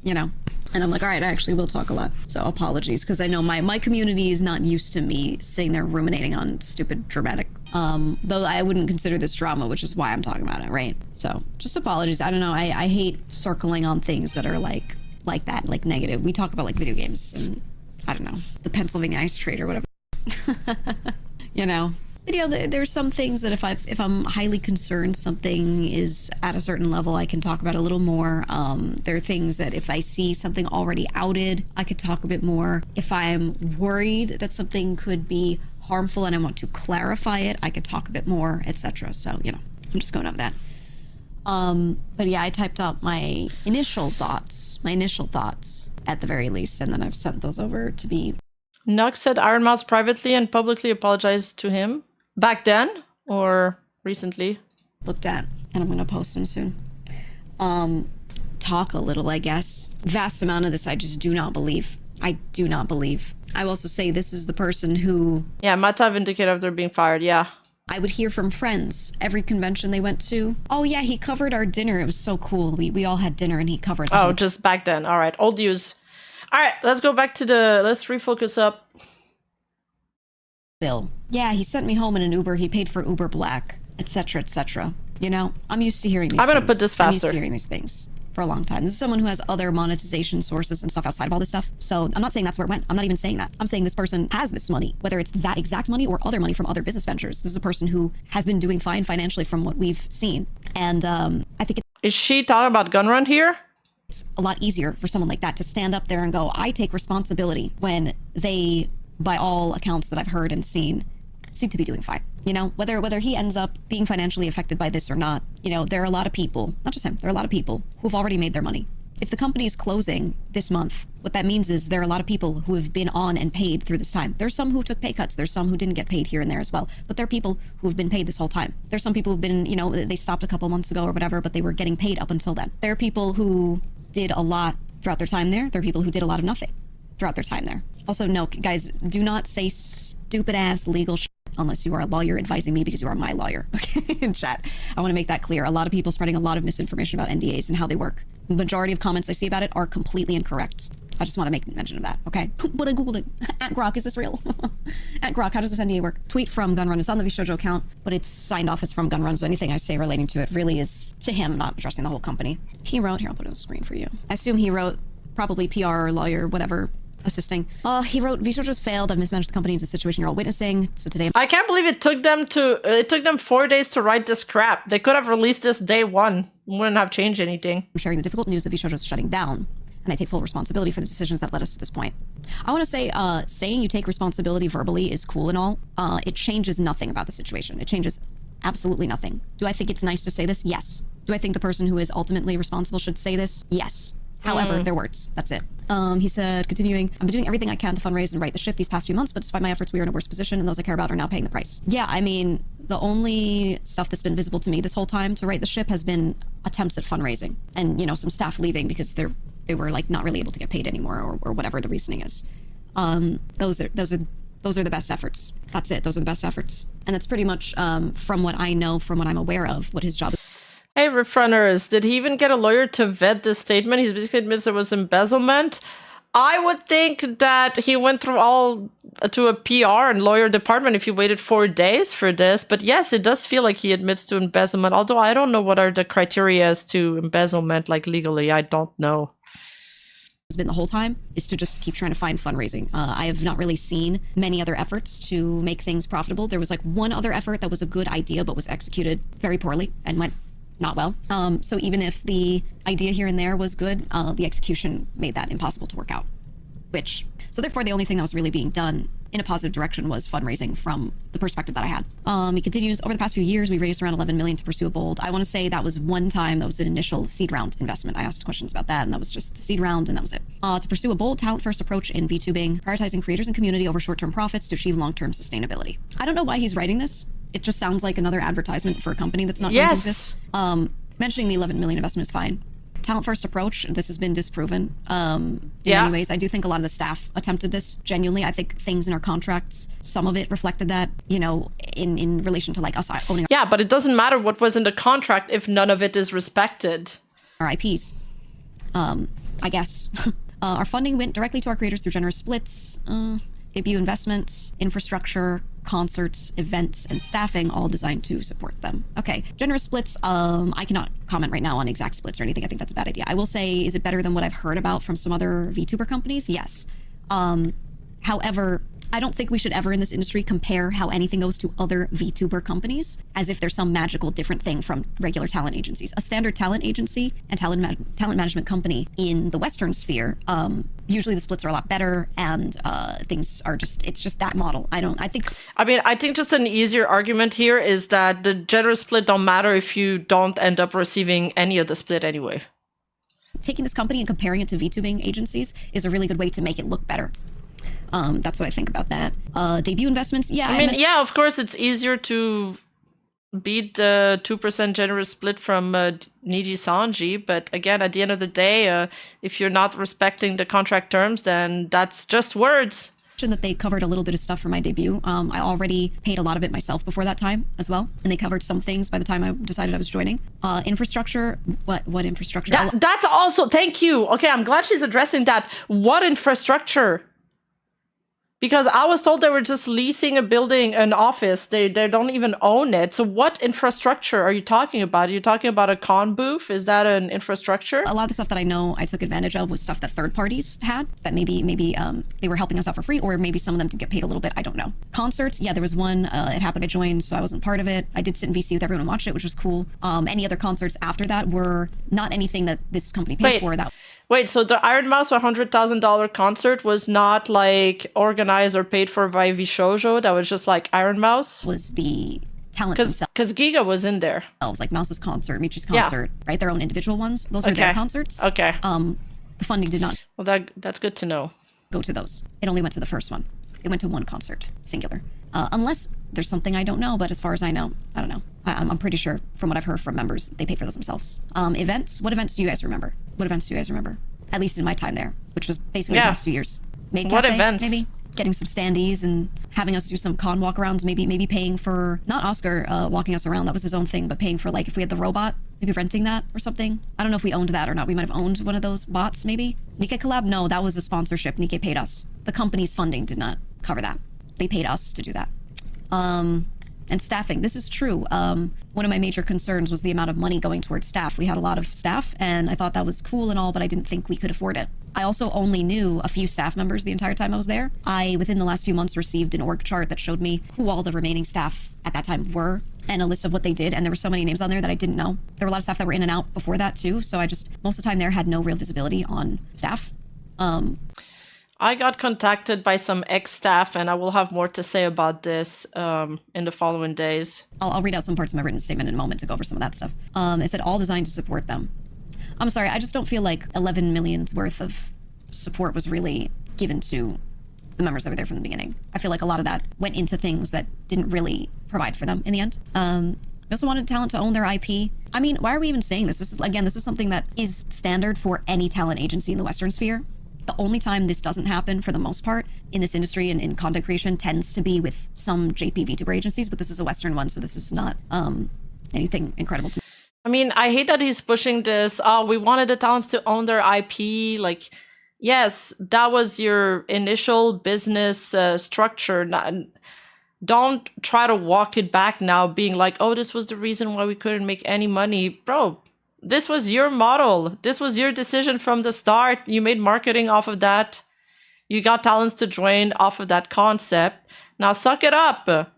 and I'm like, all right, I actually will talk a lot. So apologies, because I know my community is not used to me sitting there ruminating on stupid dramatic, though I wouldn't consider this drama, which is why I'm talking about it, right? So just apologies. I don't know. I hate circling on things that are like that, like negative. We talk about video games and I don't know, the Pennsylvania ice trade or whatever. But there's some things that if I'm highly concerned something is at a certain level, I can talk about a little more. There are things that if I see something already outed, I could talk a bit more. If I'm worried that something could be harmful and I want to clarify it, I could talk a bit more, etc. So, I'm just going over that. But yeah, I typed out my initial thoughts at the very least, and then I've sent those over to be... Nux said Iron Mouse privately and publicly apologized to him. Back then? Or recently? Looked at, and I'm gonna post them soon. talk a little, I guess. Vast amount of this I just do not believe. I do not believe. I will also say this is the person who... Yeah, might have indicated if they're being fired, yeah. I would hear from friends every convention they went to. Oh yeah, he covered our dinner. It was so cool. We all had dinner and he covered the Oh, just back then. All right, old news. All right, let's go back to let's refocus up. bill. Yeah, he sent me home in an Uber. He paid for Uber Black, etc., etc. You know, I'm used to hearing these I'm gonna things. put this I'm used faster. to hearing these things for a long time. This is someone who has other monetization sources and stuff outside of all this stuff. So I'm not saying that's where it went. I'm not even saying that. I'm saying this person has this money, whether it's that exact money or other money from other business ventures. This is a person who has been doing fine financially from what we've seen. And I think Is she talking about gun run here? it's a lot easier for someone like that to stand up there and go, I take responsibility, when they, by all accounts that I've heard and seen, seem to be doing fine. You know, whether he ends up being financially affected by this or not, you know, there are a lot of people, not just him, there are a lot of people who've already made their money. If the company is closing this month, what that means is there are a lot of people who have been on and paid through this time. There's some who took pay cuts. There's some who didn't get paid here and there as well. But there are people who have been paid this whole time. There's some people who've been, you know, they stopped a couple months ago or whatever, but they were getting paid up until then. There are people who did a lot throughout their time there. There are people who did a lot of nothing throughout their time there. Also, no, guys, do not say stupid ass legal shit unless you are a lawyer advising me, because you are my lawyer. Okay, in chat. I want to make that clear. A lot of people spreading a lot of misinformation about NDAs and how they work. The majority of comments I see about it are completely incorrect. I just want to make mention of that, okay? But I googled it. At Grok, is this real? At Grok, how does this NDA work? Tweet from Gunrun. It's on the Vshojo account, but it's signed off as from Gunrun, so anything I say relating to it really is to him, not addressing the whole company. He wrote, here, I'll put it on the screen for you. I assume he wrote, probably PR or lawyer, whatever, assisting. He wrote, Vshojo's failed. I've mismanaged the company into the situation you're all witnessing. So today, I can't believe it took them 4 days to write this crap. They could have released this day one. Wouldn't have changed anything. I'm sharing the difficult news that Vshojo is shutting down, and I take full responsibility for the decisions that led us to this point. I want to say, saying you take responsibility verbally is cool and all. It changes nothing about the situation. It changes absolutely nothing. Do I think it's nice to say this? Yes. Do I think the person who is ultimately responsible should say this? Yes. However, their words. That's it. He said, continuing, I've been doing everything I can to fundraise and right the ship these past few months, but despite my efforts, we are in a worse position, and those I care about are now paying the price. Yeah, I mean, the only stuff that's been visible to me this whole time to right the ship has been attempts at fundraising, and, you know, some staff leaving because they were like not really able to get paid anymore, or whatever the reasoning is. Those are the best efforts. That's it. Those are the best efforts, and that's pretty much from what I know, from what I'm aware of, what his job is. Hey, Refrunners, did he even get a lawyer to vet this statement? He basically admits there was embezzlement. I would think that he went through all to a PR and lawyer department if he waited 4 days for this. But yes, it does feel like he admits to embezzlement, although I don't know what are the criteria as to embezzlement, like legally. I don't know. Has been the whole time is to just keep trying to find fundraising. I have not really seen many other efforts to make things profitable. There was like one other effort that was a good idea but was executed very poorly and went not well. So even if the idea here and there was good, the execution made that impossible to work out. So therefore the only thing that was really being done in a positive direction was fundraising from the perspective that I had. He continues, over the past few years, we raised around 11 million to pursue a bold. I want to say that was one time, that was an initial seed round investment. I asked questions about that, and that was just the seed round, and that was it. To pursue a bold, talent-first approach in VTubing, prioritizing creators and community over short-term profits to achieve long-term sustainability. I don't know why he's writing this. It just sounds like another advertisement for a company that's not going to exist. Mentioning the 11 million investment is fine. Talent-first approach, this has been disproven. In many ways, I do think a lot of the staff attempted this genuinely. I think things in our contracts, some of it reflected that, you know, in relation to like us owning. Yeah, but it doesn't matter what was in the contract if none of it is respected. Our IPs, I guess. Our funding went directly to our creators through generous splits, debut investments, infrastructure, concerts, events, and staffing, all designed to support them. Okay, generous splits, I cannot comment right now on exact splits or anything. I think that's a bad idea. I will say, is it better than what I've heard about from some other VTuber companies? Yes. However, I don't think we should ever in this industry compare how anything goes to other VTuber companies as if there's some magical different thing from regular talent agencies. A standard talent agency and talent management company in the Western sphere, usually the splits are a lot better, and things are just, it's just that model. I think just an easier argument here is that the generous split don't matter if you don't end up receiving any of the split anyway. Taking this company and comparing it to VTubing agencies is a really good way to make it look better. That's what I think about that. Debut investments, yeah. I mean, yeah, of course it's easier to beat the 2% generous split from Niji Sanji, but again, at the end of the day, if you're not respecting the contract terms, then that's just words. That they covered a little bit of stuff for my debut. I already paid a lot of it myself before that time as well, and they covered some things by the time I decided I was joining. Infrastructure, what infrastructure? That's also, thank you. Okay, I'm glad she's addressing that. What infrastructure? Because I was told they were just leasing a building, an office. They don't even own it. So what infrastructure are you talking about? Are you talking about a con booth? Is that an infrastructure? A lot of the stuff that I know I took advantage of was stuff that third parties had, that maybe they were helping us out for free, or maybe some of them did get paid a little bit. I don't know. Concerts, yeah, there was one. It happened I joined, so I wasn't part of it. I did sit in VC with everyone and watch it, which was cool. Any other concerts after that were not anything that this company paid for. Wait, so the Iron Mouse $100,000 concert was not like organized or paid for by Vshojo? That was just like Iron Mouse? Was the talents themselves. Because Giga was in there. Like Mouse's concert, Michi's concert, right? Their own individual ones. Those were their concerts. Okay. The funding did not. Well, that's good to know. Go to those. It only went to the first one. It went to one concert, singular. Unless there's something I don't know, but as far as I know, I don't know. I'm pretty sure from what I've heard from members, they paid for those themselves. Events, what events do you guys remember? What events do you guys remember? At least in my time there, which was basically the past 2 years. Maid what Cafe, events? Maybe getting some standees and having us do some con walkarounds. Maybe paying for, not Oscar walking us around, that was his own thing, but paying for like if we had the robot, maybe renting that or something. I don't know if we owned that or not. We might have owned one of those bots, maybe. Nikkei collab, no, that was a sponsorship. Nikkei paid us. The company's funding did not cover that. They paid us to do that. And staffing, this is true. One of my major concerns was the amount of money going towards staff. We had a lot of staff, and I thought that was cool and all, but I didn't think we could afford it. I also only knew a few staff members the entire time I was there. I, within the last few months, received an org chart that showed me who all the remaining staff at that time were, and a list of what they did, and there were so many names on there that I didn't know. There were a lot of staff that were in and out before that, too, so I just, most of the time there, had no real visibility on staff. I got contacted by some ex-staff, and I will have more to say about this in the following days. I'll read out some parts of my written statement in a moment to go over some of that stuff. It said, all designed to support them. I'm sorry, I just don't feel like 11 million's worth of support was really given to the members that were there from the beginning. I feel like a lot of that went into things that didn't really provide for them in the end. We also wanted talent to own their IP. I mean, why are we even saying this? This is something that is standard for any talent agency in the Western sphere. The only time this doesn't happen, for the most part, in this industry and in content creation tends to be with some JP VTuber agencies, but this is a Western one, so this is not anything incredible to me. I mean, I hate that he's pushing this. Oh, we wanted the talents to own their IP. Like, yes, that was your initial business structure. Don't try to walk it back now, being like, oh, this was the reason why we couldn't make any money. Bro, this was your model. This was your decision from the start. You made marketing off of that. You got talents to join off of that concept. Now suck it up.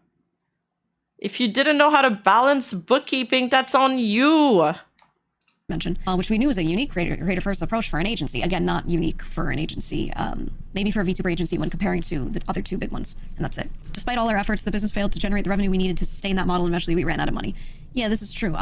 If you didn't know how to balance bookkeeping, that's on you. Mention, which we knew was a unique creator first approach for an agency. Again, not unique for an agency. Maybe for a VTuber agency when comparing to the other two big ones. And that's it. Despite all our efforts, the business failed to generate the revenue we needed to sustain that model, and eventually we ran out of money. Yeah, this is true.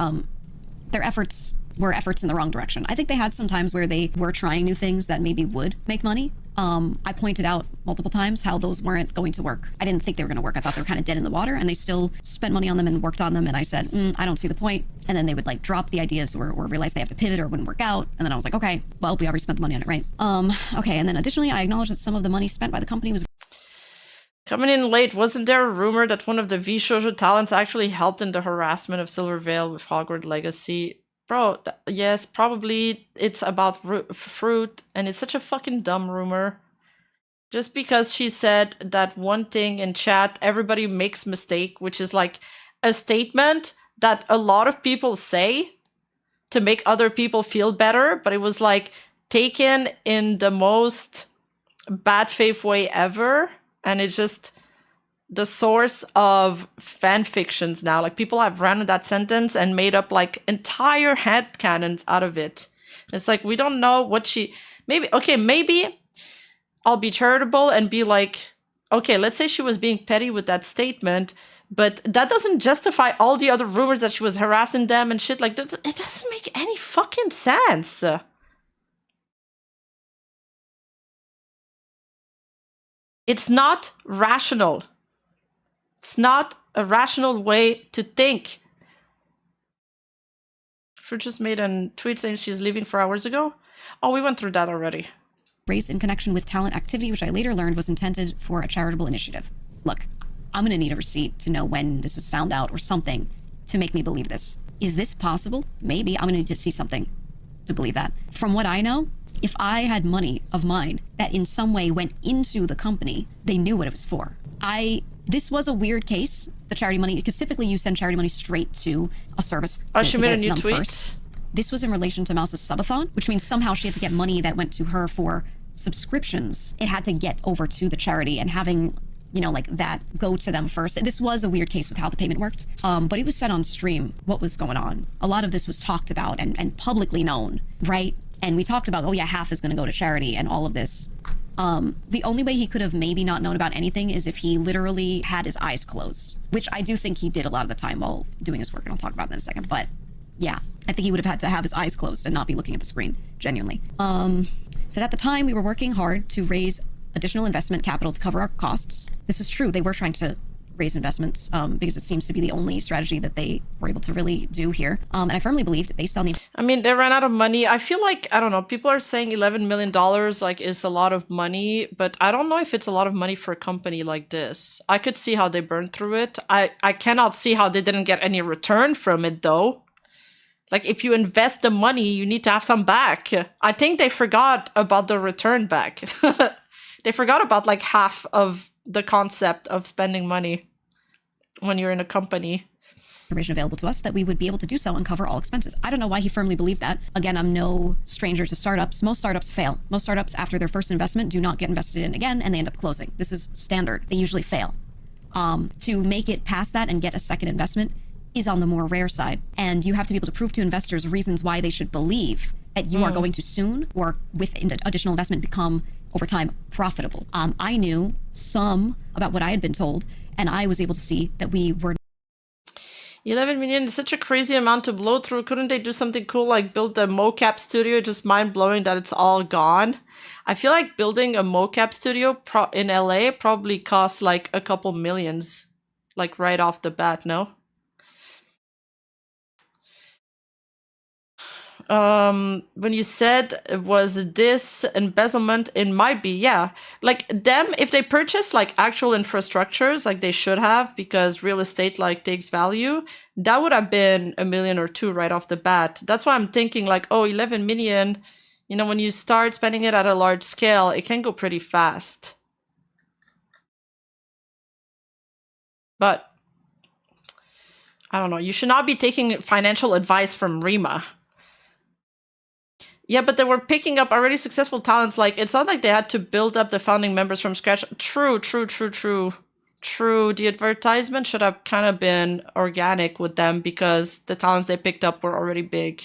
Their efforts were efforts in the wrong direction. I think they had some times where they were trying new things that maybe would make money. I pointed out multiple times how those weren't going to work. I didn't think they were going to work. I thought they were kind of dead in the water, and they still spent money on them and worked on them. And I said, I don't see the point. And then they would like drop the ideas or realize they have to pivot or it wouldn't work out. And then I was like, okay, well, we already spent the money on it, right? Okay. And then additionally, I acknowledge that some of the money spent by the company was coming in late. Wasn't there a rumor that one of the Vshojo talents actually helped in the harassment of Silver Veil with Hogwarts Legacy? Bro, yes, probably it's about fruit, and it's such a fucking dumb rumor. Just because she said that one thing in chat, everybody makes mistake, which is like a statement that a lot of people say to make other people feel better, but it was like taken in the most bad faith way ever, and it's just the source of fan fictions now. Like, people have ran with that sentence and made up like entire headcanons out of it. It's like, we don't know what she... Maybe I'll be charitable and be like, okay, let's say she was being petty with that statement, but that doesn't justify all the other rumors that she was harassing them and shit like that. It doesn't make any fucking sense. It's not rational. It's not a rational way to think. Fruit just made a tweet saying she's leaving 4 hours ago. Oh, we went through that already. Raised in connection with talent activity, which I later learned was intended for a charitable initiative. Look, I'm gonna need a receipt to know when this was found out or something to make me believe this. Is this possible? Maybe. I'm gonna need to see something to believe that. From what I know, if I had money of mine that in some way went into the company, they knew what it was for. This was a weird case, the charity money, because typically you send charity money straight to a service. Oh, she made a new tweet? This was in relation to Mouse's subathon, which means somehow she had to get money that went to her for subscriptions. It had to get over to the charity and having, you know, like that go to them first. This was a weird case with how the payment worked, but it was said on stream what was going on. A lot of this was talked about and publicly known, right? And we talked about, oh yeah, half is going to go to charity and all of this. The only way he could have maybe not known about anything is if he literally had his eyes closed, which I do think he did a lot of the time while doing his work, and I'll talk about that in a second. But yeah, I think he would have had to have his eyes closed and not be looking at the screen, genuinely. So at the time, we were working hard to raise additional investment capital to cover our costs. This is true. They were trying to raise investments because it seems to be the only strategy that they were able to really do here. And I firmly believed, based on the... I mean, they ran out of money. I feel like, I don't know, people are saying $11 million like is a lot of money, but I don't know if it's a lot of money for a company like this. I could see how they burned through it. I cannot see how they didn't get any return from it though. Like, if you invest the money, you need to have some back. I think they forgot about the return back. They forgot about like half of the concept of spending money when you're in a company. Information available to us that we would be able to do so and cover all expenses. I don't know why he firmly believed that. Again, I'm no stranger to startups. Most startups fail. Most startups, after their first investment, do not get invested in again, and they end up closing. This is standard. They usually fail. To make it past that and get a second investment is on the more rare side. And you have to be able to prove to investors reasons why they should believe that you are going to soon, or with additional investment, become, over time, profitable. I knew some about what I had been told, and I was able to see that we were... 11 million is such a crazy amount to blow through. Couldn't they do something cool like build the mocap studio? Just mind-blowing that it's all gone. I feel like building a mocap studio in LA probably costs like a couple millions, like right off the bat, no? When you said was this embezzlement, it might be, yeah. Like them, if they purchase like actual infrastructures, like they should have, because real estate like takes value, that would have been $1 million or $2 million right off the bat. That's why I'm thinking like, oh, 11 million, you know, when you start spending it at a large scale, it can go pretty fast. But I don't know, you should not be taking financial advice from Rima. Yeah, but they were picking up already successful talents. Like, it's not like they had to build up the founding members from scratch. True. The advertisement should have kind of been organic with them because the talents they picked up were already big.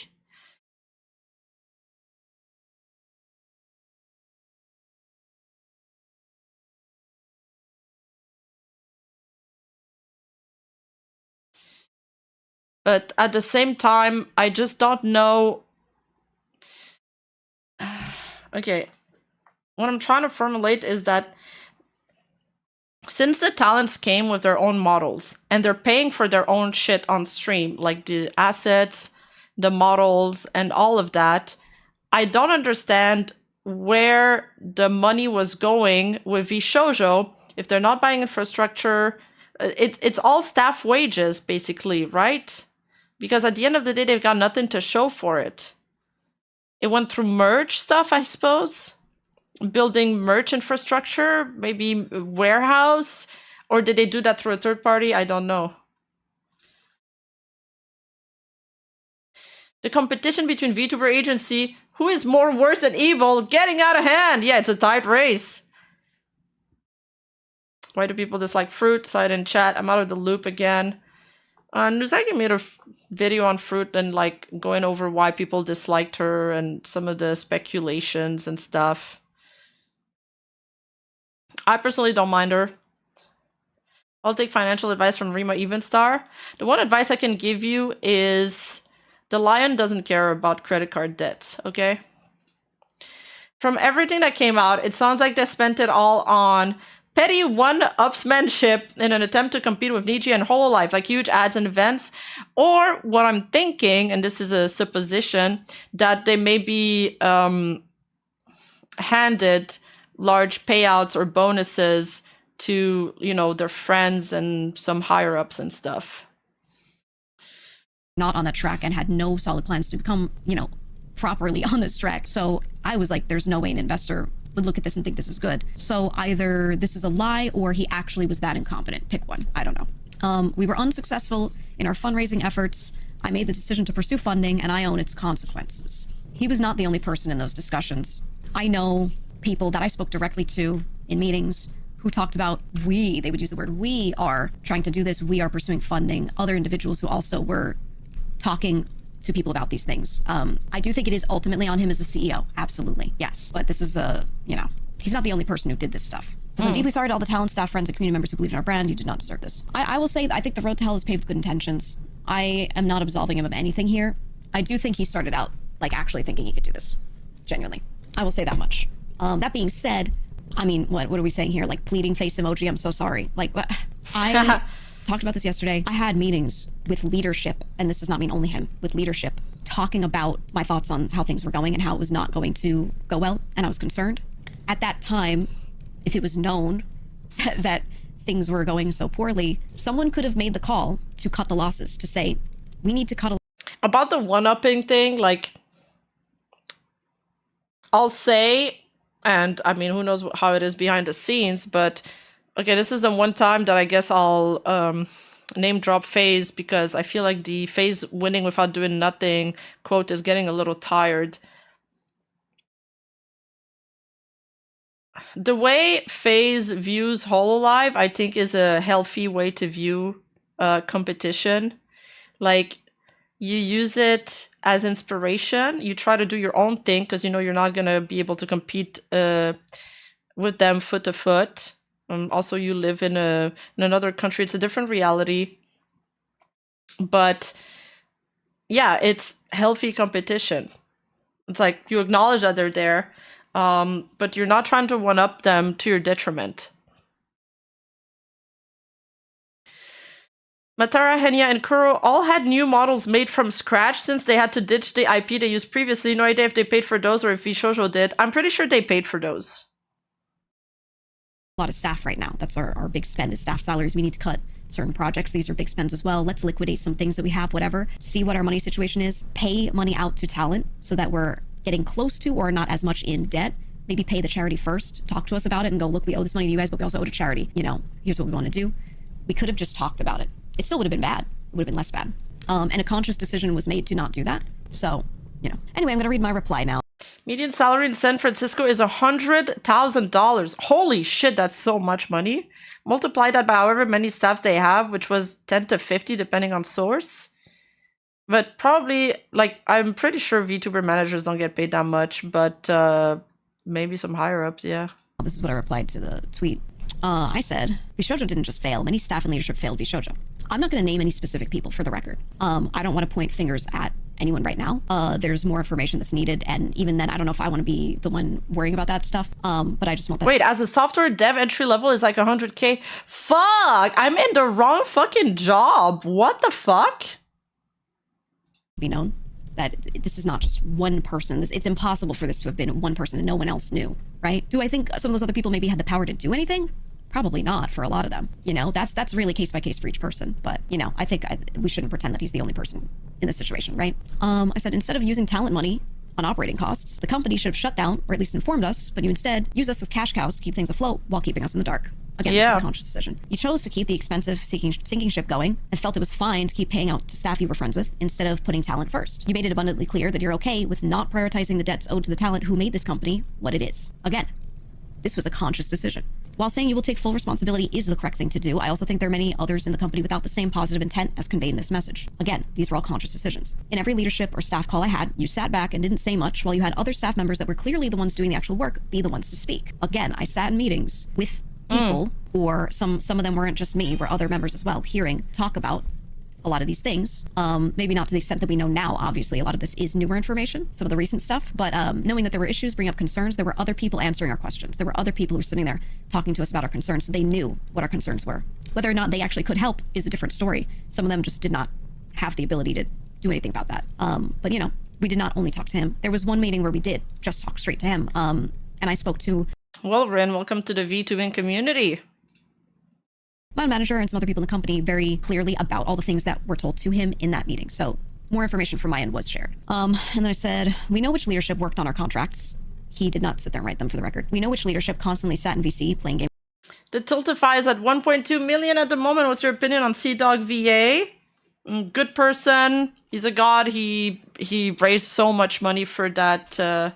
But at the same time, I just don't know. Okay, what I'm trying to formulate is that since the talents came with their own models and they're paying for their own shit on stream, like the assets, the models, and all of that, I don't understand where the money was going with Vshojo if they're not buying infrastructure. It's all staff wages, basically, right? Because at the end of the day, they've got nothing to show for it. It went through merge stuff, I suppose. Building merch infrastructure, maybe warehouse, or did they do that through a third party? I don't know. The competition between VTuber agency, who is more worse than evil, getting out of hand. Yeah, it's a tight race. Why do people dislike Fruit? Side in chat. I'm out of the loop again. Nuzaki made a video on Fruit and like going over why people disliked her and some of the speculations and stuff. I personally don't mind her. I'll take financial advice from Rima Evenstar. The one advice I can give you is the lion doesn't care about credit card debt, okay? From everything that came out, it sounds like they spent it all on petty one-upsmanship in an attempt to compete with Niji and Hololive, like huge ads and events. Or what I'm thinking, and this is a supposition, that they may be handed large payouts or bonuses to, you know, their friends and some higher ups and stuff. Not on that track and had no solid plans to become, you know, properly on this track. So I was like, there's no way an investor would look at this and think this is good. So either this is a lie or he actually was that incompetent. Pick one. I don't know. We were unsuccessful in our fundraising efforts. I made the decision to pursue funding and I own its consequences. He was not the only person in those discussions. I know people that I spoke directly to in meetings who talked about they would use the word, we are trying to do this, we are pursuing funding. Other individuals who also were talking to people about these things. I do think it is ultimately on him as the CEO. Absolutely. Yes. But this is you know, he's not the only person who did this stuff. So I'm deeply sorry to all the talent, staff, friends, and community members who believed in our brand. You did not deserve this. I will say that I think the road to hell is paved with good intentions. I am not absolving him of anything here. I do think he started out like actually thinking he could do this. Genuinely. I will say that much. That being said, I mean, what are we saying here? Like pleading face emoji, I'm so sorry. Like, I talked about this yesterday. I had meetings with leadership, and this does not mean only him, with leadership, talking about my thoughts on how things were going and how it was not going to go well, and I was concerned. At that time, if it was known that things were going so poorly, someone could have made the call to cut the losses, to say, we need to cut a... About the one-upping thing, like, I'll say, and I mean, who knows how it is behind the scenes, but okay, this is the one time that I guess I'll name drop FaZe, because I feel like the FaZe winning without doing nothing quote is getting a little tired. The way FaZe views Hololive, I think, is a healthy way to view competition. Like, you use it as inspiration. You try to do your own thing because you know you're not going to be able to compete with them foot to foot. Also, you live in another country. It's a different reality. But yeah, it's healthy competition. It's like you acknowledge that they're there, but you're not trying to one-up them to your detriment. Matara, Henya, and Kuro all had new models made from scratch since they had to ditch the IP they used previously. No idea if they paid for those or if Vshojo did. I'm pretty sure they paid for those. A lot of staff right now. That's our big spend is staff salaries. We need to cut certain projects. These are big spends as well. Let's liquidate some things that we have, whatever. See what our money situation is. Pay money out to talent so that we're getting close to or not as much in debt. Maybe pay the charity first. Talk to us about it and go, look, we owe this money to you guys, but we also owe to charity. You know, here's what we want to do. We could have just talked about it. It still would have been bad. It would have been less bad. And a conscious decision was made to not do that. So, you know. Anyway, I'm going to read my reply now. Median salary in San Francisco is $100,000. Holy shit, that's so much money. Multiply that by however many staffs they have, which was 10 to 50, depending on source. But probably, like, I'm pretty sure VTuber managers don't get paid that much, but maybe some higher ups, yeah. This is what I replied to the tweet. I said, Vshojo didn't just fail. Many staff and leadership failed Vshojo. I'm not going to name any specific people for the record. I don't want to point fingers at anyone right now. There's more information that's needed, and even then, I don't know if I want to be the one worrying about that stuff. But I just want that. Wait, as a software dev, entry level is like 100K? Fuck! I'm in the wrong fucking job. What the fuck? Be known that this is not just one person. It's impossible for this to have been one person and no one else knew, right? Do I think some of those other people maybe had the power to do anything? Probably not for a lot of them. You know, that's really case by case for each person. But, you know, I think we shouldn't pretend that he's the only person in this situation, right? I said, instead of using talent money on operating costs, the company should have shut down or at least informed us, but you instead use us as cash cows to keep things afloat while keeping us in the dark. Again, This is a conscious decision. You chose to keep the expensive sinking ship going and felt it was fine to keep paying out to staff you were friends with instead of putting talent first. You made it abundantly clear that you're okay with not prioritizing the debts owed to the talent who made this company what it is. Again, this was a conscious decision. While saying you will take full responsibility is the correct thing to do, I also think there are many others in the company without the same positive intent as conveyed in this message. Again, these were all conscious decisions. In every leadership or staff call I had, you sat back and didn't say much while you had other staff members that were clearly the ones doing the actual work be the ones to speak. Again, I sat in meetings with people, or some of them weren't just me, were other members as well, hearing talk about a lot of these things. Maybe not to the extent that we know now, obviously. A lot of this is newer information, some of the recent stuff. But knowing that there were issues, bring up concerns, there were other people answering our questions. There were other people who were sitting there talking to us about our concerns, so they knew what our concerns were. Whether or not they actually could help is a different story. Some of them just did not have the ability to do anything about that. But, you know, we did not only talk to him. There was one meeting where we did just talk straight to him. And I spoke to... Well, Rin, welcome to the VTubing community. My manager and some other people in the company very clearly about all the things that were told to him in that meeting. So more information from my end was shared. And then I said, we know which leadership worked on our contracts. He did not sit there and write them for the record. We know which leadership constantly sat in VC playing games. The Tiltify is at 1.2 million at the moment. What's your opinion on Sea-Dog VA? Good person. He's a god. He raised so much money for that.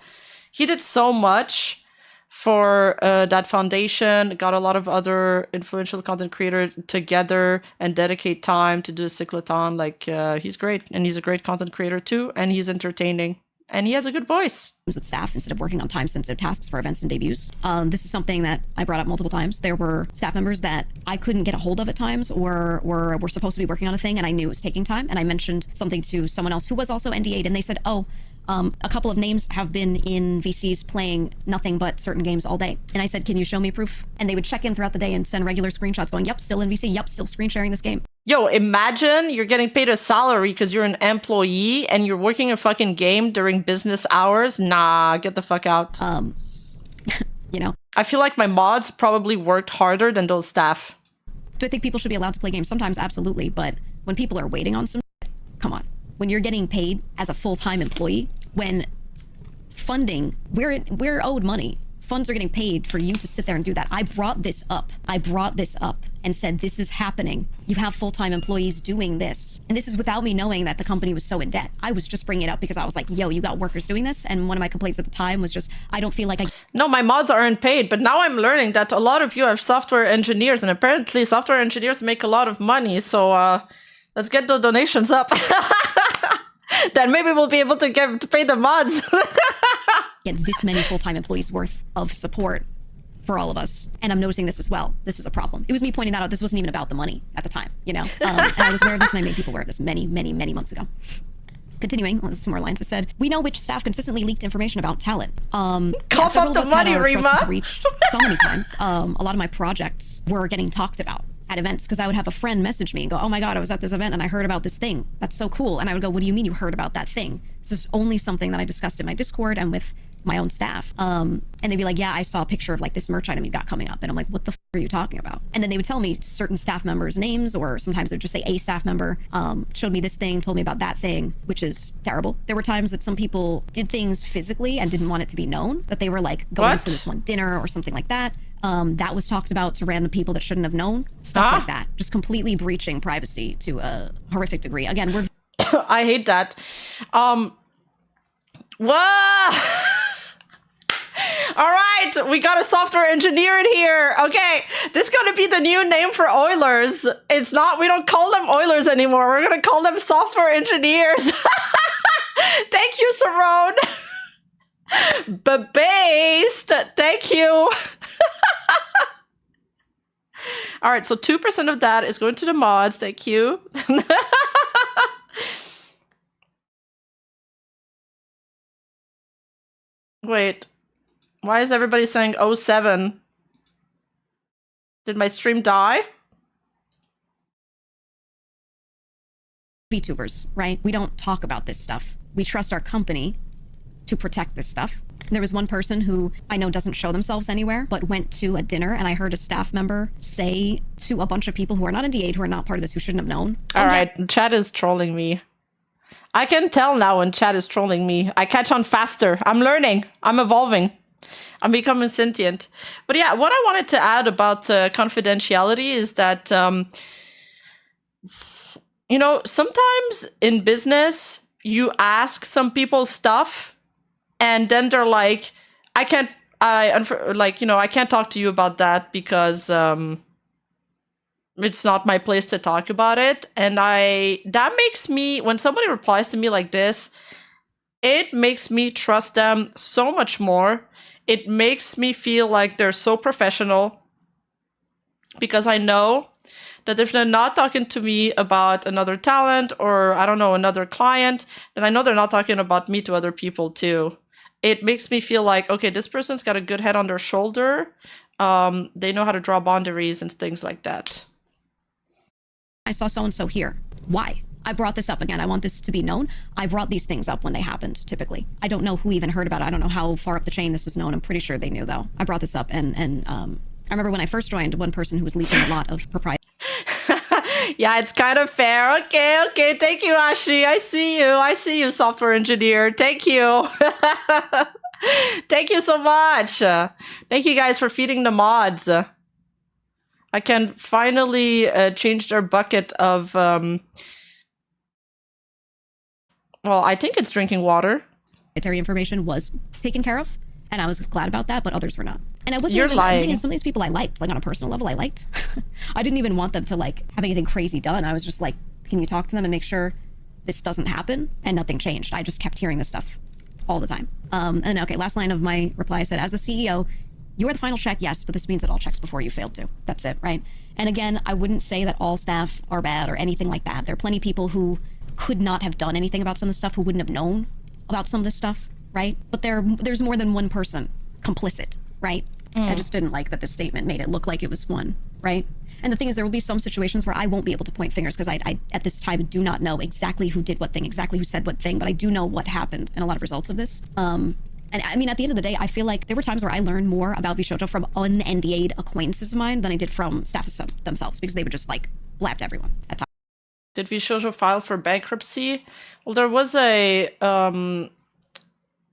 He did so much for that foundation, got a lot of other influential content creators together and dedicate time to do a cyclothon. Like, he's great. And he's a great content creator too. And he's entertaining. And he has a good voice. With staff instead of working on time-sensitive tasks for events and debuts. This is something that I brought up multiple times. There were staff members that I couldn't get a hold of at times or were supposed to be working on a thing and I knew it was taking time. And I mentioned something to someone else who was also NDA'd and they said, oh, a couple of names have been in VCs playing nothing but certain games all day. And I said, can you show me proof? And they would check in throughout the day and send regular screenshots going, yep, still in VC, yep, still screen sharing this game. Yo, imagine you're getting paid a salary because you're an employee and you're working a fucking game during business hours. Nah, get the fuck out. You know. I feel like my mods probably worked harder than those staff. Do I think people should be allowed to play games? Sometimes, absolutely. But when people are waiting on some shit, come on. When you're getting paid as a full-time employee, when funding, we're owed money. Funds are getting paid for you to sit there and do that. I brought this up and said, this is happening. You have full-time employees doing this. And this is without me knowing that the company was so in debt. I was just bringing it up because I was like, yo, you got workers doing this. And one of my complaints at the time was just, I don't feel like I... No, my mods aren't paid, but now I'm learning that a lot of you have software engineers and apparently software engineers make a lot of money. So let's get the donations up. Then maybe we'll be able to pay the mods. Get this many full-time employees worth of support for all of us. And I'm noticing this as well. This is a problem. It was me pointing that out. This wasn't even about the money at the time, you know? And I was aware of this and I made people aware of this many, many, many months ago. Continuing, there's two more lines. I said, we know which staff consistently leaked information about talent. Cough up the money, Rima. Reached so many times. A lot of my projects were getting talked about at events because I would have a friend message me and go, oh my God, I was at this event and I heard about this thing. That's so cool. And I would go, what do you mean you heard about that thing? This is only something that I discussed in my Discord and with my own staff. And they'd be like, yeah, I saw a picture of like this merch item you got coming up. And I'm like, what the f are you talking about? And then they would tell me certain staff members' names, or sometimes they'd just say a staff member showed me this thing, told me about that thing, which is terrible. There were times that some people did things physically and didn't want it to be known, that they were like going to this one dinner or something like that. That was talked about to random people that shouldn't have known. Stuff like that. Just completely breaching privacy to a horrific degree. Again, we're... I hate that. Whoa! All right, we got a software engineer in here. Okay, this is gonna be the new name for Oilers. It's not, we don't call them Oilers anymore. We're gonna call them software engineers. Thank you, Sarone. Babased, thank you. All right, so 2% of that is going to the mods. Thank you. Wait, why is everybody saying 07? Did my stream die? VTubers, right? We don't talk about this stuff. We trust our company to protect this stuff. There was one person who I know doesn't show themselves anywhere, but went to a dinner, and I heard a staff member say to a bunch of people who are not NDA'd, who are not part of this, who shouldn't have known. All right, chat is trolling me. I can tell now when chat is trolling me. I catch on faster. I'm learning. I'm evolving. I'm becoming sentient. But yeah, what I wanted to add about confidentiality is that, you know, sometimes in business, you ask some people stuff, and then they're like, I can't talk to you about that because it's not my place to talk about it. And that makes me, when somebody replies to me like this, it makes me trust them so much more. It makes me feel like they're so professional because I know that if they're not talking to me about another talent or, I don't know, another client, then I know they're not talking about me to other people too. It makes me feel like, okay, this person's got a good head on their shoulder. They know how to draw boundaries and things like that. I saw so-and-so here. Why? I brought this up again. I want this to be known. I brought these things up when they happened, typically. I don't know who even heard about it. I don't know how far up the chain this was known. I'm pretty sure they knew, though. I brought this up, and I remember when I first joined, one person who was leaking a lot of proprietary... Yeah, it's kind of fair. Okay. Thank you, Ashi. I see you, software engineer. Thank you. Thank you so much. Thank you guys for feeding the mods. I can finally change their bucket of... well, I think it's drinking water. Information was taken care of, and I was glad about that, but others were not. And I wasn't You're even lying. thinking some of these people I liked, like on a personal level, I liked. I didn't even want them to like have anything crazy done. I was just like, can you talk to them and make sure this doesn't happen? And nothing changed. I just kept hearing this stuff all the time. And okay, last line of my reply said, as the CEO, you are the final check, yes, but this means that all checks before you failed to. That's it, right? And again, I wouldn't say that all staff are bad or anything like that. There are plenty of people who could not have done anything about some of this stuff, who wouldn't have known about some of this stuff, right? But there's more than one person complicit, right? I just didn't like that this statement made it look like it was one, right? And the thing is, there will be some situations where I won't be able to point fingers because I at this time do not know exactly who did what thing, exactly who said what thing, but I do know what happened and a lot of results of this. And I mean, at the end of the day, I feel like there were times where I learned more about Vshojo from un-NDA'd acquaintances of mine than I did from staff themselves, because they would just like blab to everyone at times. Did Vshojo file for bankruptcy? Well, there was a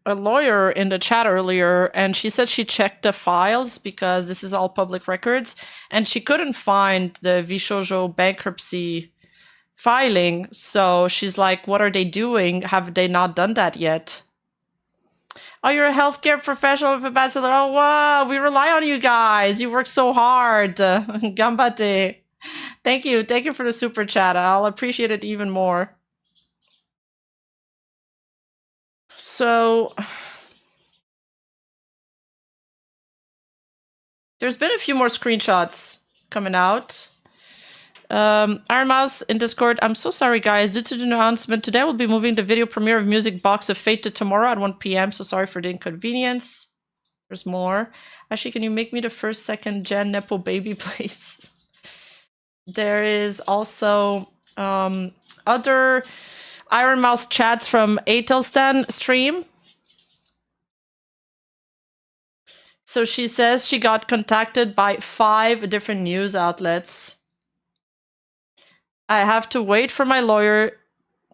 lawyer in the chat earlier, and she said she checked the files because this is all public records, and she couldn't find the Vshojo bankruptcy filing. So she's like, what are they doing? Have they not done that yet? Oh, you're a healthcare professional with a bachelor. Oh, wow. We rely on you guys. You work so hard. Gambate. Thank you. Thank you for the super chat. I'll appreciate it even more. So there's been a few more screenshots coming out. Iron Mouse in Discord. I'm so sorry, guys. Due to the announcement, today we'll be moving the video premiere of Music Box of Fate to tomorrow at 1 p.m. So sorry for the inconvenience. There's more. Actually, can you make me the first, second gen Nepo baby, please? There is also other Iron Mouse chats from Atelstan stream. So she says she got contacted by 5 different news outlets. I have to wait for my lawyer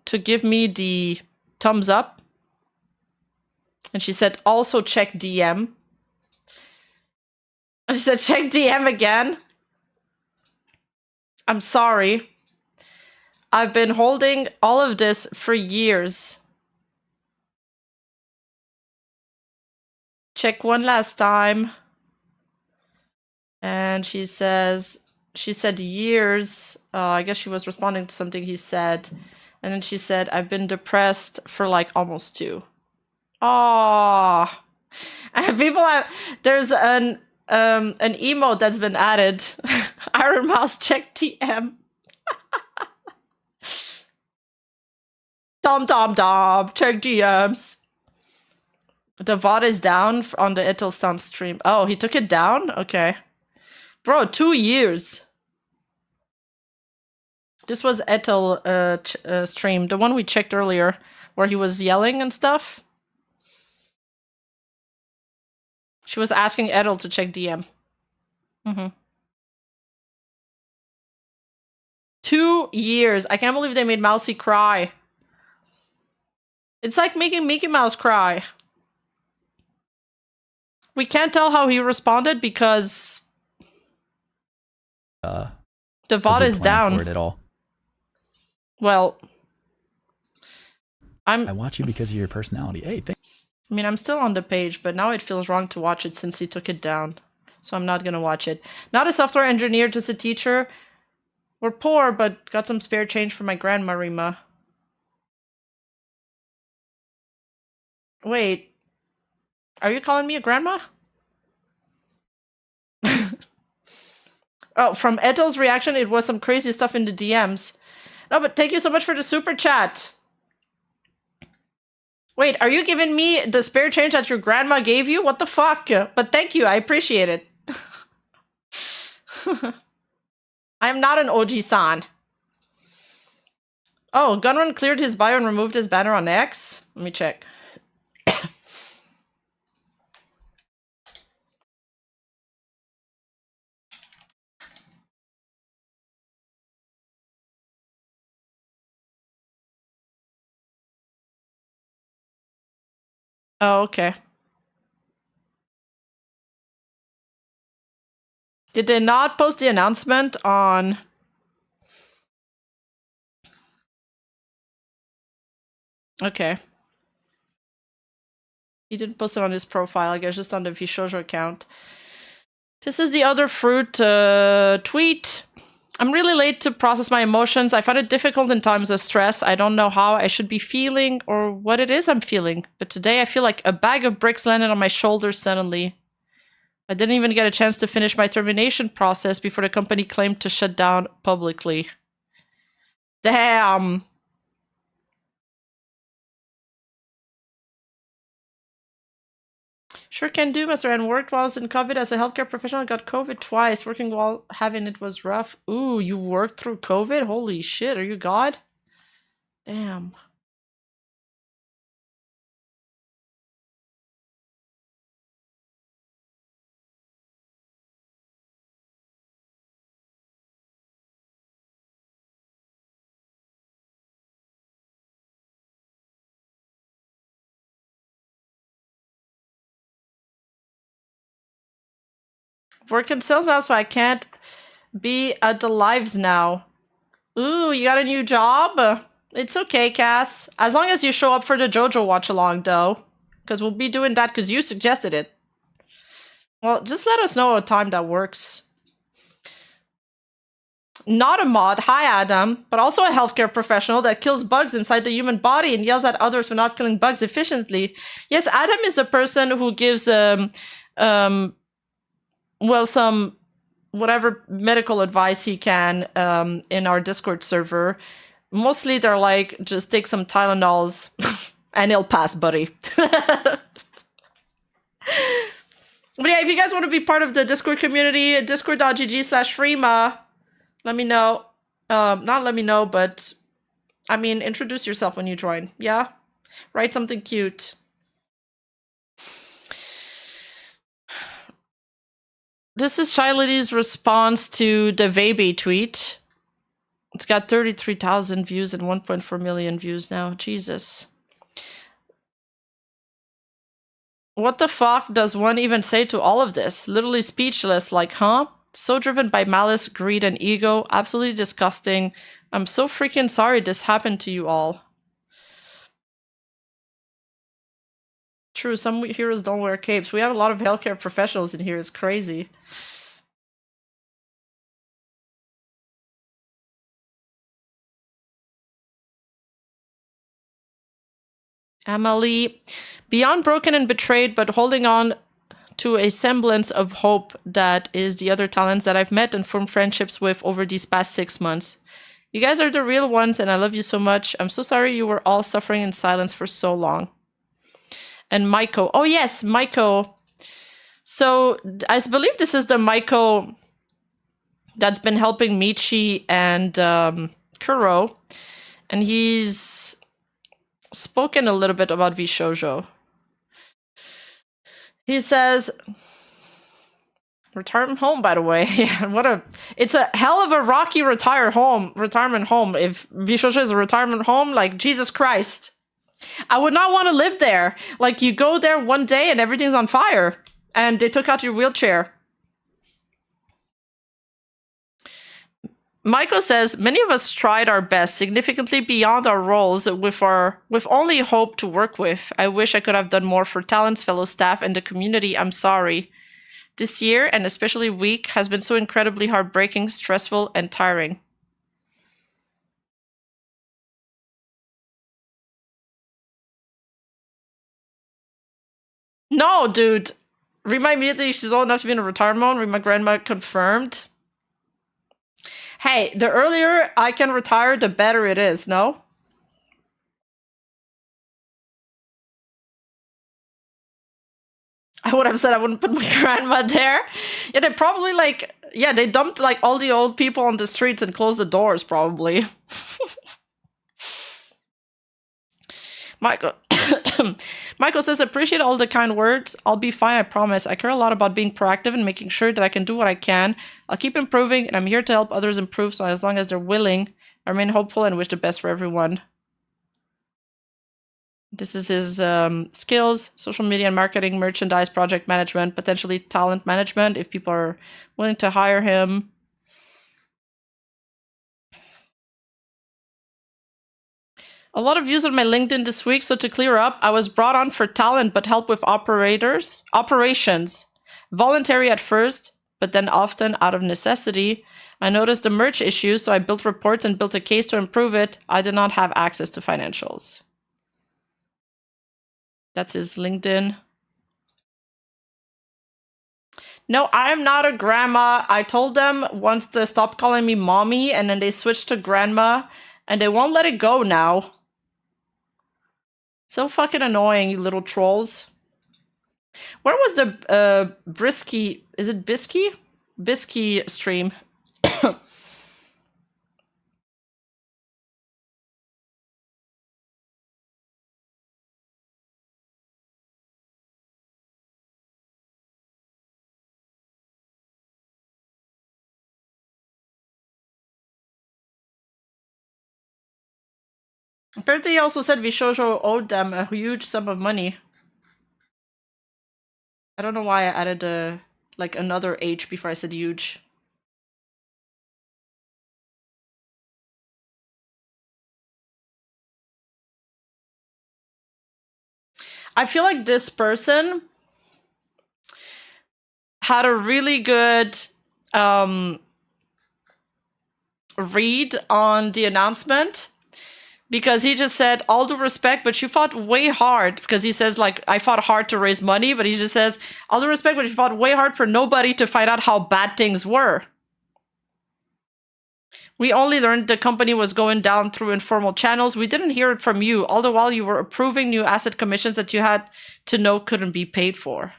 to give me the thumbs up. And she said, also check DM. And she said, check DM again. I'm sorry. I've been holding all of this for years. Check one last time. And she says, she said years. I guess she was responding to something he said. And then she said, I've been depressed for like almost 2. Aww. And people have, there's an emote that's been added. Iron Mouse check TM. Tom, check DMs. The VOD is down on the Itelstan stream. Oh, he took it down? Okay. Bro, 2 years. This was Etel stream, the one we checked earlier, where he was yelling and stuff. She was asking Etel to check DM. 2 years. I can't believe they made Mousy cry. It's like making Mickey Mouse cry. We can't tell how he responded because the VOD is down. For it at all. Well, I watch you because of your personality. Hey, I mean, I'm still on the page, but now it feels wrong to watch it since he took it down. So I'm not gonna watch it. Not a software engineer, just a teacher. We're poor, but got some spare change for my grandma, Rima. Wait. Are you calling me a grandma? Oh, from Etel's reaction, it was some crazy stuff in the DMs. No, but thank you so much for the super chat. Wait, are you giving me the spare change that your grandma gave you? What the fuck? But thank you, I appreciate it. I am not an OG-san. Oh, Gunrun cleared his bio and removed his banner on X? Let me check. Oh, okay. Did they not post the announcement on... Okay. He didn't post it on his profile, I guess, just on the Vshojo account. This is the other fruit tweet. I'm really late to process my emotions. I find it difficult in times of stress. I don't know how I should be feeling or what it is I'm feeling. But today I feel like a bag of bricks landed on my shoulders suddenly. I didn't even get a chance to finish my termination process before the company claimed to shut down publicly. Damn. Sure can do, Mr. N. Worked while I was in COVID as a healthcare professional. Got COVID twice. Working while having it was rough. Ooh, you worked through COVID? Holy shit, are you God? Damn. Working sales now, so I can't be at the lives now. Ooh, you got a new job? It's okay, Cass. As long as you show up for the JoJo watch along, though. Because we'll be doing that because you suggested it. Well, just let us know a time that works. Not a mod, hi Adam, but also a healthcare professional that kills bugs inside the human body and yells at others for not killing bugs efficiently. Yes, Adam is the person who gives, well, some whatever medical advice he can in our Discord server. Mostly they're like, just take some Tylenols and it'll pass, buddy. But yeah, if you guys want to be part of the Discord community, discord.gg/Rima, let me know. Not let me know, but I mean, introduce yourself when you join. Yeah? Write something cute. This is Shyladi's response to the Vaby tweet. It's got 33,000 views and 1.4 million views now. Jesus. What the fuck does one even say to all of this? Literally speechless, like, huh? So driven by malice, greed, and ego. Absolutely disgusting. I'm so freaking sorry this happened to you all. True, some heroes don't wear capes. We have a lot of healthcare professionals in here. It's crazy. Emily, beyond broken and betrayed, but holding on to a semblance of hope that is the other talents that I've met and formed friendships with over these past 6 months. You guys are the real ones and I love you so much. I'm so sorry you were all suffering in silence for so long. And Maiko. Oh yes, Maiko. So I believe this is the Maiko that's been helping Michi and Kuro. And he's spoken a little bit about Vshojo. He says, retirement home, by the way. It's a hell of a rocky retirement home. If Vshojo is a retirement home, like, Jesus Christ. I would not want to live there. Like, you go there one day and everything's on fire. And they took out your wheelchair. Maiko says, many of us tried our best, significantly beyond our roles, with only hope to work with. I wish I could have done more for talents, fellow staff, and the community. I'm sorry. This year, and especially week, has been so incredibly heartbreaking, stressful, and tiring. No, dude. Rima immediately, she's old enough to be in a retirement home. Rima grandma confirmed. Hey, the earlier I can retire, the better it is, no? I would have said I wouldn't put my grandma there. Yeah, they probably like, yeah, they dumped like all the old people on the streets and closed the doors, probably. Michael Michael says, appreciate all the kind words. I'll be fine, I promise. I care a lot about being proactive and making sure that I can do what I can. I'll keep improving, and I'm here to help others improve, so as long as they're willing, I remain hopeful and wish the best for everyone. This is his skills: social media and marketing, merchandise, project management, potentially talent management, if people are willing to hire him. A lot of views on my LinkedIn this week, so to clear up, I was brought on for talent but help with operations. Voluntary at first, but then often out of necessity. I noticed the merch issue, so I built reports and built a case to improve it. I did not have access to financials. That's his LinkedIn. No, I'm not a grandma. I told them once to stop calling me mommy, and then they switched to grandma, and they won't let it go now. So fucking annoying, you little trolls. Where was the Brisky? Is it Bisky? Bisky stream. Apparently, he also said Vshojo owed them a huge sum of money. I don't know why I added like another H before I said huge. I feel like this person had a really good read on the announcement, because he just said, all due respect, but you fought way hard, because he says, like, I fought hard to raise money, but he just says, all due respect, but you fought way hard for nobody to find out how bad things were. We only learned the company was going down through informal channels. We didn't hear it from you, all the while you were approving new asset commissions that you had to know couldn't be paid for.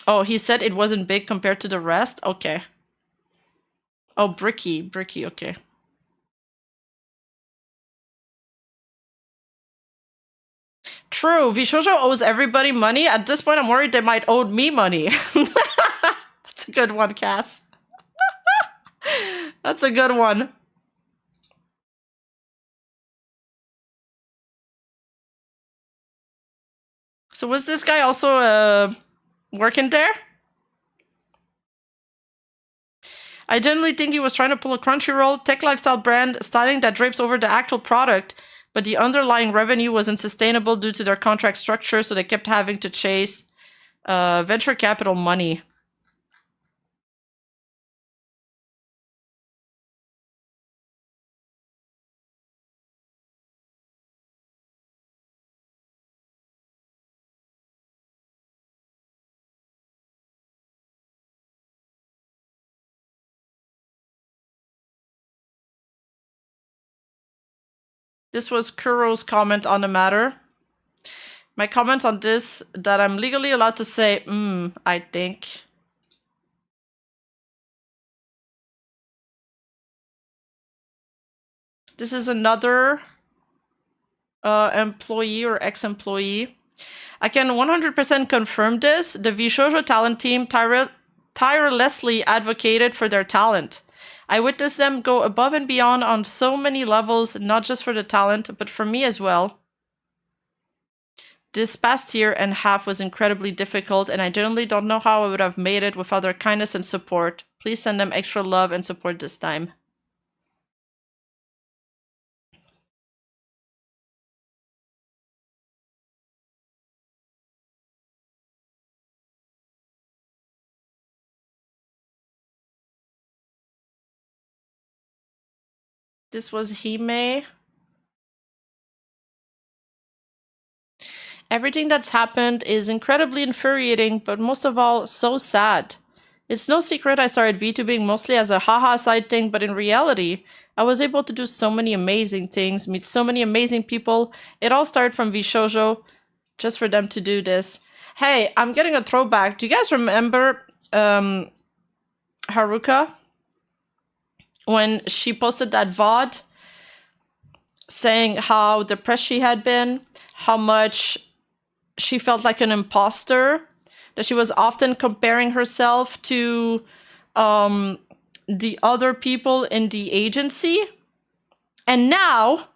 Oh, he said it wasn't big compared to the rest? Okay. Oh, Bricky, okay. True, Vshojo owes everybody money. At this point, I'm worried they might owe me money. That's a good one, Cass. That's a good one. So was this guy also working there? I generally think he was trying to pull a Crunchyroll tech lifestyle brand styling that drapes over the actual product, but the underlying revenue wasn't sustainable due to their contract structure, so they kept having to chase venture capital money. This was Kuro's comment on the matter. My comment on this, that I'm legally allowed to say, I think. This is another employee or ex-employee. I can 100% confirm this. The Vshojo talent team tirelessly advocated for their talent. I witnessed them go above and beyond on so many levels, not just for the talent, but for me as well. This past year and a half was incredibly difficult, and I generally don't know how I would have made it without their kindness and support. Please send them extra love and support this time. This was Hime. Everything that's happened is incredibly infuriating, but most of all, so sad. It's no secret I started VTubing mostly as a haha side thing, but in reality, I was able to do so many amazing things, meet so many amazing people. It all started from Vshojo, just for them to do this. Hey, I'm getting a throwback. Do you guys remember Haruka? When she posted that VOD saying how depressed she had been, how much she felt like an imposter, that she was often comparing herself to the other people in the agency. And now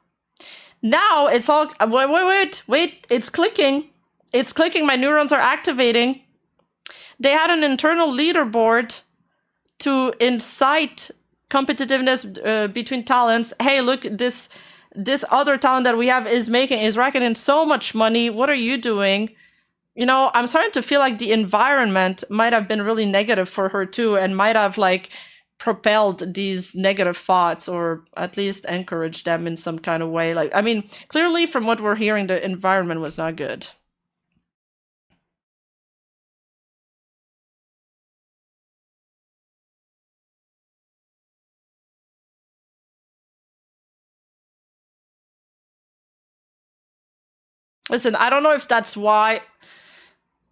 it's all, wait, it's clicking. It's clicking, my neurons are activating. They had an internal leaderboard to incite competitiveness between talents. Hey, look, this other talent that we have is racking in so much money. What are you doing? You know, I'm starting to feel like the environment might have been really negative for her too, and might have like propelled these negative thoughts, or at least encouraged them in some kind of way. Like, I mean, clearly from what we're hearing, the environment was not good. Listen, I don't know if that's why,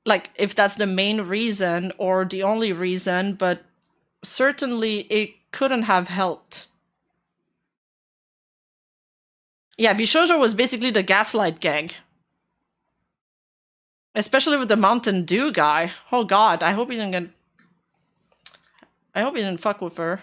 like, if that's the main reason or the only reason, but certainly it couldn't have helped. Yeah, Vshojo was basically the Gaslight gang. Especially with the Mountain Dew guy. Oh god, I hope he didn't fuck with her.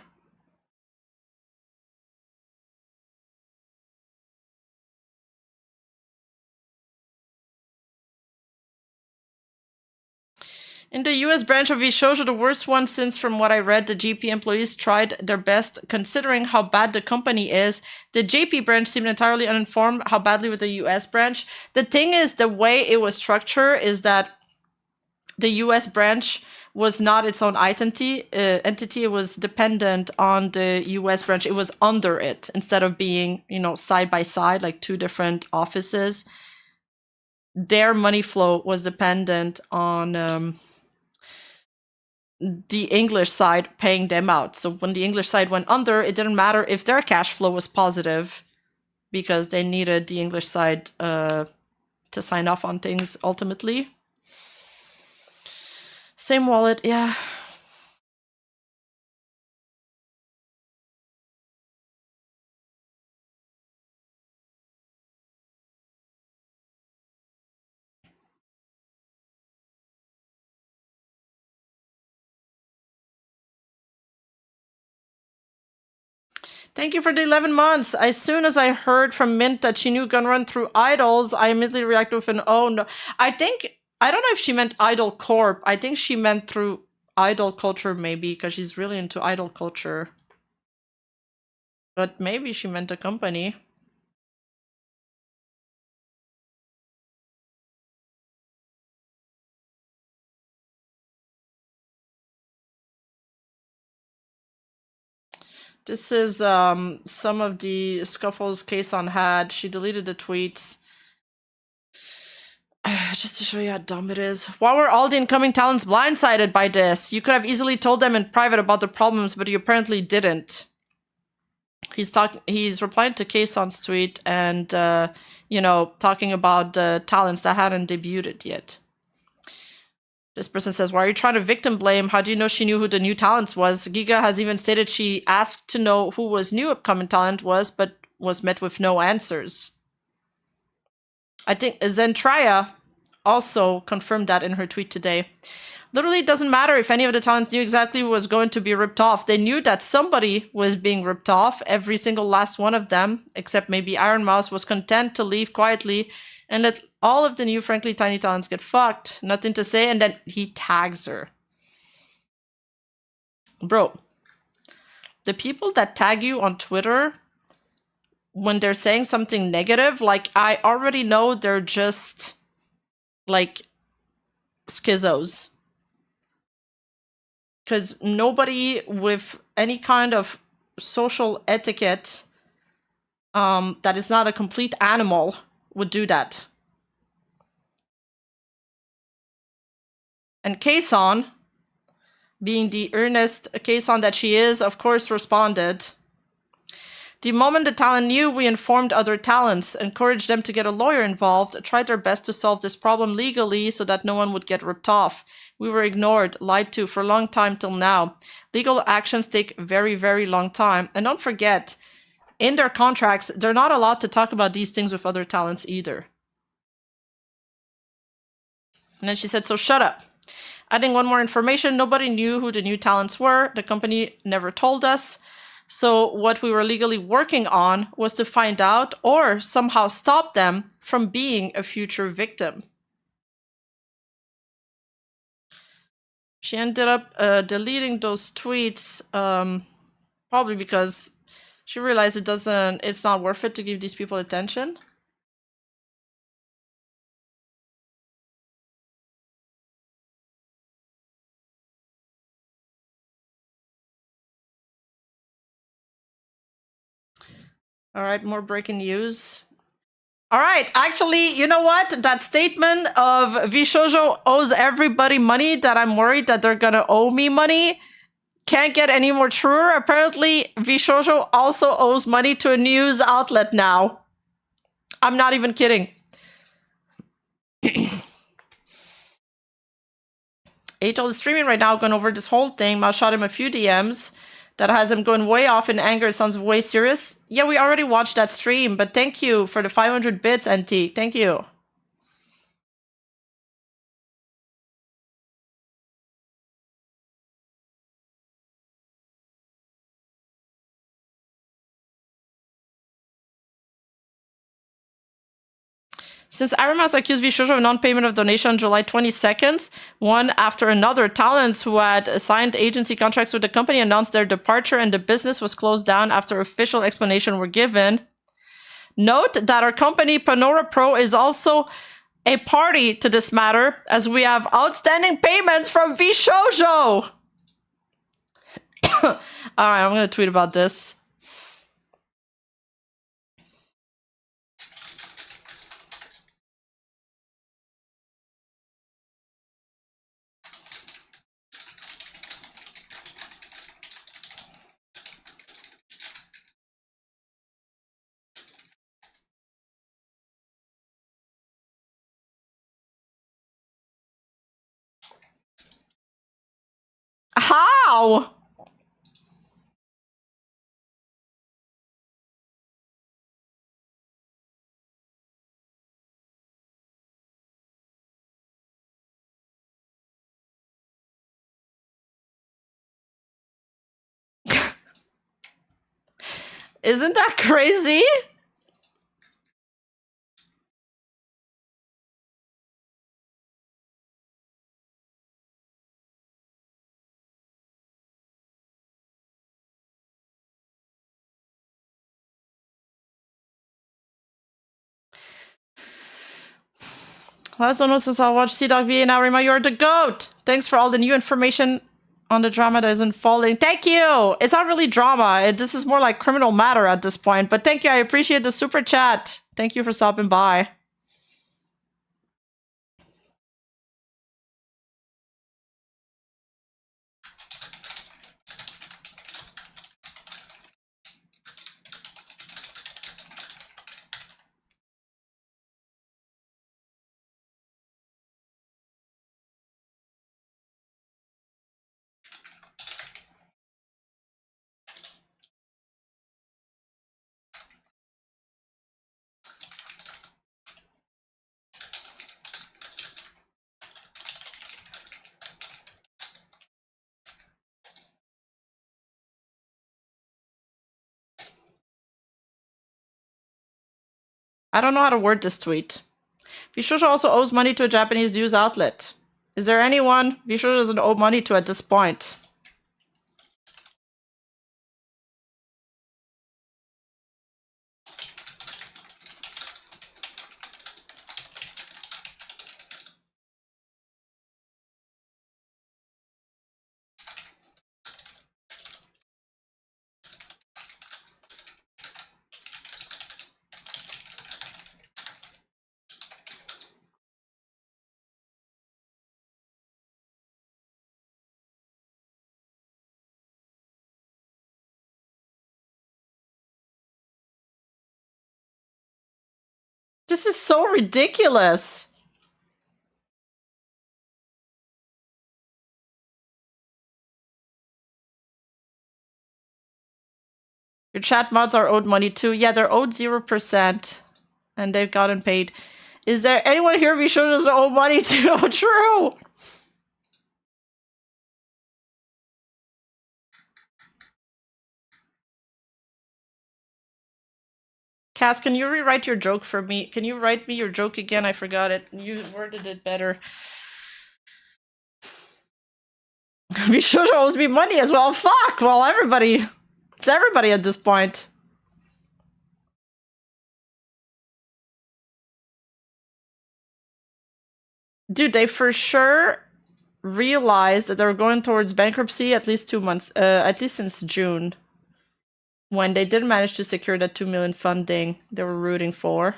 In the US branch of Vshojo, the worst one since, from what I read, the GP employees tried their best considering how bad the company is. The JP branch seemed entirely uninformed how badly with the US branch. The thing is, the way it was structured is that the US branch was not its own entity. It was dependent on the US branch. It was under it instead of being, you know, side by side, like two different offices. Their money flow was dependent on the English side paying them out. So when the English side went under, it didn't matter if their cash flow was positive, because they needed the English side to sign off on things ultimately. Same wallet, yeah. Thank you for the 11 months. As soon as I heard from Mint that she knew Gunrun through idols, I immediately reacted with an oh no. I don't know if she meant Idol Corp. I think she meant through idol culture, maybe, because she's really into idol culture. But maybe she meant a company. This is some of the scuffles Kason had. She deleted the tweets. Just to show you how dumb it is. Why were all the incoming talents blindsided by this? You could have easily told them in private about the problems, but you apparently didn't. He's replying to Kason's tweet and, you know, talking about the talents that hadn't debuted yet. This person says, why are you trying to victim blame? How do you know she knew who the new talents was? Giga has even stated she asked to know who was new upcoming talent was, but was met with no answers. I think Zentreya also confirmed that in her tweet today. Literally, it doesn't matter if any of the talents knew exactly who was going to be ripped off. They knew that somebody was being ripped off. Every single last one of them, except maybe Iron Mouse, was content to leave quietly and let all of the new, frankly, tiny talents get fucked. Nothing to say, and then he tags her. Bro, the people that tag you on Twitter when they're saying something negative, like, I already know they're just, like, schizos. Because nobody with any kind of social etiquette that is not a complete animal would do that. And Kason being the earnest caisson that she is, of course responded. The moment the talent knew, we informed other talents, encouraged them to get a lawyer involved, tried our best to solve this problem legally so that no one would get ripped off. We were ignored, lied to for a long time till now. Legal actions take very, very long time. And don't forget, in their contracts, they're not allowed to talk about these things with other talents either. And then she said, so shut up. Adding one more information, nobody knew who the new talents were. The company never told us. So what we were legally working on was to find out or somehow stop them from being a future victim. She ended up deleting those tweets, probably because she realized it's not worth it to give these people attention. All right, more breaking news. All right, actually, you know what? That statement of Vshojo owes everybody money, that I'm worried that they're gonna owe me money, can't get any more truer. Apparently, Vshojo also owes money to a news outlet now. I'm not even kidding. Angel is streaming right now, going over this whole thing. I shot him a few DMs. That has him going way off in anger. It sounds way serious. Yeah, we already watched that stream, but thank you for the 500 bits, NT. Thank you. Since Aramas accused Vshojo of non-payment of donation on July 22nd, one after another, talents who had signed agency contracts with the company announced their departure and the business was closed down after official explanation were given. Note that our company, Panora Pro, is also a party to this matter, as we have outstanding payments from Vshojo. All right, I'm going to tweet about this. How? Isn't that crazy? Last one since I watched C-Dog-VA, now Rima, you're the GOAT! Thanks for all the new information on the drama that is unfolding. Thank you! It's not really drama. This is more like criminal matter at this point. But thank you, I appreciate the super chat. Thank you for stopping by. I don't know how to word this tweet. Vshojo also owes money to a Japanese news outlet. Is there anyone Vshojo doesn't owe money to at this point? This is so ridiculous. Your chat mods are owed money too. Yeah, they're owed 0%. And they've gotten paid. Is there anyone here Vshojo to owe money to? Oh, true! Cass, can you rewrite your joke for me? Can you write me your joke again? I forgot it. You worded it better. Vshojo owes me money as well. Fuck! Well, everybody. It's everybody at this point. Dude, they for sure realized that they were going towards bankruptcy at least 2 months, at least since June. When they did manage to secure that 2 million funding they were rooting for.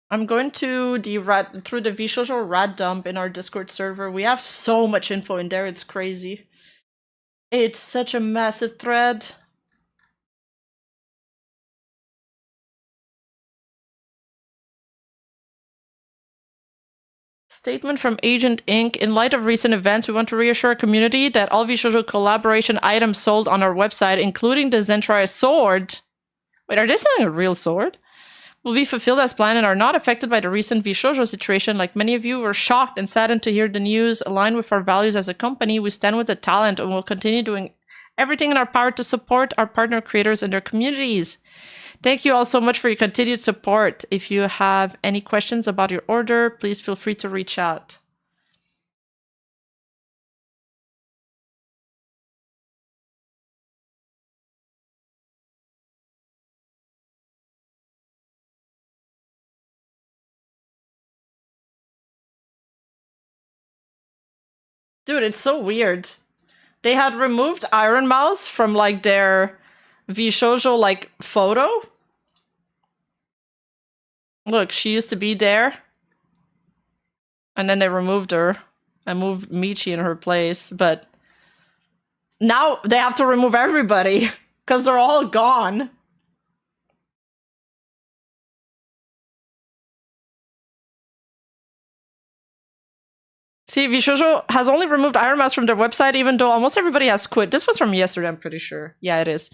I'm going to through the Vshojo rat dump in our Discord server. We have so much info in there, it's crazy. It's such a massive thread. Statement from Agent Inc. In light of recent events, we want to reassure our community that all Vshojo collaboration items sold on our website, including the Zentreya sword. Wait, are they selling a real sword? Will be fulfilled as planned and are not affected by the recent Vshojo situation. Like many of you, were shocked and saddened to hear the news. Aligned with our values as a company, we stand with the talent and will continue doing everything in our power to support our partner creators and their communities. Thank you all so much for your continued support. If you have any questions about your order, please feel free to reach out. Dude, it's so weird. They had removed Iron Mouse from like their Vshojo like photo. Look, she used to be there. And then they removed her and moved Michi in her place. But now they have to remove everybody because they're all gone. See, Vshojo has only removed Iron Mouse from their website, even though almost everybody has quit. This was from yesterday, I'm pretty sure. Yeah, it is.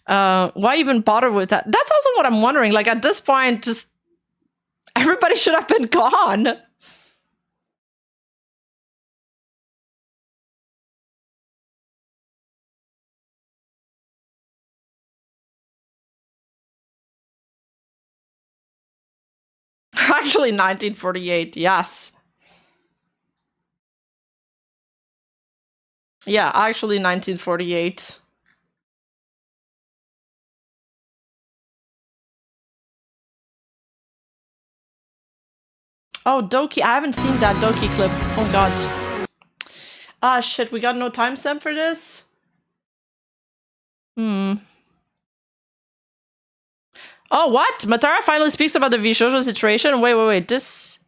Why even bother with that? That's also what I'm wondering. Like, at this point, just everybody should have been gone. Actually, 1948, yes. Yeah, actually 1948. Oh, Doki. I haven't seen that Doki clip. Oh, God. Ah, shit. We got no timestamp for this? Oh, what? Matara finally speaks about the Vshojo situation? Wait. This...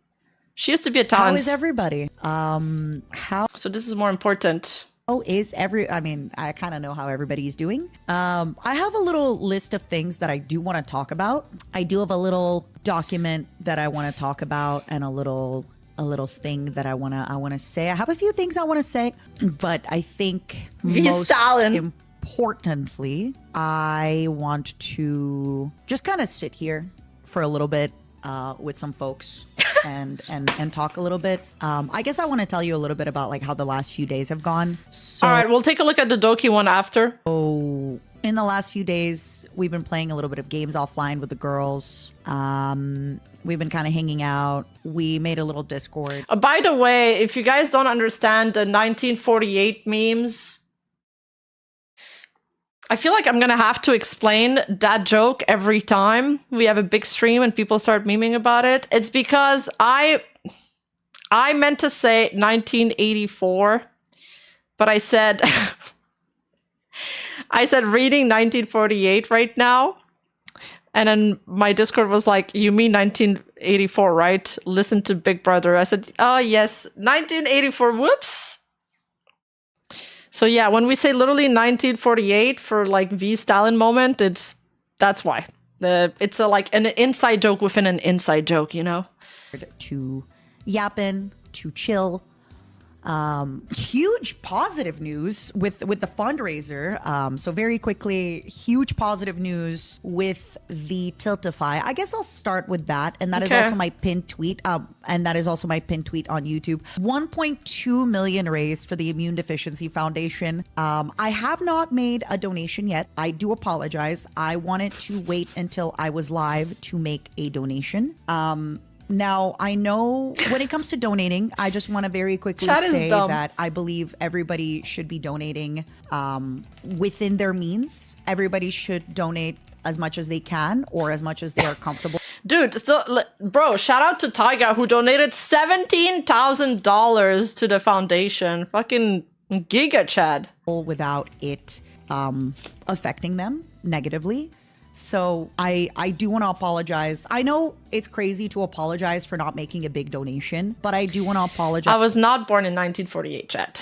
She used to be a talent. How is everybody? So this is more important. I mean, I kind of know how everybody's doing. I have a little list of things that I do want to talk about. I do have a little document that I want to talk about and a little thing that I want to say. I have a few things I want to say, but I think most importantly, I want to just kind of sit here for a little bit with some folks and talk a little bit. I guess I want to tell you a little bit about like how the last few days have gone. So, all right, we'll take a look at the Doki one after. So in the last few days, we've been playing a little bit of games offline with the girls. We've been kind of hanging out. We made a little Discord. By the way, if you guys don't understand the 1948 memes, I feel like I'm gonna have to explain that joke every time we have a big stream and people start memeing about it. It's because I meant to say 1984, but I said I said reading 1948 right now. And then my Discord was like, you mean 1984, right? Listen to Big Brother. I said, oh yes, 1984, whoops. So yeah, when we say literally 1948 for like V Stalin moment, that's why. It's like an inside joke within an inside joke, you know? To yappin', to chill. Huge positive news with the fundraiser. So very quickly, huge positive news with the Tiltify. I guess I'll start with that, and that is also my pinned tweet. And that is also my pinned tweet on YouTube. 1.2 million raised for the Immune Deficiency Foundation. I have not made a donation yet. I do apologize. I wanted to wait until I was live to make a donation. Now, I know when it comes to donating, I just want to very quickly say that I believe everybody should be donating within their means. Everybody should donate as much as they can or as much as they are comfortable. Dude, bro, shout out to Taiga who donated $17,000 to the foundation. Fucking giga Chad. Without it affecting them negatively. So I do want to apologize. I know it's crazy to apologize for not making a big donation, but I do want to apologize. I was not born in 1948, chat.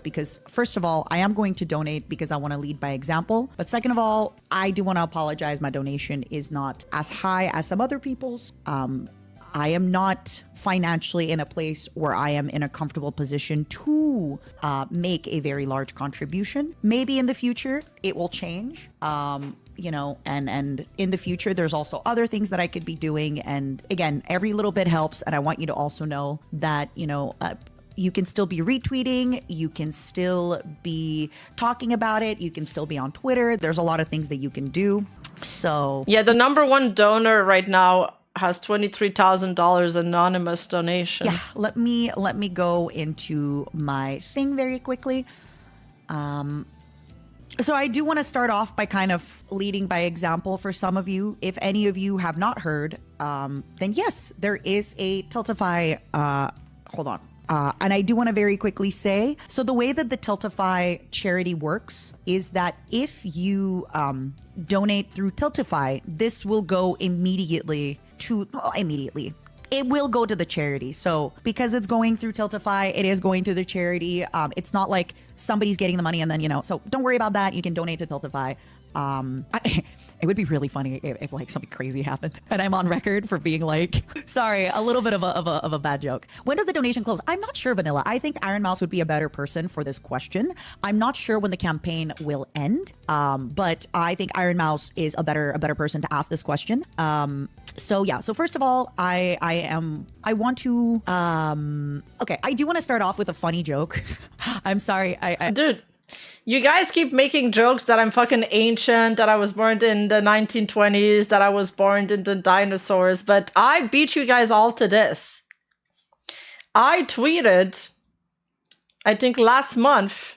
Because first of all, I am going to donate because I want to lead by example. But second of all, I do want to apologize. My donation is not as high as some other people's. I am not financially in a place where I am in a comfortable position to make a very large contribution. Maybe in the future, it will change. You know, and in the future, there's also other things that I could be doing. And again, every little bit helps. And I want you to also know that, you know, you can still be retweeting. You can still be talking about it. You can still be on Twitter. There's a lot of things that you can do. So yeah, the number one donor right now has $23,000 anonymous donation. Yeah, let me go into my thing very quickly. So I do want to start off by kind of leading by example for some of you. If any of you have not heard, then yes, there is a Tiltify. Hold on. And I do want to very quickly say, so the way that the Tiltify charity works is that if you donate through Tiltify, this will go immediately. It will go to the charity. So because it's going through Tiltify, it is going through the charity. It's not like somebody's getting the money and then, you know, so don't worry about that. You can donate to Tiltify. It would be really funny if like something crazy happened and I'm on record for being like, sorry, a little bit of a bad joke. When does the donation close? I'm not sure, Vanilla. I think Iron Mouse would be a better person for this question. I'm not sure when the campaign will end, but I think Iron Mouse is a better person to ask this question. So yeah. So first of all, I do want to start off with a funny joke. I'm sorry. Dude. You guys keep making jokes that I'm fucking ancient, that I was born in the 1920s, that I was born in the dinosaurs, but I beat you guys all to this. I tweeted, I think last month,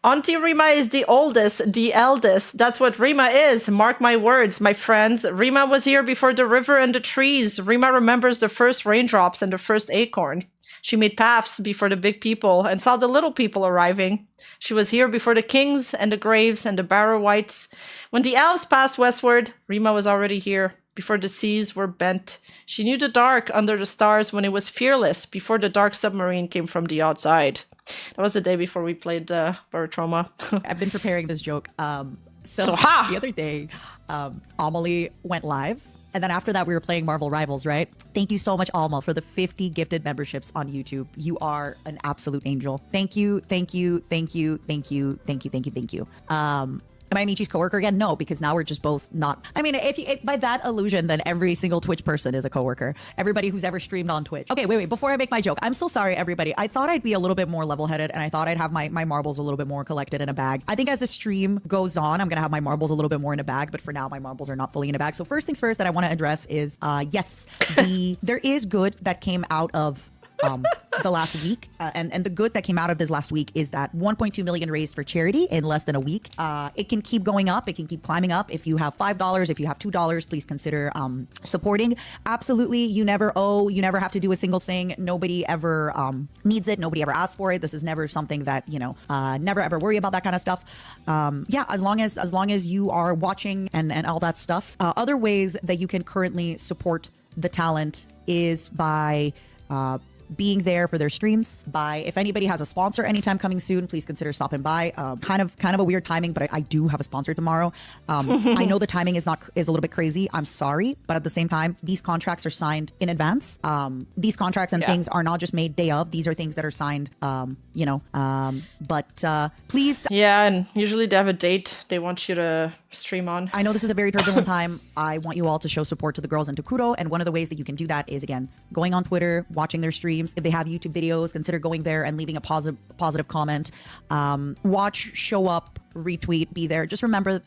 Auntie Rima is the oldest, the eldest. That's what Rima is. Mark my words, my friends. Rima was here before the river and the trees. Rima remembers the first raindrops and the first acorn. She made paths before the big people and saw the little people arriving. She was here before the kings and the graves and the barrow whites. When the elves passed westward, Rima was already here, before the seas were bent. She knew the dark under the stars when it was fearless, before the dark submarine came from the outside. That was the day before we played Barotrauma. I've been preparing this joke. So the other day, Amelie went live. And then after that, we were playing Marvel Rivals, right? Thank you so much, Alma, for the 50 gifted memberships on YouTube. You are an absolute angel. Thank you, thank you, thank you, thank you, thank you, thank you, thank you. Am I Michi's coworker again? No, because now we're just both not. I mean, if by that illusion, then every single Twitch person is a coworker. Everybody who's ever streamed on Twitch. Okay, wait. Before I make my joke, I'm so sorry, everybody. I thought I'd be a little bit more level-headed, and I thought I'd have my marbles a little bit more collected in a bag. I think as the stream goes on, I'm gonna have my marbles a little bit more in a bag. But for now, my marbles are not fully in a bag. So first things first that I want to address is, yes, there is good that came out of the last week, and the good that came out of this last week is that 1.2 million raised for charity in less than a week. It can keep going up, it can keep climbing up. If you have $5, if you have $2, please consider supporting. Absolutely, you never owe, you never have to do a single thing. Nobody ever needs it, nobody ever asks for it. This is never something that, you know, never ever worry about that kind of stuff. Yeah, as long as you are watching and all that stuff. Other ways that you can currently support the talent is by being there for their streams. If anybody has a sponsor anytime coming soon, please consider stopping by. Kind of a weird timing, but I do have a sponsor tomorrow. I know the timing is a little bit crazy. I'm sorry, but at the same time, these contracts are signed in advance. These contracts and things are not just made day of. These are things that are signed, please. Yeah, and usually they have a date they want you to stream on. I know this is a very turbulent time. I want you all to show support to the girls and to Kuro. And one of the ways that you can do that is, again, going on Twitter, watching their streams. If they have YouTube videos, consider going there and leaving a positive comment. Watch, show up, retweet, be there. Just remember,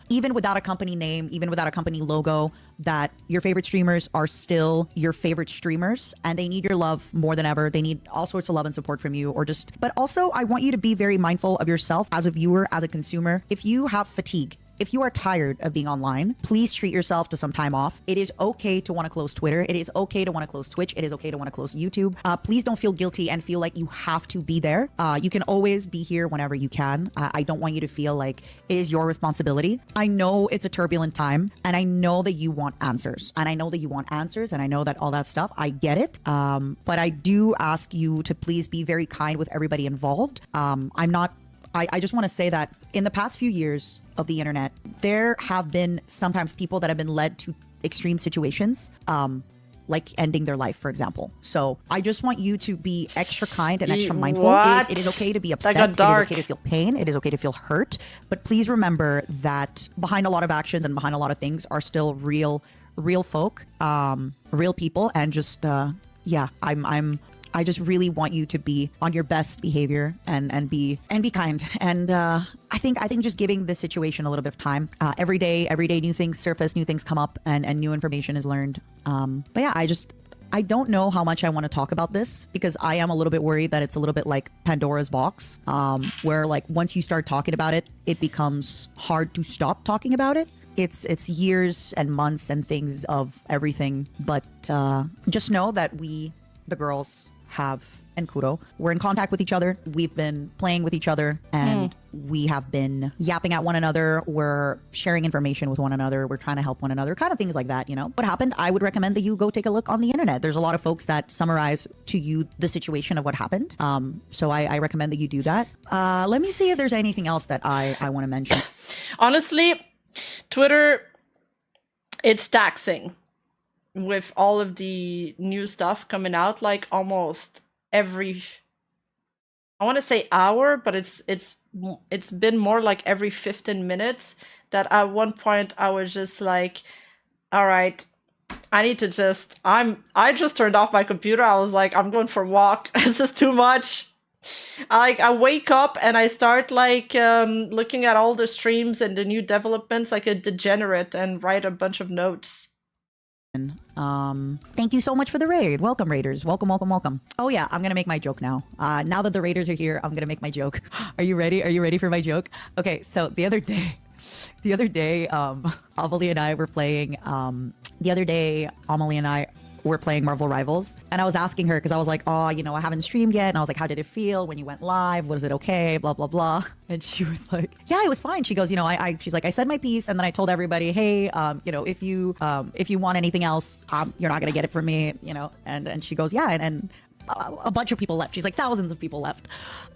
even without a company name, even without a company logo, that your favorite streamers are still your favorite streamers, and they need your love more than ever. They need all sorts of love and support from you, but also I want you to be very mindful of yourself as a viewer, as a consumer. If you have fatigue, if you are tired of being online, please treat yourself to some time off. It is okay to want to close Twitter. It is okay to want to close Twitch. It is okay to want to close YouTube. Please don't feel guilty and feel like you have to be there. You can always be here whenever you can. I don't want you to feel like it is your responsibility. I know it's a turbulent time, and I know that you want answers. And I know that all that stuff. I get it. But I do ask you to please be very kind with everybody involved. I just want to say that in the past few years of the internet, there have been sometimes people that have been led to extreme situations, like ending their life, for example. So I just want you to be extra kind and extra mindful. It is okay to be upset. It is okay to feel pain. It is okay to feel hurt. But please remember that behind a lot of actions and behind a lot of things are still real folk, real people. And just, I just really want you to be on your best behavior and be kind. And I think just giving this situation a little bit of time. Every day new things surface, new things come up, and new information is learned. But yeah, I don't know how much I want to talk about this, because I am a little bit worried that it's a little bit like Pandora's box, where like once you start talking about it, it becomes hard to stop talking about it. It's years and months and things of everything. But just know that we, the girls, and Kuro, we're in contact with each other. We've been playing with each other, and we have been yapping at one another. We're sharing information with one another. We're trying to help one another, kind of things like that, What happened? I would recommend that you go take a look on the internet. There's a lot of folks that summarize to you the situation of what happened. So I recommend that you do that. Let me see if there's anything else that I want to mention. Honestly, Twitter, it's taxing. With all of the new stuff coming out, like almost every, I want to say hour, but it's been more like every 15 minutes, that at one point I was just like, all right, I need to I just turned off my computer. I was like, I'm going for a walk. This is too much. I wake up and I start like looking at all the streams and the new developments like a degenerate, and write a bunch of notes. Thank you so much for the raid. Welcome, raiders. Welcome. Oh yeah, I'm gonna make my joke now. Now that the raiders are here, I'm gonna make my joke. Are you ready for my joke? Okay, so the other day, Amelie and I were playing. We're playing Marvel Rivals, and I was asking her, because I was like, I haven't streamed yet, and I was like, how did it feel when you went live? Was it okay? Blah blah blah. And she was like, yeah, it was fine. She goes, she's like, I said my piece, and then I told everybody, hey, if you want anything else, you're not gonna get it from me, and she goes, yeah, and a bunch of people left. She's like, thousands of people left.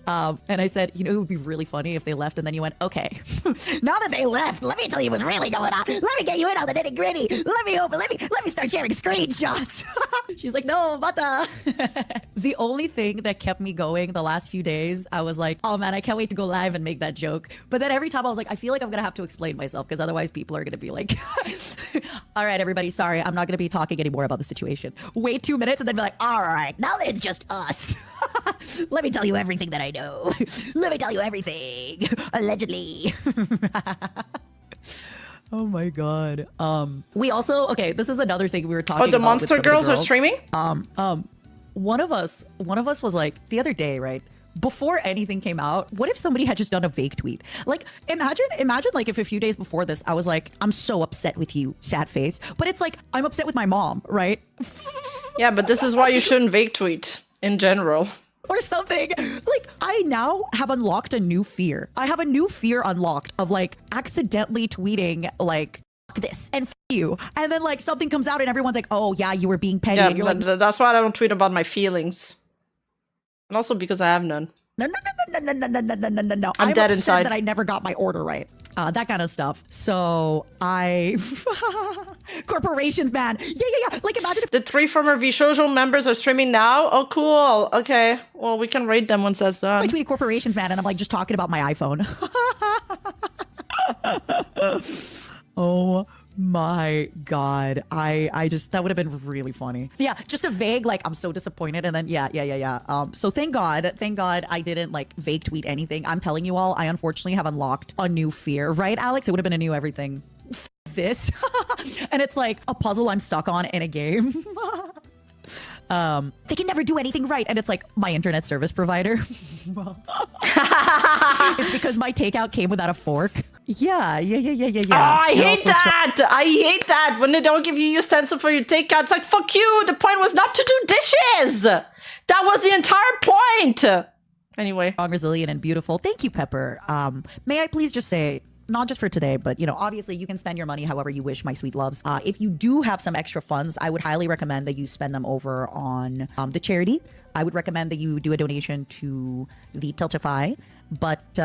And I said, it would be really funny if they left, and then you went, okay, now that they left, let me tell you what's really going on. Let me get you in on the nitty gritty. Let me start sharing screenshots. She's like, no, bata. The only thing that kept me going the last few days, I was like, oh man, I can't wait to go live and make that joke. But then every time I was like, I feel like I'm gonna have to explain myself, because otherwise people are gonna be like, all right, everybody, sorry, I'm not gonna be talking anymore about the situation. Wait 2 minutes and then be like, all right, now that it's just us, let me tell you everything that I know. Let me tell you everything. Allegedly. Oh my god. We also, okay, this is another thing we were talking about. Oh, the Monster Girls are streaming? One of us was like, the other day, right? Before anything came out, what if somebody had just done a fake tweet? Like, imagine like if a few days before this, I was like, I'm so upset with you, sad face. But it's like, I'm upset with my mom, right? Yeah, but this is why you shouldn't fake tweet in general. Or something. Like, I now have unlocked a new fear. I have a new fear unlocked of like accidentally tweeting like, F this and F you. And then like something comes out and everyone's like, oh yeah, you were being petty. Yeah, and you're like, that's why I don't tweet about my feelings. And also because I have none. No. I'm dead upset inside. that I never got my order right. That kind of stuff. So I... Corporations, man. Yeah. Like, imagine if... The 3 former Vshojo members are streaming now? Oh, cool. Okay. Well, we can raid them once that's done. I tweeted corporations, man, and I'm like just talking about my iPhone. Oh my God. I just, that would have been really funny. Yeah, just a vague, like, I'm so disappointed. And then, yeah. So thank God I didn't like vague tweet anything. I'm telling you all, I unfortunately have unlocked a new fear, right, Alex? It would have been a new everything. This. And it's like a puzzle I'm stuck on in a game. They can never do anything right. And it's like my internet service provider. It's because my takeout came without a fork. Yeah. Oh, I hate that. I hate that when they don't give you utensil for your takeout. It's like, fuck you. The point was not to do dishes. That was the entire point. Anyway. Strong, resilient, and beautiful. Thank you, Pepper. May I please just say, not just for today, but, you know, obviously you can spend your money however you wish, my sweet loves. If you do have some extra funds, I would highly recommend that you spend them over on the charity. I would recommend that you do a donation to the Tiltify. But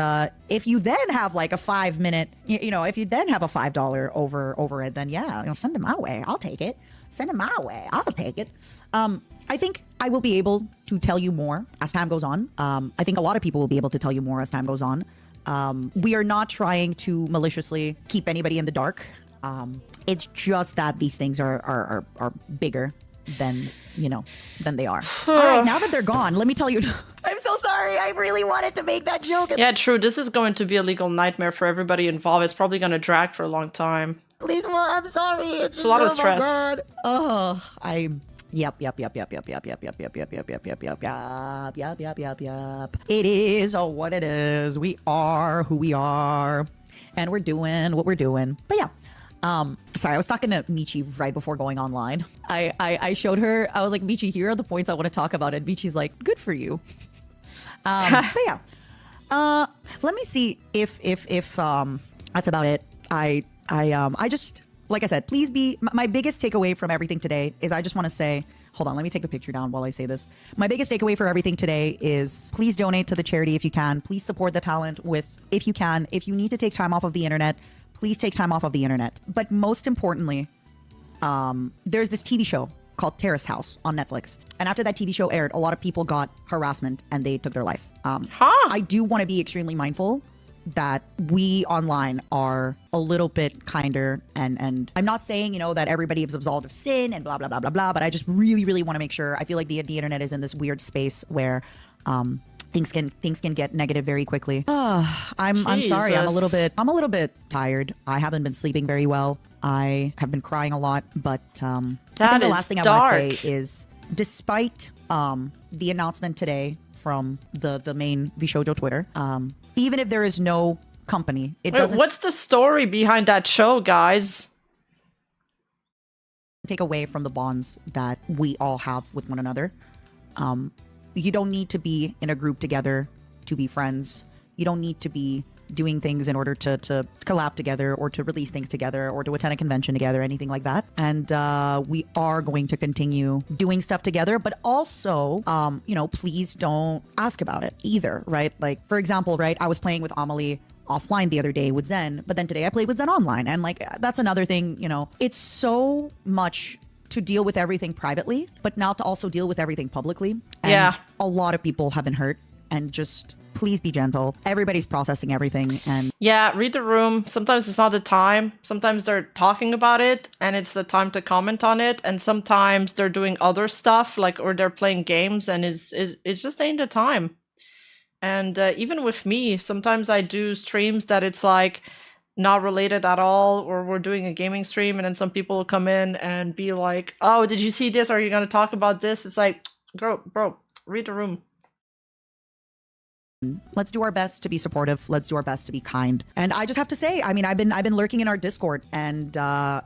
if you then have like a 5-minute, you know, if you then have a $5 over it, then yeah, you know, send it my way. I'll take it. Send it my way. I'll take it. I think I will be able to tell you more as time goes on. I think a lot of people will be able to tell you more as time goes on. We are not trying to maliciously keep anybody in the dark. It's just that these things are bigger than, you know, than they are. All right, now that they're gone, let me tell you, I'm so sorry. I really wanted to make that joke. Yeah, true. This is going to be a legal nightmare for everybody involved. It's probably going to drag for a long time. Please, well, I'm sorry. It's a lot of stress. Oh, I'm... Yep. It is what it is. We are who we are. And we're doing what we're doing. But yeah. Sorry, I was talking to Michi right before going online. I showed her, I was like, Michi, here are the points I want to talk about. And Michi's like, good for you. But yeah. Let me see if that's about it. I just, like I said, please be, my biggest takeaway from everything today is I just want to say, hold on, let me take the picture down while I say this. My biggest takeaway for everything today is please donate to the charity if you can. Please support the talent with, if you can. If you need to take time off of the internet, please take time off of the internet. But most importantly, there's this TV show called Terrace House on Netflix. And after that TV show aired, a lot of people got harassment and they took their life. I do want to be extremely mindful that we online are a little bit kinder, and I'm not saying, you know, that everybody is absolved of sin and blah, blah, blah, blah, blah, but I just really want to make sure. I feel like the internet is in this weird space where things can get negative very quickly. I'm sorry. I'm a little bit tired. I haven't been sleeping very well. I have been crying a lot, but I think the last thing I want to say is, despite the announcement today from the main Vshojo Twitter, even if there is no company, it doesn't... What's the story behind that show, guys? Take away from the bonds that we all have with one another. You don't need to be in a group together to be friends. You don't need to be doing things in order to collab together or to release things together or to attend a convention together, anything like that. And we are going to continue doing stuff together, but also, you know, please don't ask about it either, right? Like, for example, right, I was playing with Amelie offline the other day with Zen, but then today I played with Zen online. And like, that's another thing, you know, it's so much to deal with everything privately, but now to also deal with everything publicly. And yeah, a lot of people have been hurt, and just please be gentle. Everybody's processing everything. And yeah, read the room. Sometimes it's not the time. Sometimes they're talking about it and it's the time to comment on it. And sometimes they're doing other stuff, like, or they're playing games, and it's just ain't the time. And even with me, sometimes I do streams that it's like not related at all, or we're doing a gaming stream and then some people will come in and be like, oh, did you see this? Are you going to talk about this? It's like, bro, read the room. Let's do our best to be supportive. Let's do our best to be kind. And I just have to say, I mean, I've been lurking in our Discord, and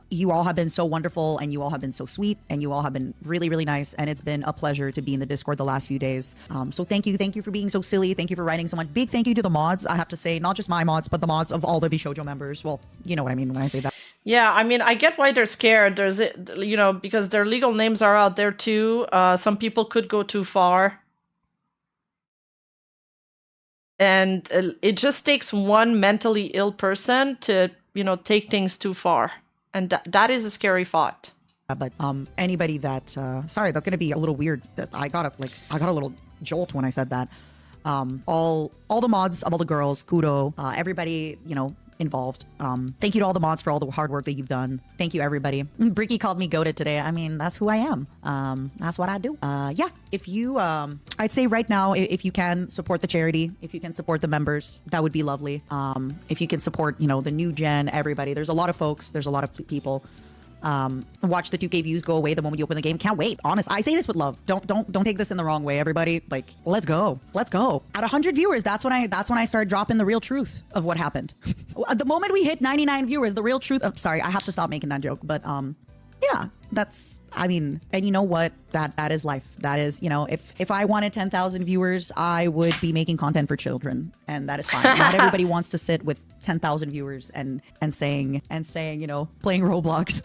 you all have been so wonderful, and you all have been so sweet, and you all have been really nice. And it's been a pleasure to be in the Discord the last few days. So thank you for being so silly. Thank you for writing so much. Big thank you to the mods. I have to say, not just my mods, but the mods of all the Vshojo members. Well, you know what I mean when I say that. Yeah, I mean, I get why they're scared. There's, you know, because their legal names are out there too. Some people could go too far. And it just takes one mentally ill person to, take things too far. And that is a scary thought. But anybody that sorry, that's gonna be a little weird. That I got a little jolt when I said that. All the mods of all the girls, kudo, everybody, involved. Thank you to all the mods for all the hard work that you've done. Thank you, everybody. Bricky called me goated today. I mean, that's who I am. That's what I do. Yeah, if you, I'd say right now, if you can support the charity, if you can support the members, that would be lovely. If you can support, the new gen, everybody. There's a lot of folks. There's a lot of people. Watch the 2K views go away the moment you open the game. Can't wait. Honest, I say this with love. Don't take this in the wrong way, everybody. Like, let's go. At 100 viewers, that's when I started dropping the real truth of what happened. The moment we hit 99 viewers, the real truth. Sorry, I have to stop making that joke. But yeah, and you know what? That is life. That is, if I wanted 10,000 viewers, I would be making content for children, and that is fine. Not everybody wants to sit with 10,000 viewers and saying, playing Roblox.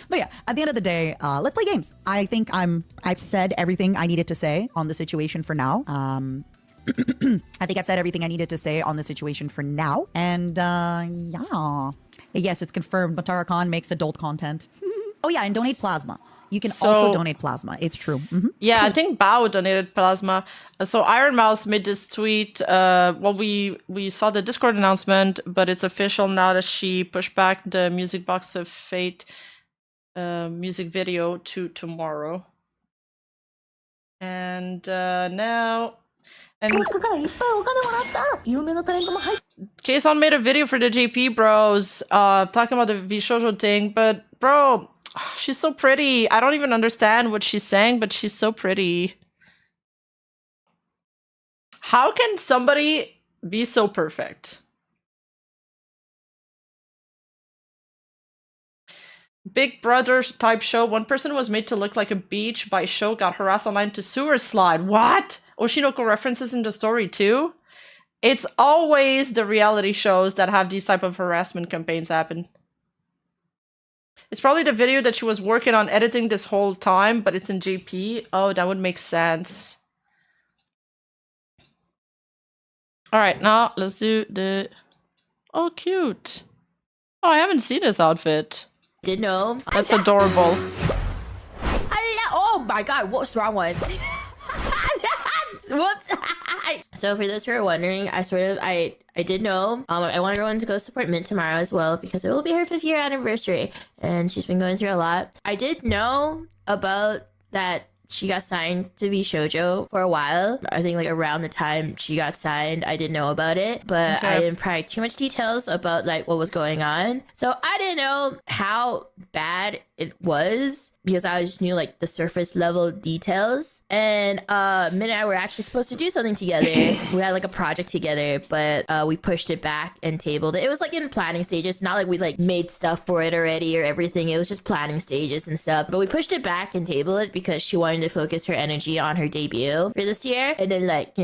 But yeah, at the end of the day, let's play games. I think I've said everything I needed to say on the situation for now. I think I've said everything I needed to say on the situation for now. And yeah. Yes, it's confirmed. Matara Khan makes adult content. Oh yeah, and donate plasma. You can also donate plasma. It's true. Mm-hmm. Yeah, I think Bao donated plasma. So Iron Mouse made this tweet. Well, we saw the Discord announcement, but it's official now that she pushed back the Music Box of Fate music video to tomorrow. And now... And Jason made a video for the JP bros talking about the Vshojo thing, but bro, she's so pretty. I don't even understand what she's saying, but she's so pretty. How can somebody be so perfect? Big Brother type show. One person was made to look like a beach by show, got harassed online to sewer slide. What? Oshinoko references in the story too? It's always the reality shows that have these type of harassment campaigns happen. It's probably the video that she was working on editing this whole time, but it's in JP. Oh, that would make sense. Alright, now let's do the... Oh, cute. Oh, I haven't seen this outfit. Did know. That's adorable. Oh my god, what's wrong with? Whoops. So for those who are wondering, I did know. I want everyone to go support Mint tomorrow as well because it will be her 5th year anniversary and she's been going through a lot. I did know about that she got signed to Vshojo for a while. I think like around the time she got signed, I didn't know about it, but I didn't provide too much details about like what was going on. So I didn't know how bad it was because I just knew like the surface level details. And Min and I were actually supposed to do something together. We had like a project together, but we pushed it back and tabled it. It was like in planning stages, not like we like made stuff for it already or everything. It was just planning stages and stuff. But we pushed it back and tabled it because she wanted to focus her energy on her debut for this year. And then like,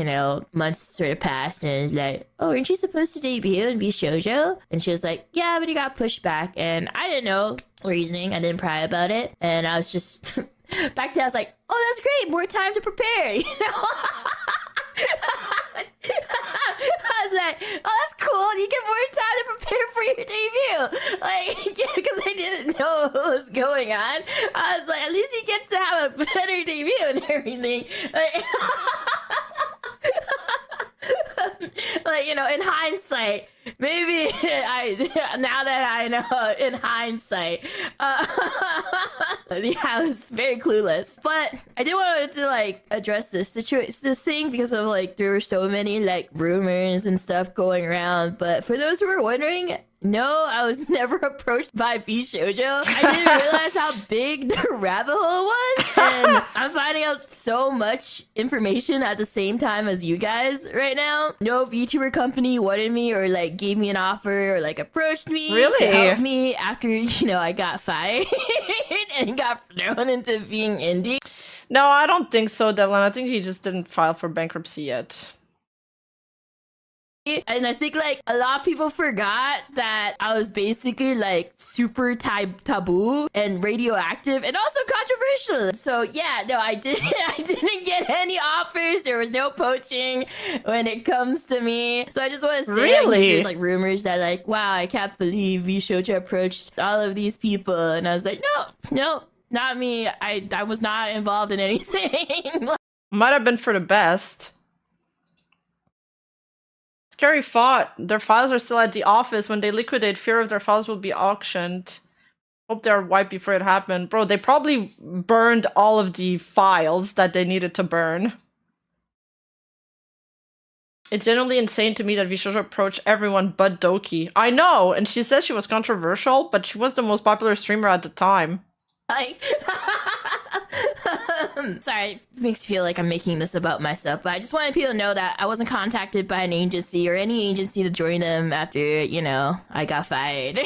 months sort of passed and it's like, oh, aren't you supposed to debut in Vshojo? And she was like, yeah, but it got pushed back. And I didn't know reasoning. I didn't pry about it. And I was just back then I was like, oh, that's great. More time to prepare, I was like, oh, that's cool. You get more time to prepare for your debut. Like, because I didn't know what was going on. I was like, at least you get to have a better debut and everything. Like, in hindsight, maybe now that I know, in hindsight, I was very clueless. But I did want to like address this thing because of like there were so many like rumors and stuff going around. But for those who were wondering, no, I was never approached by Vshojo. I didn't realize how big the rabbit hole was, and I'm finding out so much information at the same time as you guys right now. No VTuber company wanted me or like gave me an offer or like approached me to help me after I got fired and got thrown into being indie. No, I don't think so, Devlin. I think he just didn't file for bankruptcy yet. And I think like a lot of people forgot that I was basically like super taboo and radioactive and also controversial. So yeah, no, I didn't get any offers. There was no poaching when it comes to me. So I just want to say Really? there's like rumors that like, wow, I can't believe Vshojo approached all of these people. And I was like, no, not me. I was not involved in anything. Might have been for the best. Scary thought. Their files are still at the office. When they liquidate, fear of their files will be auctioned. Hope they are wiped before it happened. Bro, they probably burned all of the files that they needed to burn. It's generally insane to me that Vshojo approached everyone but Doki. I know, and she says she was controversial, but she was the most popular streamer at the time. Like, sorry, it makes me feel like I'm making this about myself, but I just wanted people to know that I wasn't contacted by an agency or any agency to join them after, you know, I got fired.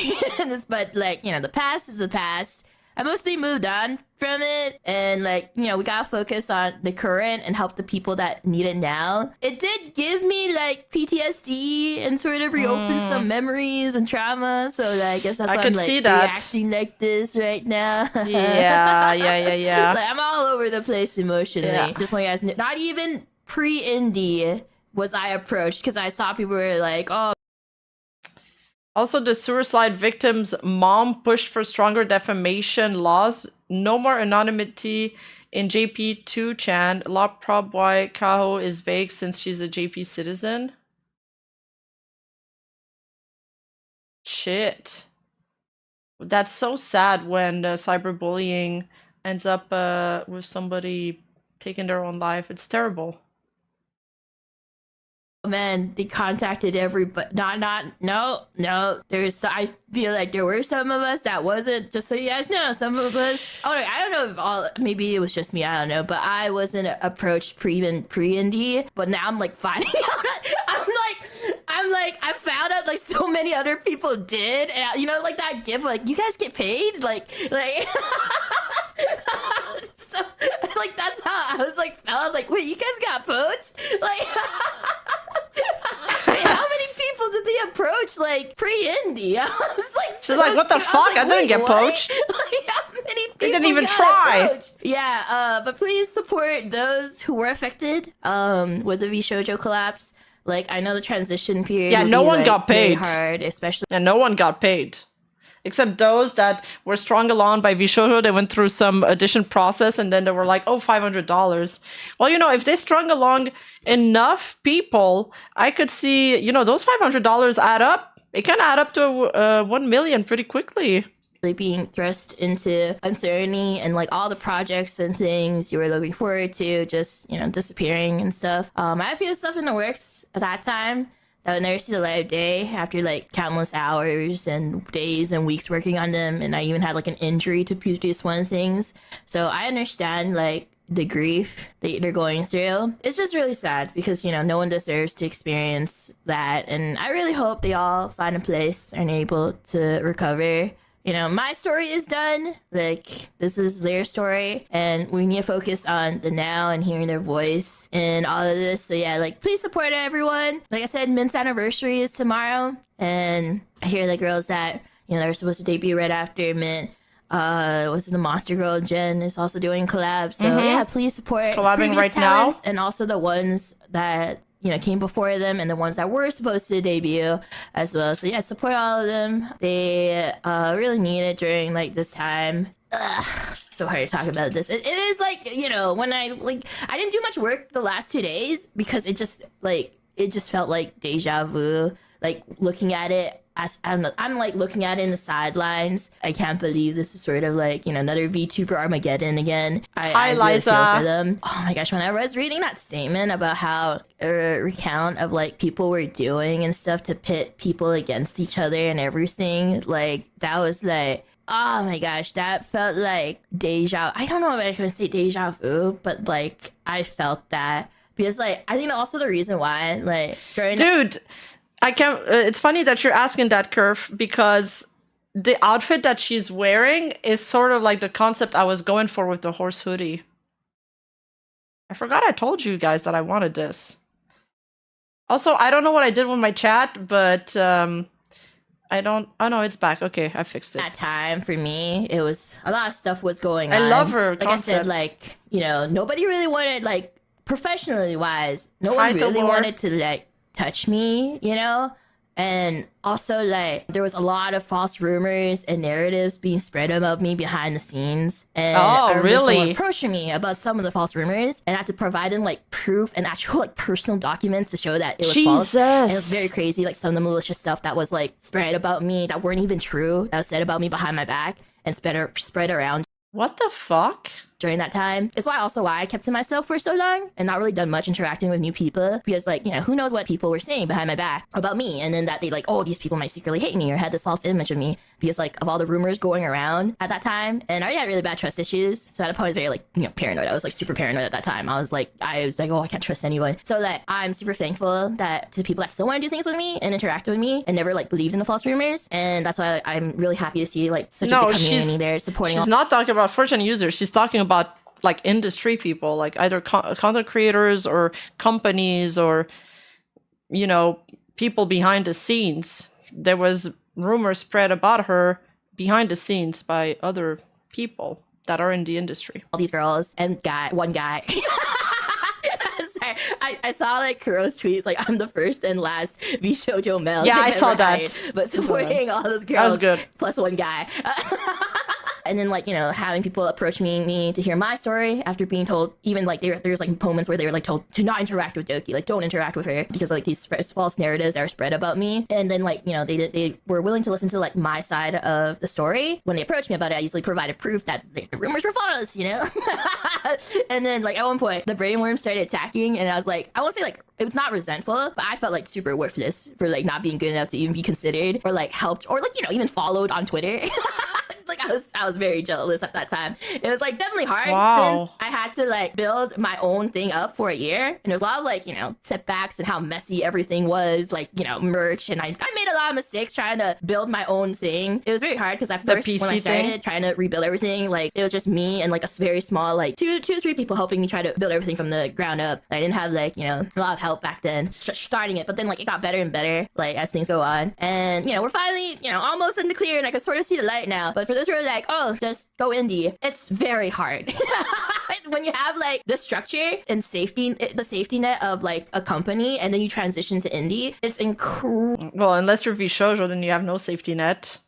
But, like, you know, the past is the past. I mostly moved on from it, and like, you know, we gotta focus on the current and help the people that need it now. It did give me like PTSD and sort of reopen some memories and trauma, so I guess that's why I'm like reacting like this right now. Yeah. Like, I'm all over the place emotionally. Yeah. Just want you guys know, not even pre-indie was I approached, because I saw people were like, oh. Also, the sewer slide victim's mom pushed for stronger defamation laws. No more anonymity in JP2chan. La prob why Kaho is vague since she's a JP citizen. Shit. That's so sad when cyberbullying ends up with somebody taking their own life. It's terrible. Man, they contacted everybody. No. I feel like there were some of us that wasn't. Just so you guys know, some of us. Oh, I don't know if all. Maybe it was just me. I don't know. But I wasn't approached pre-indie. But now I'm like finding out. I'm like I found out like so many other people did, and you know, like that gif, like you guys get paid, like. So like that's how I was like, wait, you guys got poached, like. Wait, how many people did they approach like pre-indie? I was like, she's like, what the fuck? I didn't get poached. Like, how many people they didn't even got try. Approached? Yeah, but please support those who were affected with the Vshojo collapse. Like, I know the transition period. Yeah, no one like, got paid. Really hard, especially. Yeah, no one got paid. Except those that were strung along by Vshojo. They went through some addition process and then they were like, oh, $500. Well, you know, if they strung along enough people, I could see, you know, those $500 add up. It can add up to 1 million pretty quickly. Being thrust into uncertainty and like all the projects and things you were looking forward to just, you know, disappearing and stuff. I had a few stuff in the works at that time that would never see the light of day after like countless hours and days and weeks working on them. And I even had like an injury to produce one of the things. So I understand like the grief that they're going through. It's just really sad because, you know, no one deserves to experience that. And I really hope they all find a place and are able to recover. You know, my story is done. Like, this is their story. And we need to focus on the now and hearing their voice and all of this. So, yeah, like, please support everyone. Like I said, Mint's anniversary is tomorrow. And I hear the girls that, you know, they're supposed to debut right after Mint. Was it the Monster Girl Jen is also doing collabs. So, yeah, please support collabing right now. And also the ones that, you know, came before them and the ones that were supposed to debut as well. So yeah, support all of them. They really need it during like this time. So hard to talk about this. It is like, you know, when I didn't do much work the last 2 days because it just felt like deja vu. Like looking at it, I'm like looking at it in the sidelines. I can't believe this is sort of like, you know, another VTuber Armageddon again. I really feel for them. Oh my gosh, when I was reading that statement about how a recount of like people were doing and stuff to pit people against each other and everything, like that was like, oh my gosh, that felt like deja. I don't know if I should say deja vu, but like I felt that because like I think also the reason why like during I can't. It's funny that you're asking that, Curve, because the outfit that she's wearing is sort of like the concept I was going for with the horse hoodie. I forgot I told you guys that I wanted this. Also, I don't know what I did with my chat, but I don't. Oh no, it's back. Okay, I fixed it. That time for me, it was a lot of stuff was going I on. love her Like I said, concept. like, you know, nobody really wanted, like, professionally wise, no Hi, one really Tobor. wanted to like touch me, you know. And also, like, there was a lot of false rumors and narratives being spread about me behind the scenes. And Oh, I remember someone really? approaching me about some of the false rumors, and I had to provide them like proof and actual like personal documents to show that it was false. And it was very crazy, like some of the malicious stuff that was like spread about me that weren't even true, that was said about me behind my back and spread around. What the fuck? During that time. It's why I kept to myself for so long and not really done much interacting with new people, because, like, you know, who knows what people were saying behind my back about me, and then that they like, oh, these people might secretly hate me or had this false image of me because, like, of all the rumors going around at that time. And I already had really bad trust issues, so at a point I was very, like, you know, paranoid. I was like super paranoid at that time. I was like, oh, I can't trust anyone. So that I'm super thankful that to the people that still want to do things with me and interact with me and never like believed in the false rumors. And that's why I'm really happy to see like such a big community there supporting. She's not talking about first-hand users. She's talking about like industry people, like either content creators or companies or, you know, people behind the scenes. There was rumors spread about her behind the scenes by other people that are in the industry. All these girls and one guy. Sorry, I saw like Kuro's tweets, like, I'm the first and last Vshojo male. Yeah, I they've saw ever that. hired, but supporting all those girls. That was good. Plus one guy. And then, like, you know, having people approach me to hear my story after being told, even like there's like moments where they were like told to not interact with Doki, like don't interact with her because like these false narratives are spread about me. And then, like, you know, they were willing to listen to like my side of the story. When they approached me about it, I usually provided proof that the rumors were false, you know. And then, like, at one point the brain worm started attacking, and I was like, I won't say like it was not resentful, but I felt like super worthless for like not being good enough to even be considered or like helped or like, you know, even followed on Twitter. Like I was very jealous at that time. It was like definitely hard since I had to like build my own thing up for a year, and there's a lot of like, you know, setbacks and how messy everything was, like, you know, merch, and I made a lot of mistakes trying to build my own thing. It was very hard because at first when I started trying to rebuild everything, like it was just me and like a very small like two or three people helping me try to build everything from the ground up. I didn't have like, you know, a lot of help back then starting it, but then like it got better and better like as things go on, and, you know, we're finally, you know, almost in the clear, and I can sort of see the light now. But for those who are like, oh, just go indie, it's very hard. When you have like the structure and the safety net of like a company, and then you transition to indie, it's incredible. Well, unless you're Vshojo, then you have no safety net.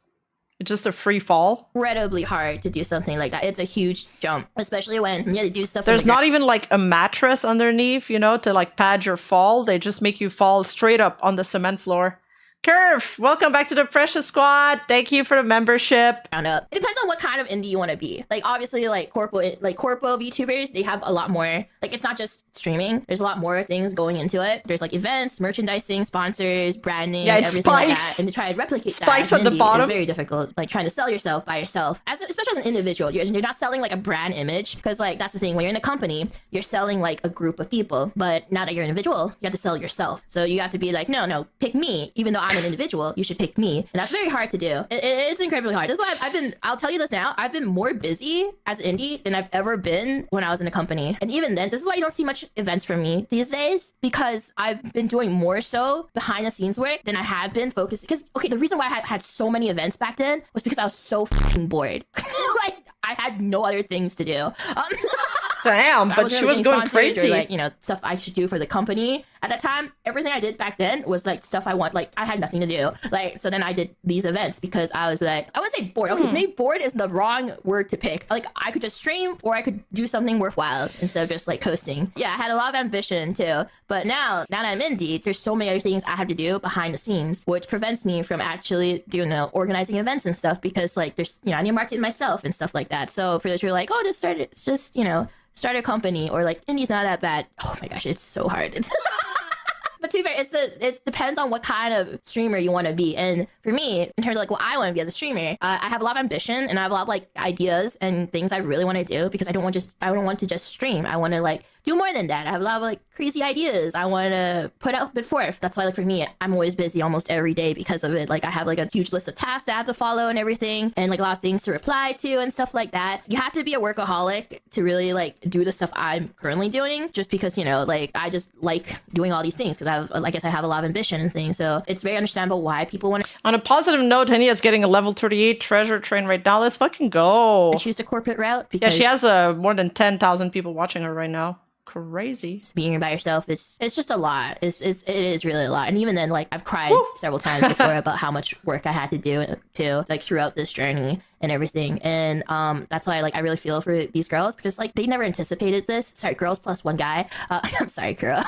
It's just a free fall. Incredibly hard to do something like that. It's a huge jump, especially when you have to do stuff. There's not even like a mattress underneath, you know, to like pad your fall. They just make you fall straight up on the cement floor. Curve, welcome back to the Precious Squad. Thank you for the membership. It depends on what kind of indie you want to be. Like, obviously, like corpo VTubers, they have a lot more. Like, it's not just streaming. There's a lot more things going into it. There's like events, merchandising, sponsors, branding, everything like that. And to try and replicate spikes that at the bottom. is very difficult. Like trying to sell yourself by yourself, especially as an individual. You're not selling like a brand image, because like that's the thing. When you're in a company, you're selling like a group of people. But now that you're an individual, you have to sell yourself. So you have to be like, no, pick me. Even though I'm an individual, you should pick me. And that's very hard to do. It's incredibly hard. That's why I'll tell you this now, I've been more busy as indie than I've ever been when I was in a company. And even then, this is why you don't see much events from me these days, because I've been doing more so behind the scenes work than I have been focused. Because, okay, the reason why I had so many events back then was because I was so fucking bored. Like, I had no other things to do. Damn, but she was going crazy. Or, like, you know, stuff I should do for the company. At that time, everything I did back then was like stuff I want. Like, I had nothing to do. Like, so then I did these events because I was like, I wouldn't say bored. Okay, maybe bored is the wrong word to pick. Like, I could just stream or I could do something worthwhile instead of just like coasting. Yeah, I had a lot of ambition too. But now that I'm indie, there's so many other things I have to do behind the scenes, which prevents me from actually doing organizing events and stuff, because like there's, you know, I need to market myself and stuff like that. So for those who are like, oh, just start it. It's just, you know, start a company, or like indie's not that bad. Oh my gosh, it's so hard. But to be fair, it depends on what kind of streamer you want to be. And for me, in terms of like what I want to be as a streamer, I have a lot of ambition and I have a lot of like ideas and things I really want to do, because I don't want to just stream. I want to like do more than that. I have a lot of like crazy ideas I want to put out forth. That's why, like, for me, I'm always busy almost every day because of it. Like, I have like a huge list of tasks that I have to follow and everything, and like a lot of things to reply to and stuff like that. You have to be a workaholic to really like do the stuff I'm currently doing, just because, you know, like I just like doing all these things because I have, like I said, I have a lot of ambition and things. So it's very understandable why people want to. On a positive note, Henny is getting a level 38 treasure train right now. Let's fucking go. Choose the corporate route Yeah, because she has more than 10,000 people watching her right now. Crazy. being by yourself it's just a lot. It is really a lot. And even then, like, I've cried several times before about how much work I had to do to like throughout this journey and everything. And that's why, like, I really feel for these girls because, like, they never anticipated this. Sorry, girls plus one guy. I'm sorry, girl.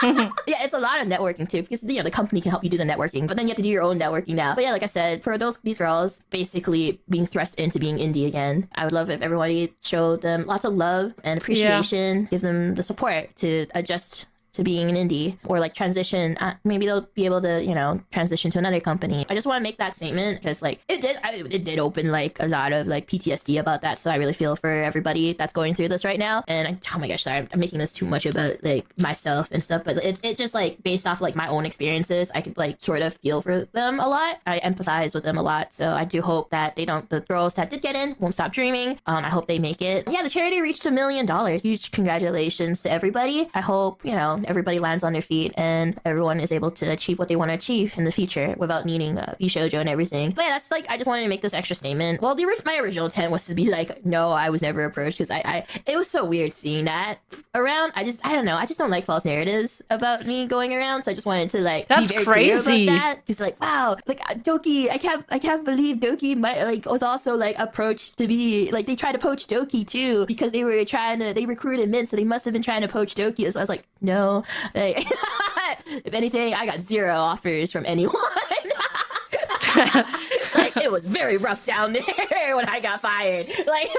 Yeah, it's a lot of networking too, because, you know, the company can help you do the networking, but then you have to do your own networking now. But yeah, like I said, for these girls basically being thrust into being indie again, I would love if everybody showed them lots of love and appreciation, give them the support to adjust to being an indie, or like transition. Maybe they'll be able to, you know, transition to another company. I just want to make that statement because, like, it did open like a lot of like PTSD about that. So I really feel for everybody that's going through this right now. And oh my gosh, sorry, I'm making this too much about like myself and stuff, but it's just like based off like my own experiences. I could like sort of feel for them a lot. I empathize with them a lot. So I do hope that the girls that did get in won't stop dreaming. I hope they make it. Yeah, the charity reached $1 million. Huge congratulations to everybody. I hope, you know, everybody lands on their feet and everyone is able to achieve what they want to achieve in the future without needing Vshojo and everything. But yeah, that's like, I just wanted to make this extra statement. Well, my original intent was to be like, no, I was never approached, because it was so weird seeing that around. I don't know. I just don't like false narratives about me going around. So I just wanted to like, that's be very crazy. clear about that. He's like, wow, like Doki, I can't believe Doki was also like approached to be like, they tried to poach Doki too, because they recruited Mint, so they must have been trying to poach Doki. So I was like, no. Like, if anything, I got 0 offers from anyone. Like, it was very rough down there when I got fired. Like,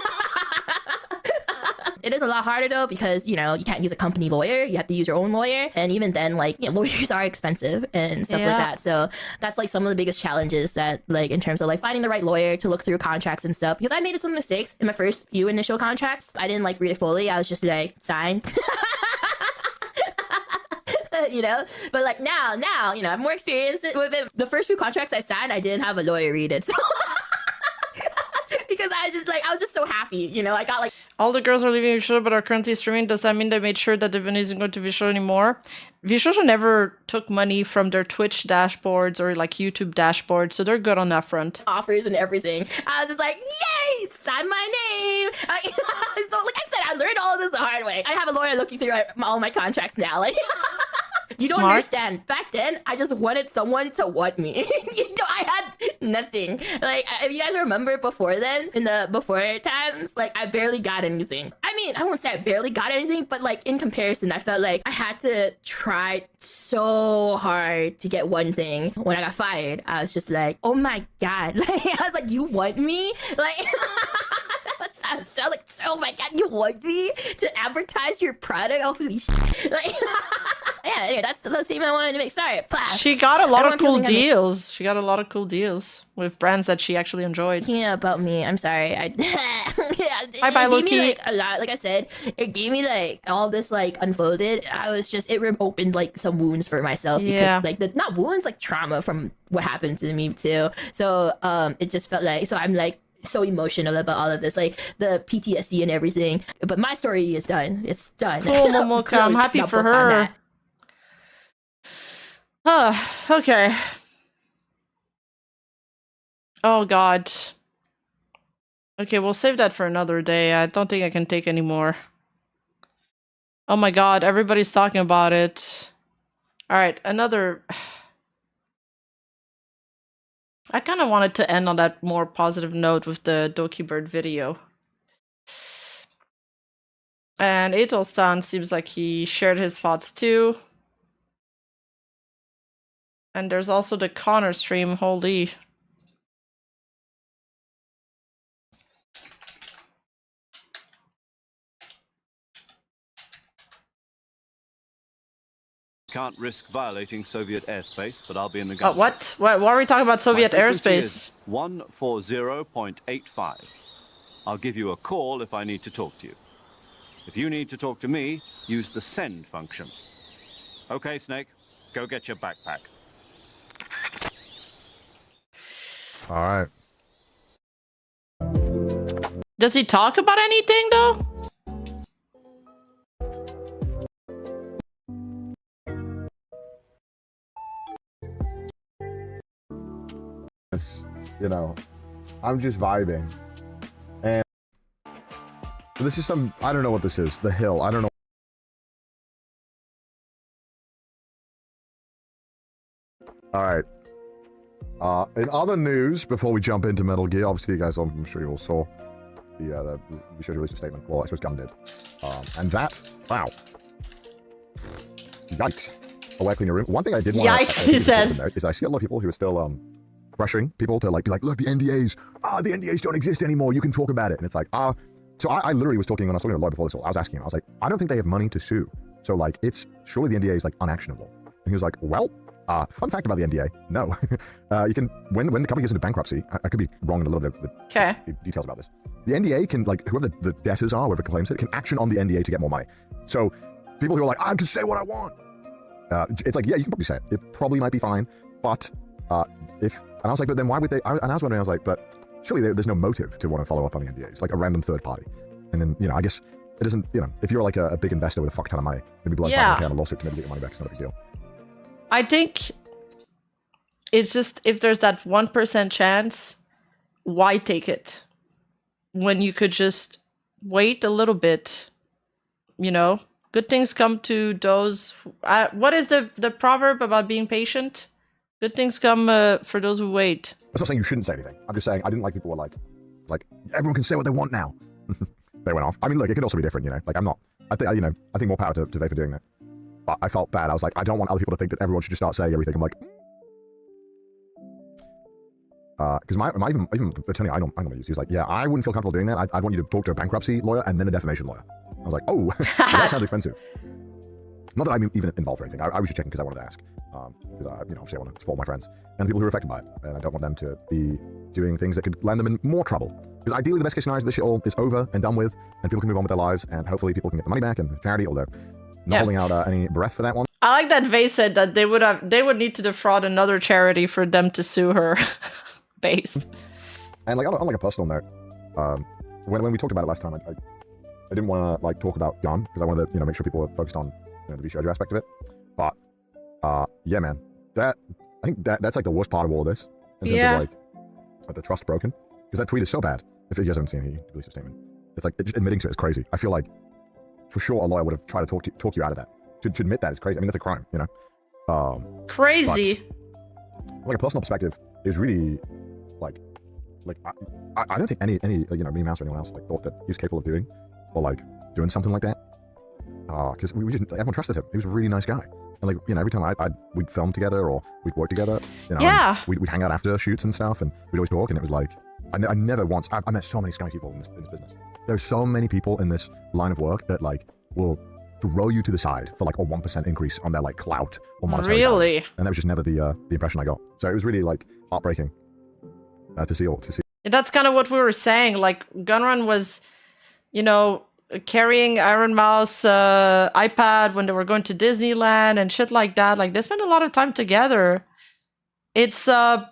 it is a lot harder though, because, you know, you can't use a company lawyer. You have to use your own lawyer, and even then, like, you know, lawyers are expensive and stuff like that. So that's like some of the biggest challenges that, like, in terms of like finding the right lawyer to look through contracts and stuff, because I made some mistakes in my first few initial contracts. I didn't like read it fully. I was just like, sign. You know, but like now, you know, I have more experience with it. The first few contracts I signed, I didn't have a lawyer read it, so because I was just so happy, you know. I got like, all the girls are leaving Vshojo but are currently streaming. Does that mean they made sure that the venue isn't going to Vshojo anymore? Vshojo never took money from their Twitch dashboards or like YouTube dashboards, so they're good on that front. Offers and everything. I was just like, yay, sign my name. So like I said, I learned all of this the hard way. I have a lawyer looking through all my contracts now. Like, you don't understand. Back then, I just wanted someone to want me. You know, I had nothing. Like, if you guys remember before then, in the before times, like, I barely got anything. I mean, I won't say I barely got anything, but like, in comparison, I felt like I had to try so hard to get one thing. When I got fired, I was just like, oh my God. Like, I was like, you want me? Like, I sound like, oh my God, you want me to advertise your product? Holy shit. Like, yeah, anyway, that's the statement I wanted to make. Sorry. She got a lot of cool deals. She got a lot of cool deals with brands that she actually enjoyed. Yeah, about me. I'm sorry. Bye, Loki. Gave me like a lot. Like I said, it gave me like all this like unfolded. It opened like some wounds for myself. Yeah. Because like not wounds, like trauma from what happened to me too. So it just felt like, so I'm like so emotional about all of this, like the PTSD and everything. But my story is done. It's done. Cool, Momoka. I'm happy for her. Okay. Oh God. Okay, we'll save that for another day. I don't think I can take any more. Oh my God, everybody's talking about it. All right, another. I kind of wanted to end on that more positive note with the Doki Bird video. And Atelstan seems like he shared his thoughts too. And there's also the Connor stream, holy. Can't risk violating Soviet airspace, but I'll be in the gun. What? Why are we talking about Soviet airspace? 140.85. I'll give you a call if I need to talk to you. If you need to talk to me, use the send function. Okay, Snake, go get your backpack. All right. Does he talk about anything though? You know, I'm just vibing. And this is some, I don't know what this is. The hill, I don't know. All right. In other news, before we jump into Metal Gear, obviously you guys, I'm sure you all saw the Vshojo released a statement. Well, I suppose Gun did. And that, wow. Yikes. Oh, I clean your room. One thing I did want to Yikes, he says. Is I see a lot of people who are still pressuring people to like be like, look, the NDAs, the NDAs don't exist anymore. You can talk about it. And it's like, so I literally was talking, when I was talking to a lawyer before this, I was asking him, I was like, I don't think they have money to sue. So like, it's surely the NDA is like unactionable. And he was like, well, fun fact about the NDA, no. You can, when the company gets into bankruptcy, I could be wrong in a little bit of the details about this. The NDA can, like, whoever the debtors are, whoever claims it, can action on the NDA to get more money. So people who are like, I can say what I want. It's like, yeah, you can probably say it. It probably might be fine. But and I was like, but then why would they, and I was wondering, I was like, but surely there's no motive to want to follow up on the NDAs, like a random third party. And then, you know, I guess it isn't, you know, if you're like a big investor with a fuck ton of money, maybe blood on a lawsuit to maybe get your money back, it's not a big deal. I think it's just, if there's that 1% chance, why take it? When you could just wait a little bit, you know? Good things come to those. What is the proverb about being patient? Good things come for those who wait. I'm not saying you shouldn't say anything. I'm just saying I didn't like people who were like everyone can say what they want now. They went off. I mean, look, it could also be different, you know. Like I'm not. I think more power to Vay for doing that. But I felt bad. I was like, I don't want other people to think that everyone should just start saying everything. I'm like, because my even attorney I don't use. He was like, yeah, I wouldn't feel comfortable doing that. I'd want you to talk to a bankruptcy lawyer and then a defamation lawyer. I was like, oh, that sounds expensive. Not that I'm even involved or anything. I was just checking because I wanted to ask. Because obviously I want to support my friends and the people who are affected by it. And I don't want them to be doing things that could land them in more trouble. Because ideally the best case scenario is this shit all is over and done with and people can move on with their lives and hopefully people can get the money back and the charity, although not holding out any breath for that one. I like that Vay said that they would need to defraud another charity for them to sue her. Based. And like on like a personal note, when we talked about it last time, I didn't want to like talk about Gun because I wanted to make sure people were focused on the Vshojo aspect of it. But yeah, man, I think that's like the worst part of all of this in terms of like the trust broken, because that tweet is so bad. If you guys haven't seen it, he released a statement. It's like admitting to it is crazy. I feel like for sure a lawyer would have tried to talk you out of that. To admit that is crazy. I mean, that's a crime, you know. Crazy. But, like a personal perspective, it was really like I don't think any me, Mouse, or anyone else like thought that he was capable of doing or like doing something like that. Because we just everyone trusted him. He was a really nice guy. And like, every time we'd film together or we'd work together, we'd hang out after shoots and stuff, and we'd always talk. And it was like, I never once. I met so many scummy people in this business. There's so many people in this line of work that like will throw you to the side for like a 1% increase on their like clout or monetary value. And that was just never the impression I got. So it was really like heartbreaking to see. That's kind of what we were saying. Like Gunrun was, carrying Iron Mouse iPad when they were going to Disneyland and shit like that. Like they spent a lot of time together. It's the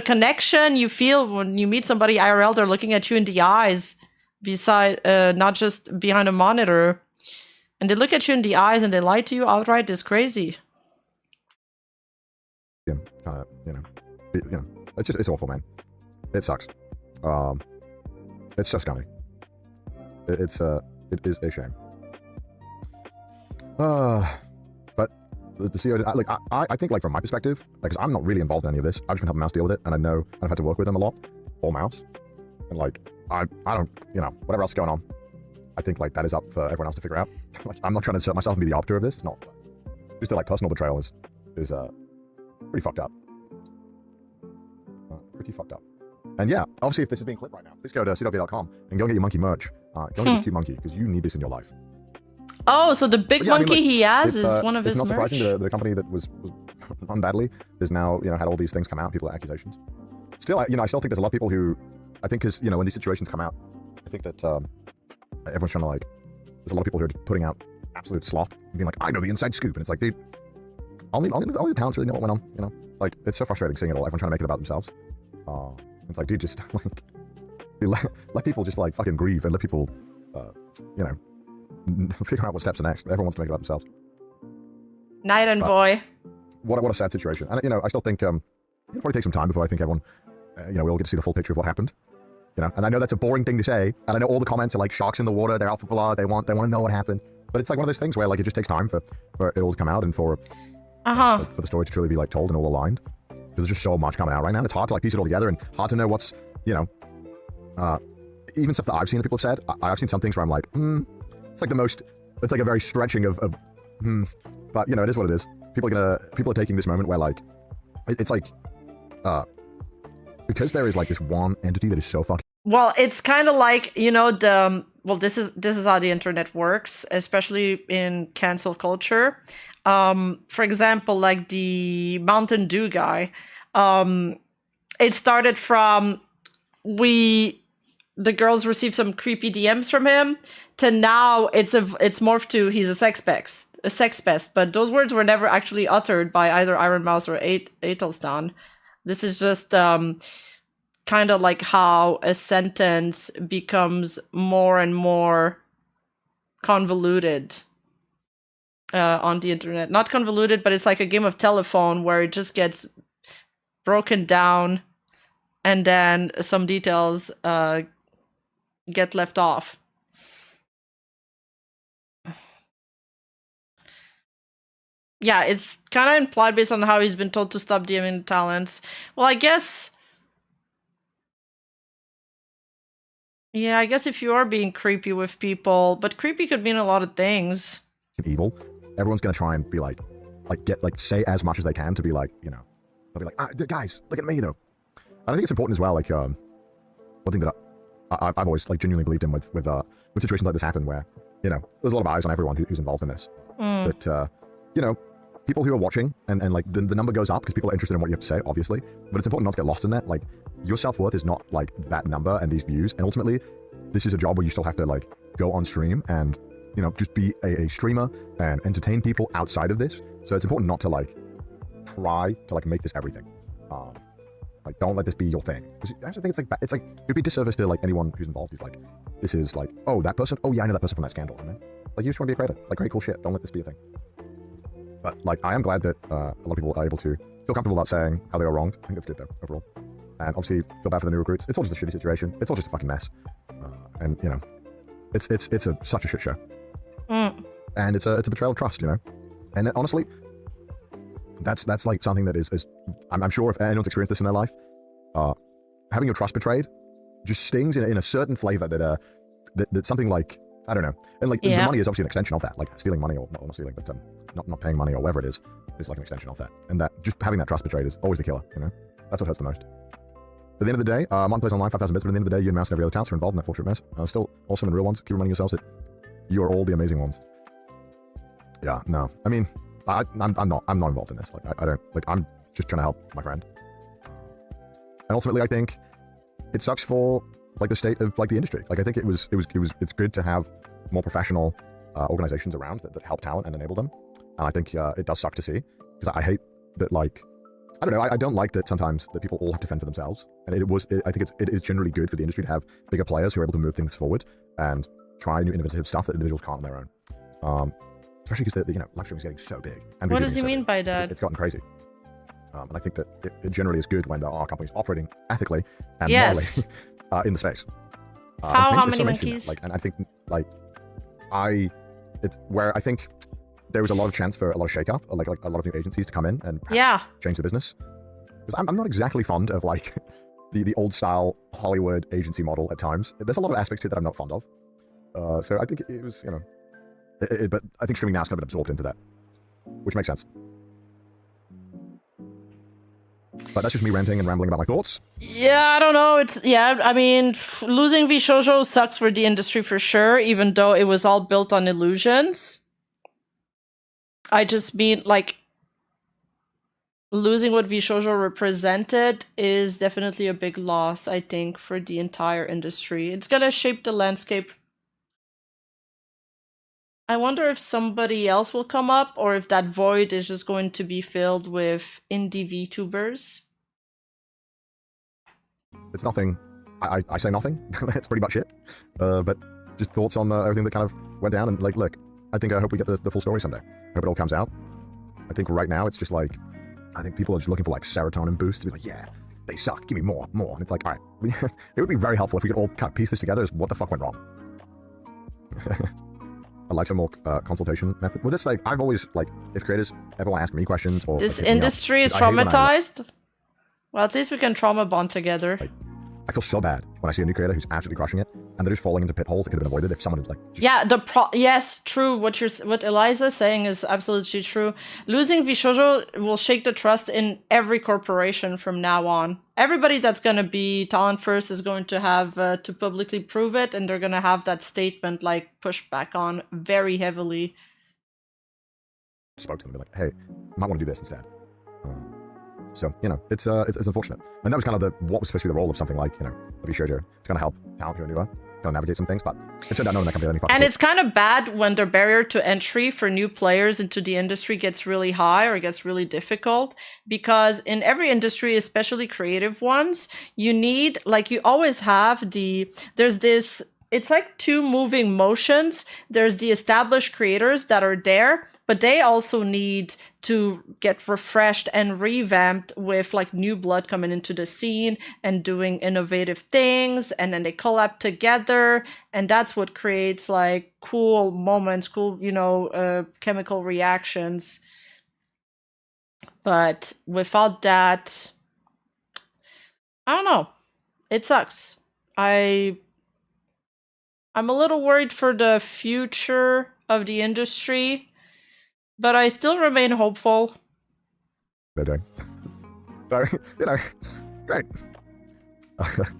connection you feel when you meet somebody IRL. They're looking at you in the eyes, beside not just behind a monitor, and they look at you in the eyes and they lie to you outright. Is crazy. Yeah, it's awful, man. It sucks. It's so scummy. It is a shame. But the CEO, I think, like, from my perspective, like, 'cause I'm not really involved in any of this. I've just been helping Mouse deal with it, and I know I've had to work with him a lot, or Mouse, and like, I don't, whatever else is going on, I think like that is up for everyone else to figure out. Like, I'm not trying to insert myself and be the arbiter of this. Not just the like personal betrayal is pretty fucked up. Pretty fucked up. And yeah, obviously, if this is being clipped right now, please go to cw.com and go and get your monkey merch. Go and get this cute monkey, because you need this in your life. Oh, so the big monkey he has is one of his merch? It's not surprising the company that was run badly has now, had all these things come out, people have accusations. Still, I still think there's a lot of people who, I think, because, when these situations come out, I think that everyone's trying to, like, there's a lot of people who are just putting out absolute slop and being like, I know the inside scoop. And it's like, dude, only the talents really know what went on, you know? Like, it's so frustrating seeing it all. Everyone trying to make it about themselves. It's like, dude, just like, let people just like fucking grieve and let people, you know, figure out what steps are next. Everyone wants to make it about themselves. Night and boy. What a sad situation. And, you know, I still think it'll probably take some time before I think everyone, you know, we all get to see the full picture of what happened. You know, and I know that's a boring thing to say, and I know all the comments are like sharks in the water, they're out for blood, they want to know what happened. But it's like one of those things where like it just takes time for it all to come out and for the story to truly be like told and all aligned. Because there's just so much coming out right now. It's hard to like piece it all together and hard to know what's, you know, even stuff that I've seen that people have said. I've seen some things where I'm like, it's like the most, it's like a very stretching of but you know, it is what it is. People are taking this moment where like, it's like, because there is like this one entity that is so fucking. Well, it's kind of like, you know, this is how the internet works, especially in cancel culture. For example, like the Mountain Dew guy, it started from the girls received some creepy DMs from him to now it's morphed to he's a sex pest. But those words were never actually uttered by either Iron Mouse or Atelstan. This is just kind of like how a sentence becomes more and more convoluted on the internet. Not convoluted, but it's like a game of telephone where it just gets broken down and then some details get left off. Yeah, it's kind of implied based on how he's been told to stop DMing talents. Well, I guess... Yeah, I guess if you are being creepy with people, but creepy could mean a lot of things. Evil. Everyone's gonna try and be like say as much as they can to be like, you know, they'll be like, guys, look at me though. And I think it's important as well. Like, one thing that I've always like genuinely believed in with situations like this happen, where you know there's a lot of eyes on everyone who's involved in this. But you know, people who are watching and like the number goes up because people are interested in what you have to say, obviously. But it's important not to get lost in that. Like, your self-worth is not like that number and these views. And ultimately, this is a job where you still have to like go on stream and, you know, just be a streamer and entertain people outside of this. So it's important not to like try to like make this everything. Like, don't let this be your thing. I actually think it's like it'd be disservice to like anyone who's involved. Who's like, this is like, oh, that person. Oh yeah, I know that person from that scandal. You know? Like, you just want to be a creator. Like, great, cool shit. Don't let this be a thing. But like, I am glad that a lot of people are able to feel comfortable about saying how they were wronged. I think that's good though, overall. And obviously, feel bad for the new recruits. It's all just a shitty situation. It's all just a fucking mess. And you know, it's such a shit show. And it's a betrayal of trust, you know. And honestly, that's like something that is I'm sure if anyone's experienced this in their life, having your trust betrayed just stings in a certain flavor that something like, I don't know. And like, the money is obviously an extension of that. Like, stealing money, or not stealing, but not paying money or whatever it is like an extension of that. And that just having that trust betrayed is always the killer, you know. That's what hurts the most. At the end of the day, Martin plays online 5,000 bits, but at the end of the day, you and Mouse and every other talents are involved in that portrait mess. Still awesome and real ones. Keep reminding yourselves that you are all the amazing ones. Yeah, no. I mean, I'm not involved in this. Like, I don't, like, I'm just trying to help my friend. And ultimately, I think it sucks for like the state of like the industry. Like, I think it's good to have more professional organizations around that help talent and enable them. And I think it does suck to see, because I hate that, like, I don't know, I don't like that sometimes that people all have to fend for themselves. And I think it is generally good for the industry to have bigger players who are able to move things forward and try new innovative stuff that individuals can't on their own. Especially because, you know, live streaming is getting so big. And what does he mean by that? It's gotten crazy. And I think that it generally is good when there are companies operating ethically and morally in the space. How many monkeys? Like, and I think, like, where I think there was a lot of chance for a lot of shake-up, like a lot of new agencies to come in and change the business. Because I'm not exactly fond of, like, the old-style Hollywood agency model at times. There's a lot of aspects to it that I'm not fond of. So I think it was, you know... but I think streaming now is kind of been absorbed into that, which makes sense. But that's just me ranting and rambling about my thoughts. Yeah, I don't know. I mean, losing Vshojo sucks for the industry for sure, even though it was all built on illusions. I just mean, like, losing what Vshojo represented is definitely a big loss, I think, for the entire industry. It's gonna shape the landscape I wonder if somebody else will come up or if that void is just going to be filled with indie VTubers. It's nothing. I say nothing. That's pretty much it. But just thoughts on everything that kind of went down. And like, look, I hope we get the full story someday. I hope it all comes out. I think right now it's just like, I think people are just looking for like serotonin boosts to be like, yeah, they suck. Give me more. And it's like, all right, it would be very helpful if we could all kind of piece this together as what the fuck went wrong. I'd like some more consultation method. Well, this, like, I've always, like, if creators ever want to ask me questions or... This like, industry is traumatized. Well, at least we can trauma bond together. Like, I feel so bad when I see a new creator who's absolutely crushing it, and they're just falling into pit holes that could have been avoided if someone had, like... Yeah, yes, true. What Eliza's saying is absolutely true. Losing Vshojo will shake the trust in every corporation from now on. Everybody that's going to be talent first is going to have to publicly prove it, and they're going to have that statement, like, pushed back on very heavily. Spoke to them, be like, hey, you might want to do this instead. So, you know, it's unfortunate. And that was kind of what was supposed to be the role of something like, you know, Vshojo. It's going to help talent who are newer, kind of navigate some things, but it turned out none of that company had any And it's kind of bad when the barrier to entry for new players into the industry gets really high or gets really difficult, because in every industry, especially creative ones, you need, like, you always have there's this, it's like two moving motions. There's the established creators that are there, but they also need to get refreshed and revamped with, like, new blood coming into the scene and doing innovative things, and then they collab together, and that's what creates, like, cool moments, cool, you know, chemical reactions. But without that, I don't know. It sucks. I'm a little worried for the future of the industry, but I still remain hopeful. They're doing. So, you know, great. If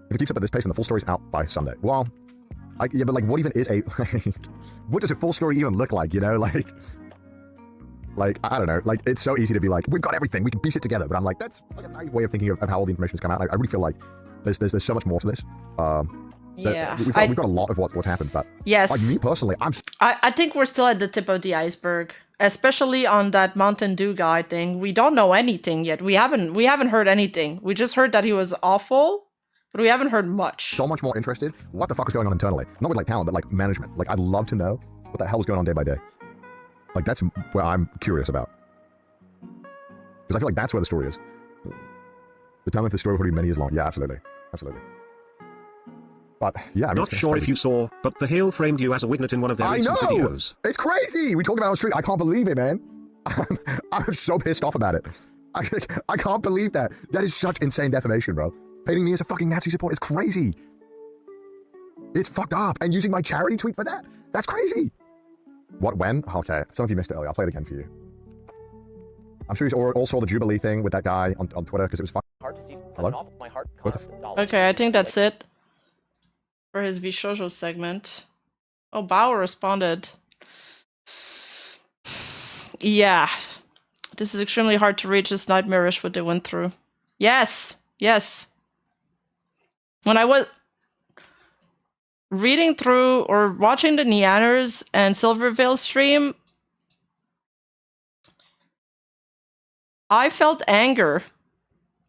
it keeps up at this pace and the full story's out by Sunday, well, yeah, but like, what even is what does a full story even look like, you know? Like, I don't know, like, it's so easy to be like, we've got everything, we can piece it together, but I'm like, that's like a naive way of thinking of how all the information has come out. I really feel like there's so much more to this. Yeah, we've got a lot of what's happened, but yes, like me personally, I think we're still at the tip of the iceberg, especially on that Mountain Dew guy thing. We don't know anything yet. We haven't heard anything. We just heard that he was awful, but we haven't heard much. So much more interested. What the fuck is going on internally? Not with like talent, but like management. Like, I'd love to know what the hell is going on day by day. Like, that's where I'm curious about, because I feel like that's where the story is. The telling of the story will be many years long. Yeah, absolutely, absolutely. But yeah, I mean, not sure if you saw, but The Hill framed you as a witness in one of their recent videos. It's crazy. We talked about it on the street. I can't believe it, man. I'm so pissed off about it. I can't believe that. That is such insane defamation, bro. Painting me as a fucking Nazi supporter is crazy. It's fucked up. And using my charity tweet for that? That's crazy. What, when? Okay, some of you missed it earlier. I'll play it again for you. I'm sure you all saw the Jubilee thing with that guy on Twitter because it was fucking hard to see. Hello? Okay, I think that's it for his Vshojo segment. Oh, Bauer responded. Yeah, this is extremely hard to reach. It's nightmarish what they went through. Yes, yes. When I was reading through or watching the Nyanners and Silverveil stream, I felt anger,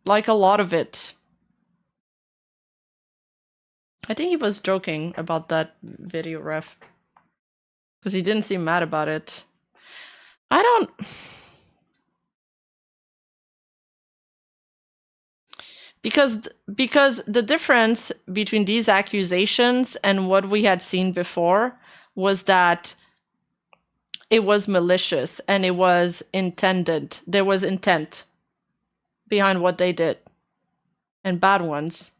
like a lot of it. I think he was joking about that video ref, because he didn't seem mad about it. I don't... Because the difference between these accusations and what we had seen before was that it was malicious and it was intended. There was intent behind what they did, and bad ones.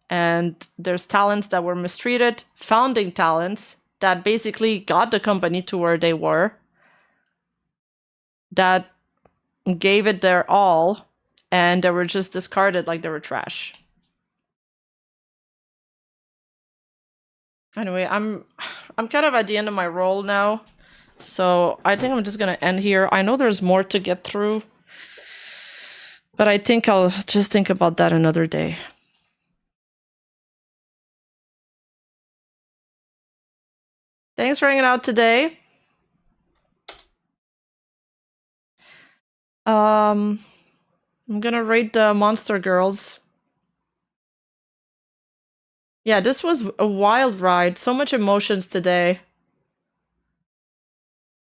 And there's talents that were mistreated, founding talents that basically got the company to where they were, that gave it their all, and they were just discarded like they were trash. Anyway, I'm kind of at the end of my role now, so I think I'm just gonna end here. I know there's more to get through, but I think I'll just think about that another day. Thanks for hanging out today. I'm gonna rate the Monster Girls. Yeah, this was a wild ride. So much emotions today.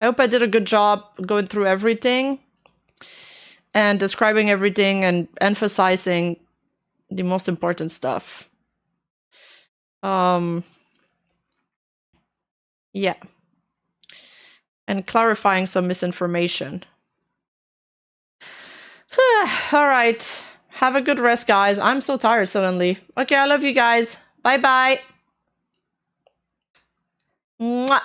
I hope I did a good job going through everything and describing everything and emphasizing the most important stuff. Yeah. And clarifying some misinformation. All right. Have a good rest, guys. I'm so tired suddenly. Okay, I love you guys. Bye-bye. Mwah.